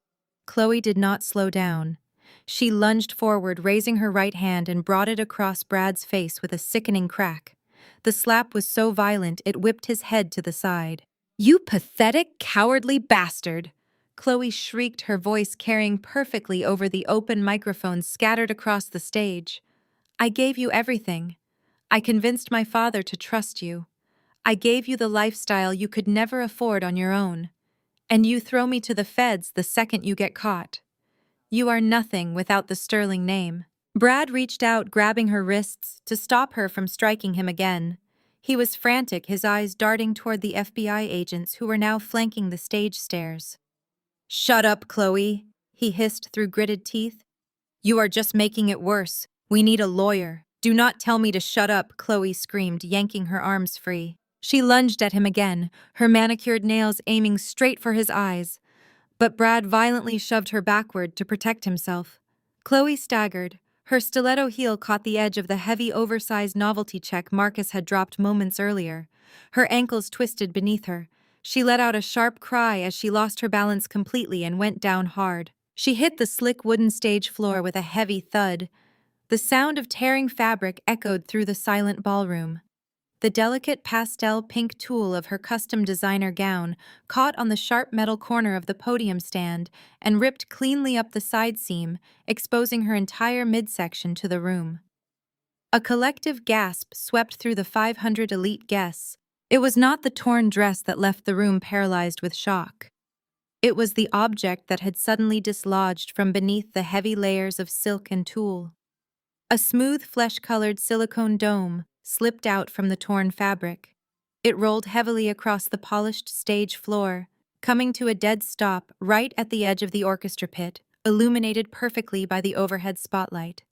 Chloe did not slow down. She lunged forward, raising her right hand and brought it across Brad's face with a sickening crack. The slap was so violent it whipped his head to the side. "You pathetic, cowardly bastard!" Chloe shrieked, her voice carrying perfectly over the open microphone scattered across the stage. "I gave you everything. I convinced my father to trust you. I gave you the lifestyle you could never afford on your own. And you throw me to the feds the second you get caught. You are nothing without the Sterling name." Brad reached out, grabbing her wrists to stop her from striking him again. He was frantic, his eyes darting toward the FBI agents who were now flanking the stage stairs. "Shut up, Chloe," he hissed through gritted teeth. "You are just making it worse. We need a lawyer." "Do not tell me to shut up," Chloe screamed, yanking her arms free. She lunged at him again, her manicured nails aiming straight for his eyes. But Brad violently shoved her backward to protect himself. Chloe staggered. Her stiletto heel caught the edge of the heavy, oversized novelty check Marcus had dropped moments earlier. Her ankles twisted beneath her. She let out a sharp cry as she lost her balance completely and went down hard. She hit the slick wooden stage floor with a heavy thud. The sound of tearing fabric echoed through the silent ballroom. The delicate pastel pink tulle of her custom designer gown caught on the sharp metal corner of the podium stand and ripped cleanly up the side seam, exposing her entire midsection to the room. A collective gasp swept through the 500 elite guests. It was not the torn dress that left the room paralyzed with shock. It was the object that had suddenly dislodged from beneath the heavy layers of silk and tulle. A smooth, flesh-colored silicone dome slipped out from the torn fabric. It rolled heavily across the polished stage floor, coming to a dead stop right at the edge of the orchestra pit, illuminated perfectly by the overhead spotlight.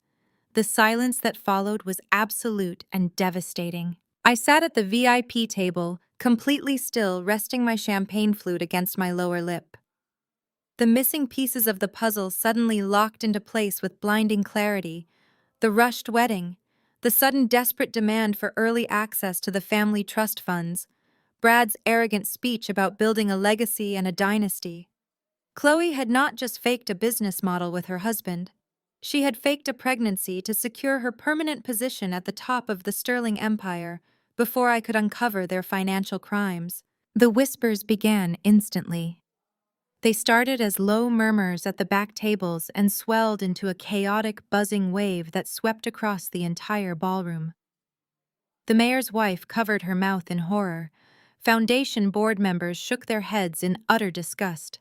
The silence that followed was absolute and devastating. I sat at the VIP table, completely still, resting my champagne flute against my lower lip. The missing pieces of the puzzle suddenly locked into place with blinding clarity. The rushed wedding, the sudden desperate demand for early access to the family trust funds, Brad's arrogant speech about building a legacy and a dynasty. Chloe had not just faked a business model with her husband. She had faked a pregnancy to secure her permanent position at the top of the Sterling Empire before I could uncover their financial crimes. The whispers began instantly. They started as low murmurs at the back tables and swelled into a chaotic, buzzing wave that swept across the entire ballroom. The mayor's wife covered her mouth in horror. Foundation board members shook their heads in utter disgust.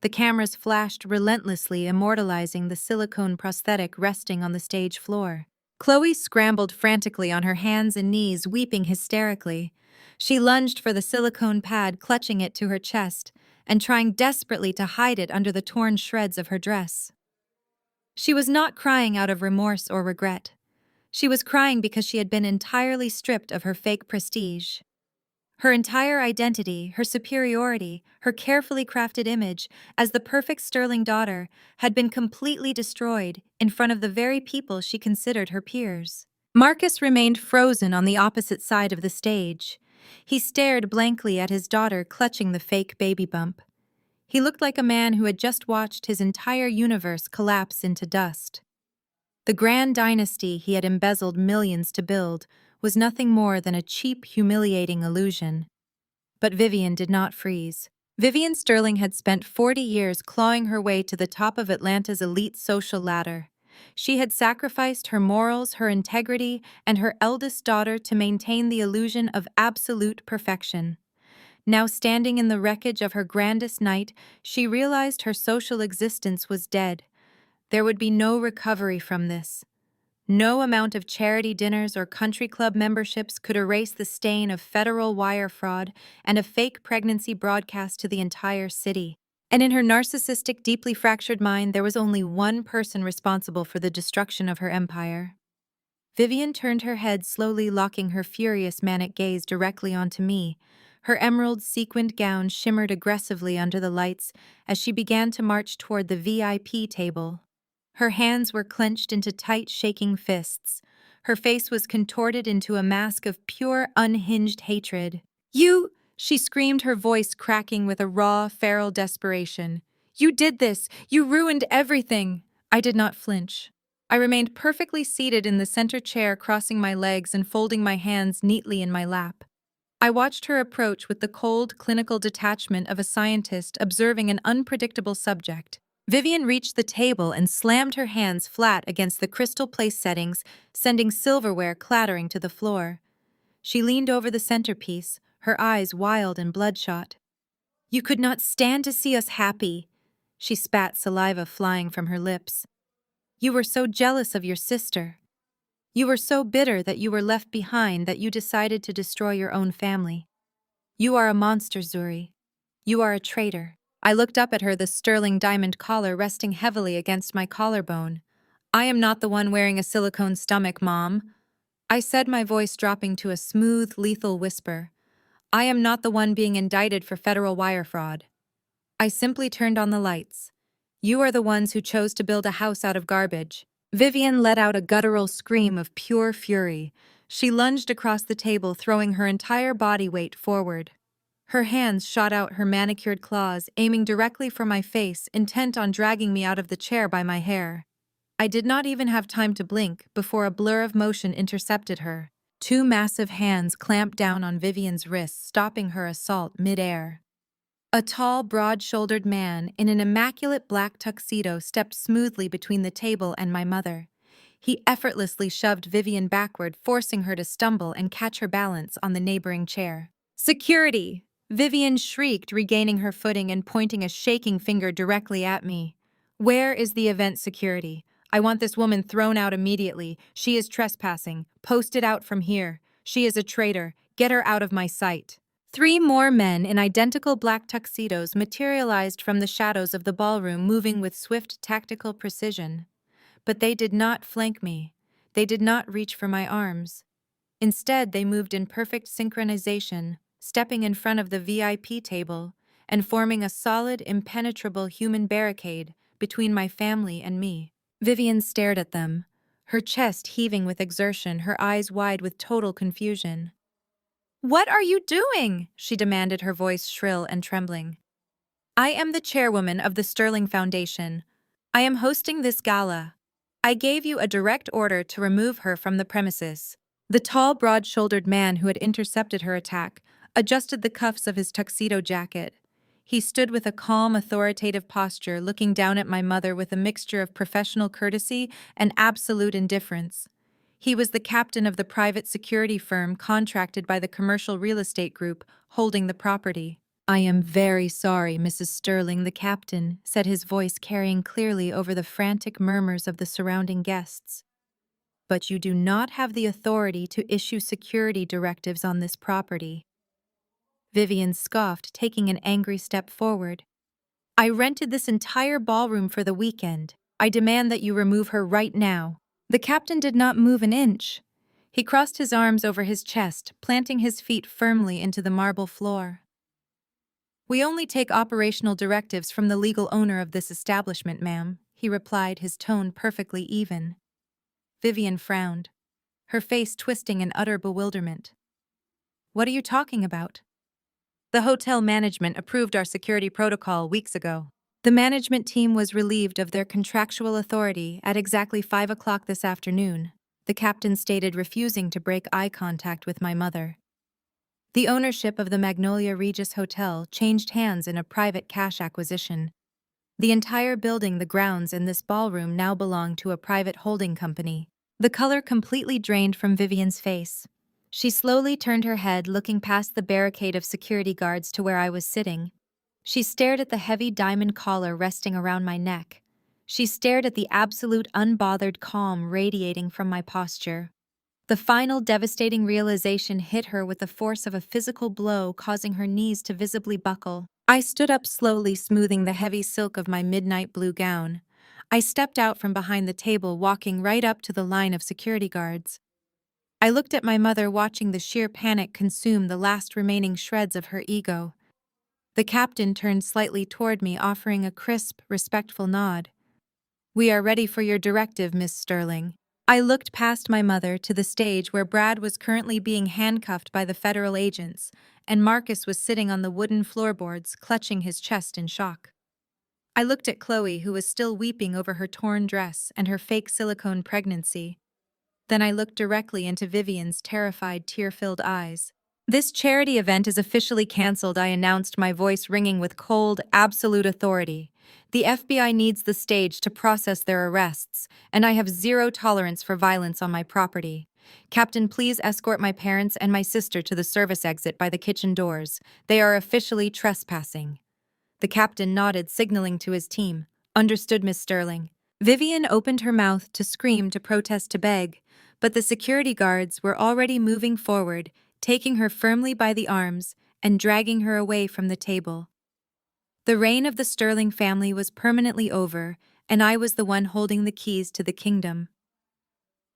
The cameras flashed relentlessly, immortalizing the silicone prosthetic resting on the stage floor. Chloe scrambled frantically on her hands and knees, weeping hysterically. She lunged for the silicone pad, clutching it to her chest, and trying desperately to hide it under the torn shreds of her dress. She was not crying out of remorse or regret. She was crying because she had been entirely stripped of her fake prestige. Her entire identity, her superiority, her carefully crafted image as the perfect Sterling daughter had been completely destroyed in front of the very people she considered her peers. Marcus remained frozen on the opposite side of the stage. He stared blankly at his daughter clutching the fake baby bump. He looked like a man who had just watched his entire universe collapse into dust. The grand dynasty he had embezzled millions to build was nothing more than a cheap, humiliating illusion. But Vivian did not freeze. Vivian Sterling had spent 40 years clawing her way to the top of Atlanta's elite social ladder. She had sacrificed her morals, her integrity, and her eldest daughter to maintain the illusion of absolute perfection. Now standing in the wreckage of her grandest night, she realized her social existence was dead. There would be no recovery from this. No amount of charity dinners or country club memberships could erase the stain of federal wire fraud and a fake pregnancy broadcast to the entire city. And in her narcissistic, deeply fractured mind, there was only one person responsible for the destruction of her empire. Vivian turned her head slowly, locking her furious, manic gaze directly onto me. Her emerald sequined gown shimmered aggressively under the lights as she began to march toward the VIP table. Her hands were clenched into tight, shaking fists. Her face was contorted into a mask of pure, unhinged hatred. "You!" she screamed, her voice cracking with a raw, feral desperation. "You did this! You ruined everything!" I did not flinch. I remained perfectly seated in the center chair, crossing my legs and folding my hands neatly in my lap. I watched her approach with the cold, clinical detachment of a scientist observing an unpredictable subject. Vivian reached the table and slammed her hands flat against the crystal place settings, sending silverware clattering to the floor. She leaned over the centerpiece, her eyes wild and bloodshot. "You could not stand to see us happy," she spat, saliva flying from her lips. "You were so jealous of your sister. You were so bitter that you were left behind that you decided to destroy your own family. You are a monster, Zuri. You are a traitor." I looked up at her, the sterling diamond collar resting heavily against my collarbone. "I am not the one wearing a silicone stomach, Mom," I said, my voice dropping to a smooth, lethal whisper. "I am not the one being indicted for federal wire fraud. I simply turned on the lights. You are the ones who chose to build a house out of garbage." Vivian let out a guttural scream of pure fury. She lunged across the table, throwing her entire body weight forward. Her hands shot out her manicured claws, aiming directly for my face, intent on dragging me out of the chair by my hair. I did not even have time to blink before a blur of motion intercepted her. Two massive hands clamped down on Vivian's wrists, stopping her assault mid-air. A tall, broad-shouldered man in an immaculate black tuxedo stepped smoothly between the table and my mother. He effortlessly shoved Vivian backward, forcing her to stumble and catch her balance on the neighboring chair. "Security!" Vivian shrieked, regaining her footing and pointing a shaking finger directly at me. "Where is the event security? I want this woman thrown out immediately. She is trespassing. Post it out from here. She is a traitor. Get her out of my sight." Three more men in identical black tuxedos materialized from the shadows of the ballroom, moving with swift, tactical precision. But they did not flank me. They did not reach for my arms. Instead, they moved in perfect synchronization, stepping in front of the VIP table and forming a solid, impenetrable human barricade between my family and me. Vivian stared at them, her chest heaving with exertion, her eyes wide with total confusion. "What are you doing?" she demanded, her voice shrill and trembling. "I am the chairwoman of the Sterling Foundation. I am hosting this gala. I gave you a direct order to remove her from the premises." The tall, broad-shouldered man who had intercepted her attack adjusted the cuffs of his tuxedo jacket. He stood with a calm, authoritative posture, looking down at my mother with a mixture of professional courtesy and absolute indifference. He was the captain of the private security firm contracted by the commercial real estate group holding the property. "I am very sorry, Mrs. Sterling," the captain said, his voice carrying clearly over the frantic murmurs of the surrounding guests. "But you do not have the authority to issue security directives on this property." Vivian scoffed, taking an angry step forward. "I rented this entire ballroom for the weekend. I demand that you remove her right now." The captain did not move an inch. He crossed his arms over his chest, planting his feet firmly into the marble floor. "We only take operational directives from the legal owner of this establishment, ma'am," he replied, his tone perfectly even. Vivian frowned, her face twisting in utter bewilderment. "What are you talking about?" "The hotel management approved our security protocol weeks ago. The management team was relieved of their contractual authority at exactly 5 o'clock this afternoon," the captain stated, refusing to break eye contact with my mother. "The ownership of the Magnolia Regis Hotel changed hands in a private cash acquisition. The entire building, the grounds, and this ballroom now belong to a private holding company." The color completely drained from Vivian's face. She slowly turned her head, looking past the barricade of security guards to where I was sitting. She stared at the heavy diamond collar resting around my neck. She stared at the absolute unbothered calm radiating from my posture. The final devastating realization hit her with the force of a physical blow, causing her knees to visibly buckle. I stood up slowly, smoothing the heavy silk of my midnight blue gown. I stepped out from behind the table, walking right up to the line of security guards. I looked at my mother, watching the sheer panic consume the last remaining shreds of her ego. The captain turned slightly toward me, offering a crisp, respectful nod. "We are ready for your directive, Miss Sterling." I looked past my mother to the stage where Brad was currently being handcuffed by the federal agents, and Marcus was sitting on the wooden floorboards, clutching his chest in shock. I looked at Chloe, who was still weeping over her torn dress and her fake silicone pregnancy. Then I looked directly into Vivian's terrified, tear-filled eyes. "This charity event is officially canceled," I announced, my voice ringing with cold, absolute authority. "The FBI needs the stage to process their arrests, and I have zero tolerance for violence on my property. Captain, please escort my parents and my sister to the service exit by the kitchen doors. They are officially trespassing." The captain nodded, signaling to his team. "Understood, Miss Sterling." Vivian opened her mouth to scream, to protest, to beg, but the security guards were already moving forward, taking her firmly by the arms and dragging her away from the table. The reign of the Sterling family was permanently over, and I was the one holding the keys to the kingdom.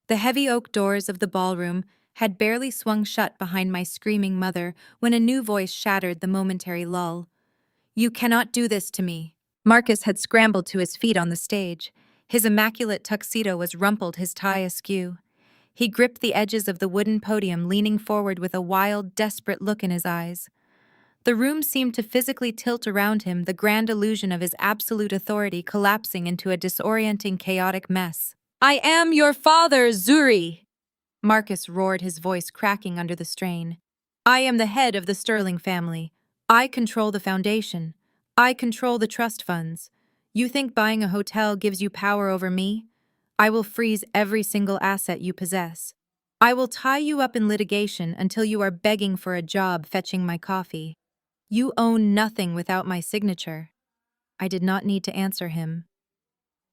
The heavy oak doors of the ballroom had barely swung shut behind my screaming mother when a new voice shattered the momentary lull. "You cannot do this to me." Marcus had scrambled to his feet on the stage. His immaculate tuxedo was rumpled, his tie askew. He gripped the edges of the wooden podium, leaning forward with a wild, desperate look in his eyes. The room seemed to physically tilt around him, the grand illusion of his absolute authority collapsing into a disorienting, chaotic mess. "I am your father, Zuri!" Marcus roared, his voice cracking under the strain. "I am the head of the Sterling family. I control the foundation. I control the trust funds. You think buying a hotel gives you power over me? I will freeze every single asset you possess. I will tie you up in litigation until you are begging for a job fetching my coffee. You own nothing without my signature." I did not need to answer him.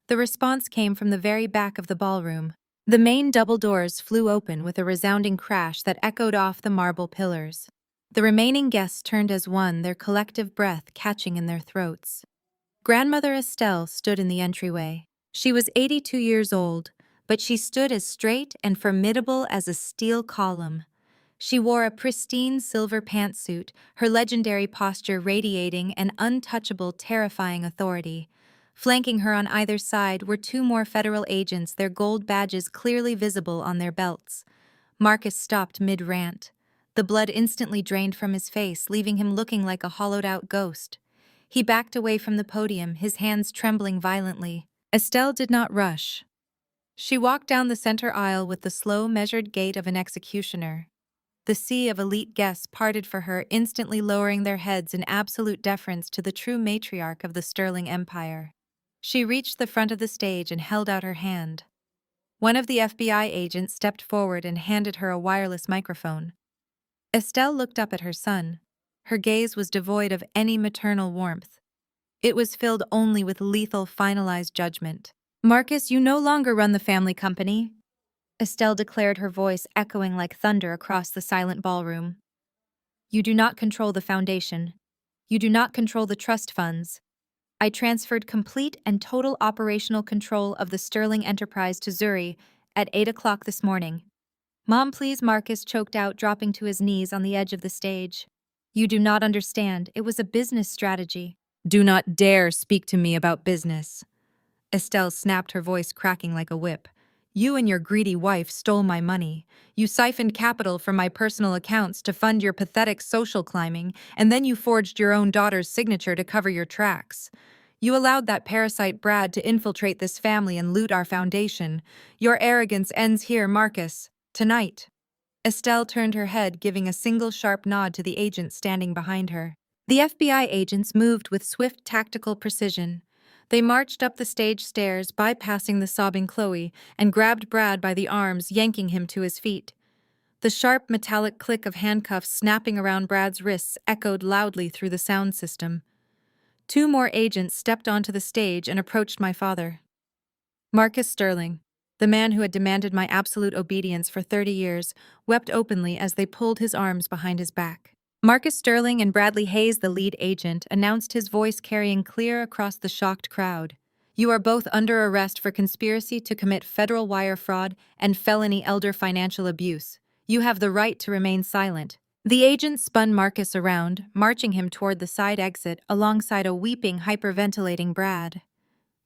The response came from the very back of the ballroom. The main double doors flew open with a resounding crash that echoed off the marble pillars. The remaining guests turned as one, their collective breath catching in their throats. Grandmother Estelle stood in the entryway. She was 82 years old, but she stood as straight and formidable as a steel column. She wore a pristine silver pantsuit, her legendary posture radiating an untouchable, terrifying authority. Flanking her on either side were two more federal agents, their gold badges clearly visible on their belts. Marcus stopped mid-rant. The blood instantly drained from his face, leaving him looking like a hollowed-out ghost. He backed away from the podium, his hands trembling violently. Estelle did not rush. She walked down the center aisle with the slow, measured gait of an executioner. The sea of elite guests parted for her, instantly lowering their heads in absolute deference to the true matriarch of the Sterling Empire. She reached the front of the stage and held out her hand. One of the FBI agents stepped forward and handed her a wireless microphone. Estelle looked up at her son. Her gaze was devoid of any maternal warmth. It was filled only with lethal, finalized judgment. "Marcus, you no longer run the family company," Estelle declared, her voice echoing like thunder across the silent ballroom. "You do not control the foundation. You do not control the trust funds. I transferred complete and total operational control of the Sterling Enterprise to Zuri at 8 o'clock this morning." "Mom, please," Marcus choked out, dropping to his knees on the edge of the stage. "You do not understand. It was a business strategy." "Do not dare speak to me about business," Estelle snapped, her voice cracking like a whip. "You and your greedy wife stole my money. You siphoned capital from my personal accounts to fund your pathetic social climbing, and then you forged your own daughter's signature to cover your tracks. You allowed that parasite Brad to infiltrate this family and loot our foundation. Your arrogance ends here, Marcus. Tonight." Estelle turned her head, giving a single sharp nod to the agent standing behind her. The FBI agents moved with swift, tactical precision. They marched up the stage stairs, bypassing the sobbing Chloe, and grabbed Brad by the arms, yanking him to his feet. The sharp, metallic click of handcuffs snapping around Brad's wrists echoed loudly through the sound system. Two more agents stepped onto the stage and approached my father. Marcus Sterling, the man who had demanded my absolute obedience for 30 years, wept openly as they pulled his arms behind his back. Marcus Sterling and Bradley Hayes, the lead agent, announced, his voice carrying clear across the shocked crowd. "You are both under arrest for conspiracy to commit federal wire fraud and felony elder financial abuse. You have the right to remain silent." The agent spun Marcus around, marching him toward the side exit alongside a weeping, hyperventilating Brad.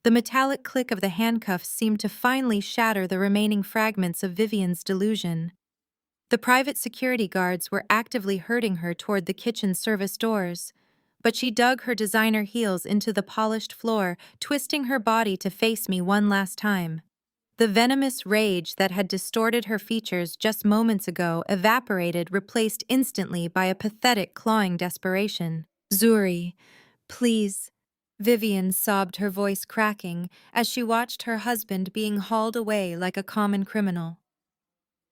The metallic click of the handcuffs seemed to finally shatter the remaining fragments of Vivian's delusion. The private security guards were actively herding her toward the kitchen service doors, but she dug her designer heels into the polished floor, twisting her body to face me one last time. The venomous rage that had distorted her features just moments ago evaporated, replaced instantly by a pathetic, clawing desperation. "Zuri, please," Vivian sobbed, her voice cracking as she watched her husband being hauled away like a common criminal.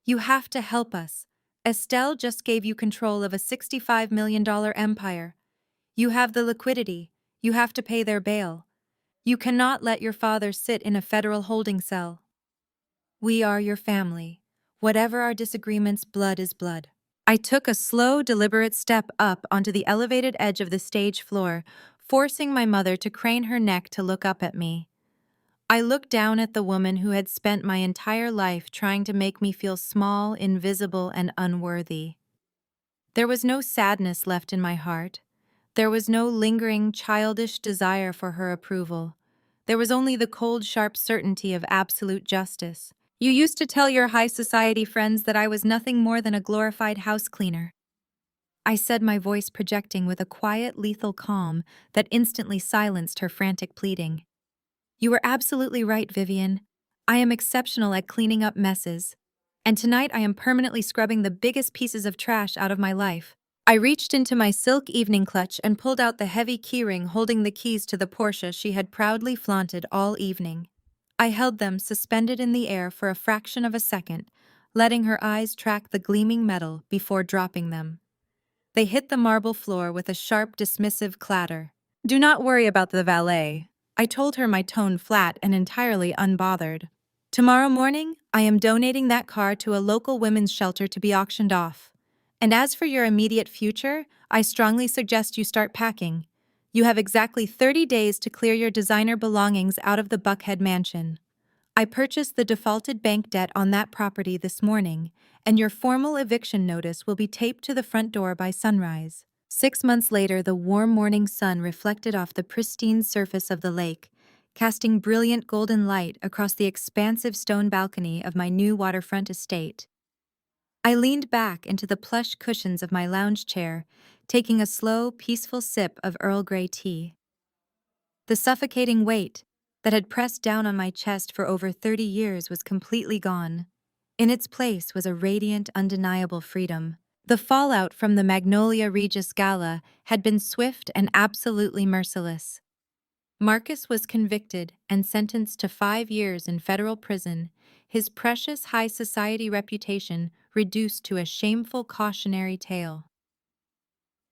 "You have to help us. Estelle just gave you control of a $65 million empire. You have the liquidity. You have to pay their bail. You cannot let your father sit in a federal holding cell. We are your family. Whatever our disagreements, blood is blood." I took a slow, deliberate step up onto the elevated edge of the stage floor, forcing my mother to crane her neck to look up at me. I looked down at the woman who had spent my entire life trying to make me feel small, invisible, and unworthy. There was no sadness left in my heart. There was no lingering, childish desire for her approval. There was only the cold, sharp certainty of absolute justice. "You used to tell your high society friends that I was nothing more than a glorified house cleaner," I said, my voice projecting with a quiet, lethal calm that instantly silenced her frantic pleading. "You were absolutely right, Vivian. I am exceptional at cleaning up messes. And tonight I am permanently scrubbing the biggest pieces of trash out of my life." I reached into my silk evening clutch and pulled out the heavy keyring holding the keys to the Porsche she had proudly flaunted all evening. I held them suspended in the air for a fraction of a second, letting her eyes track the gleaming metal before dropping them. They hit the marble floor with a sharp, dismissive clatter. "Do not worry about the valet," I told her, my tone flat and entirely unbothered. "Tomorrow morning, I am donating that car to a local women's shelter to be auctioned off. And as for your immediate future, I strongly suggest you start packing. You have exactly 30 days to clear your designer belongings out of the Buckhead mansion. I purchased the defaulted bank debt on that property this morning, and your formal eviction notice will be taped to the front door by sunrise." 6 months later, the warm morning sun reflected off the pristine surface of the lake, casting brilliant golden light across the expansive stone balcony of my new waterfront estate. I leaned back into the plush cushions of my lounge chair, taking a slow, peaceful sip of Earl Grey tea. The suffocating weight that had pressed down on my chest for over 30 years was completely gone. In its place was a radiant, undeniable freedom. The fallout from the Magnolia Regis Gala had been swift and absolutely merciless. Marcus was convicted and sentenced to 5 years in federal prison, his precious high society reputation reduced to a shameful cautionary tale.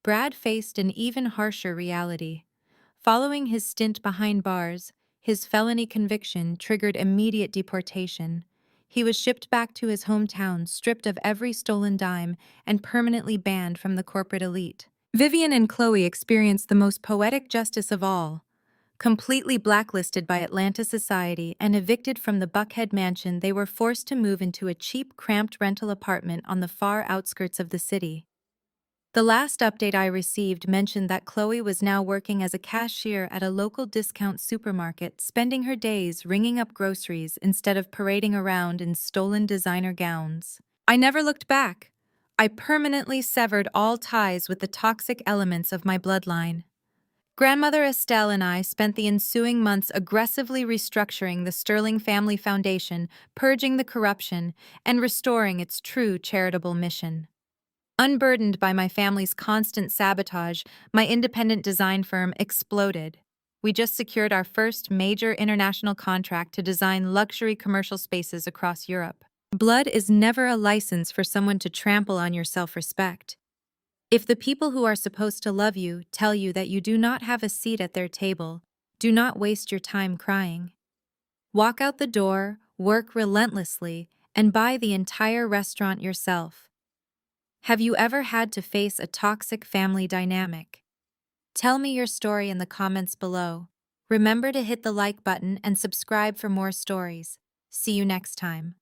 Brad faced an even harsher reality. Following his stint behind bars, his felony conviction triggered immediate deportation. He was shipped back to his hometown, stripped of every stolen dime, and permanently banned from the corporate elite. Vivian and Chloe experienced the most poetic justice of all. Completely blacklisted by Atlanta society and evicted from the Buckhead mansion, they were forced to move into a cheap, cramped rental apartment on the far outskirts of the city. The last update I received mentioned that Chloe was now working as a cashier at a local discount supermarket, spending her days ringing up groceries instead of parading around in stolen designer gowns. I never looked back. I permanently severed all ties with the toxic elements of my bloodline. Grandmother Estelle and I spent the ensuing months aggressively restructuring the Sterling Family Foundation, purging the corruption, and restoring its true charitable mission. Unburdened by my family's constant sabotage, my independent design firm exploded. We just secured our first major international contract to design luxury commercial spaces across Europe. Blood is never a license for someone to trample on your self-respect. If the people who are supposed to love you tell you that you do not have a seat at their table, do not waste your time crying. Walk out the door, work relentlessly, and buy the entire restaurant yourself. Have you ever had to face a toxic family dynamic? Tell me your story in the comments below. Remember to hit the like button and subscribe for more stories. See you next time.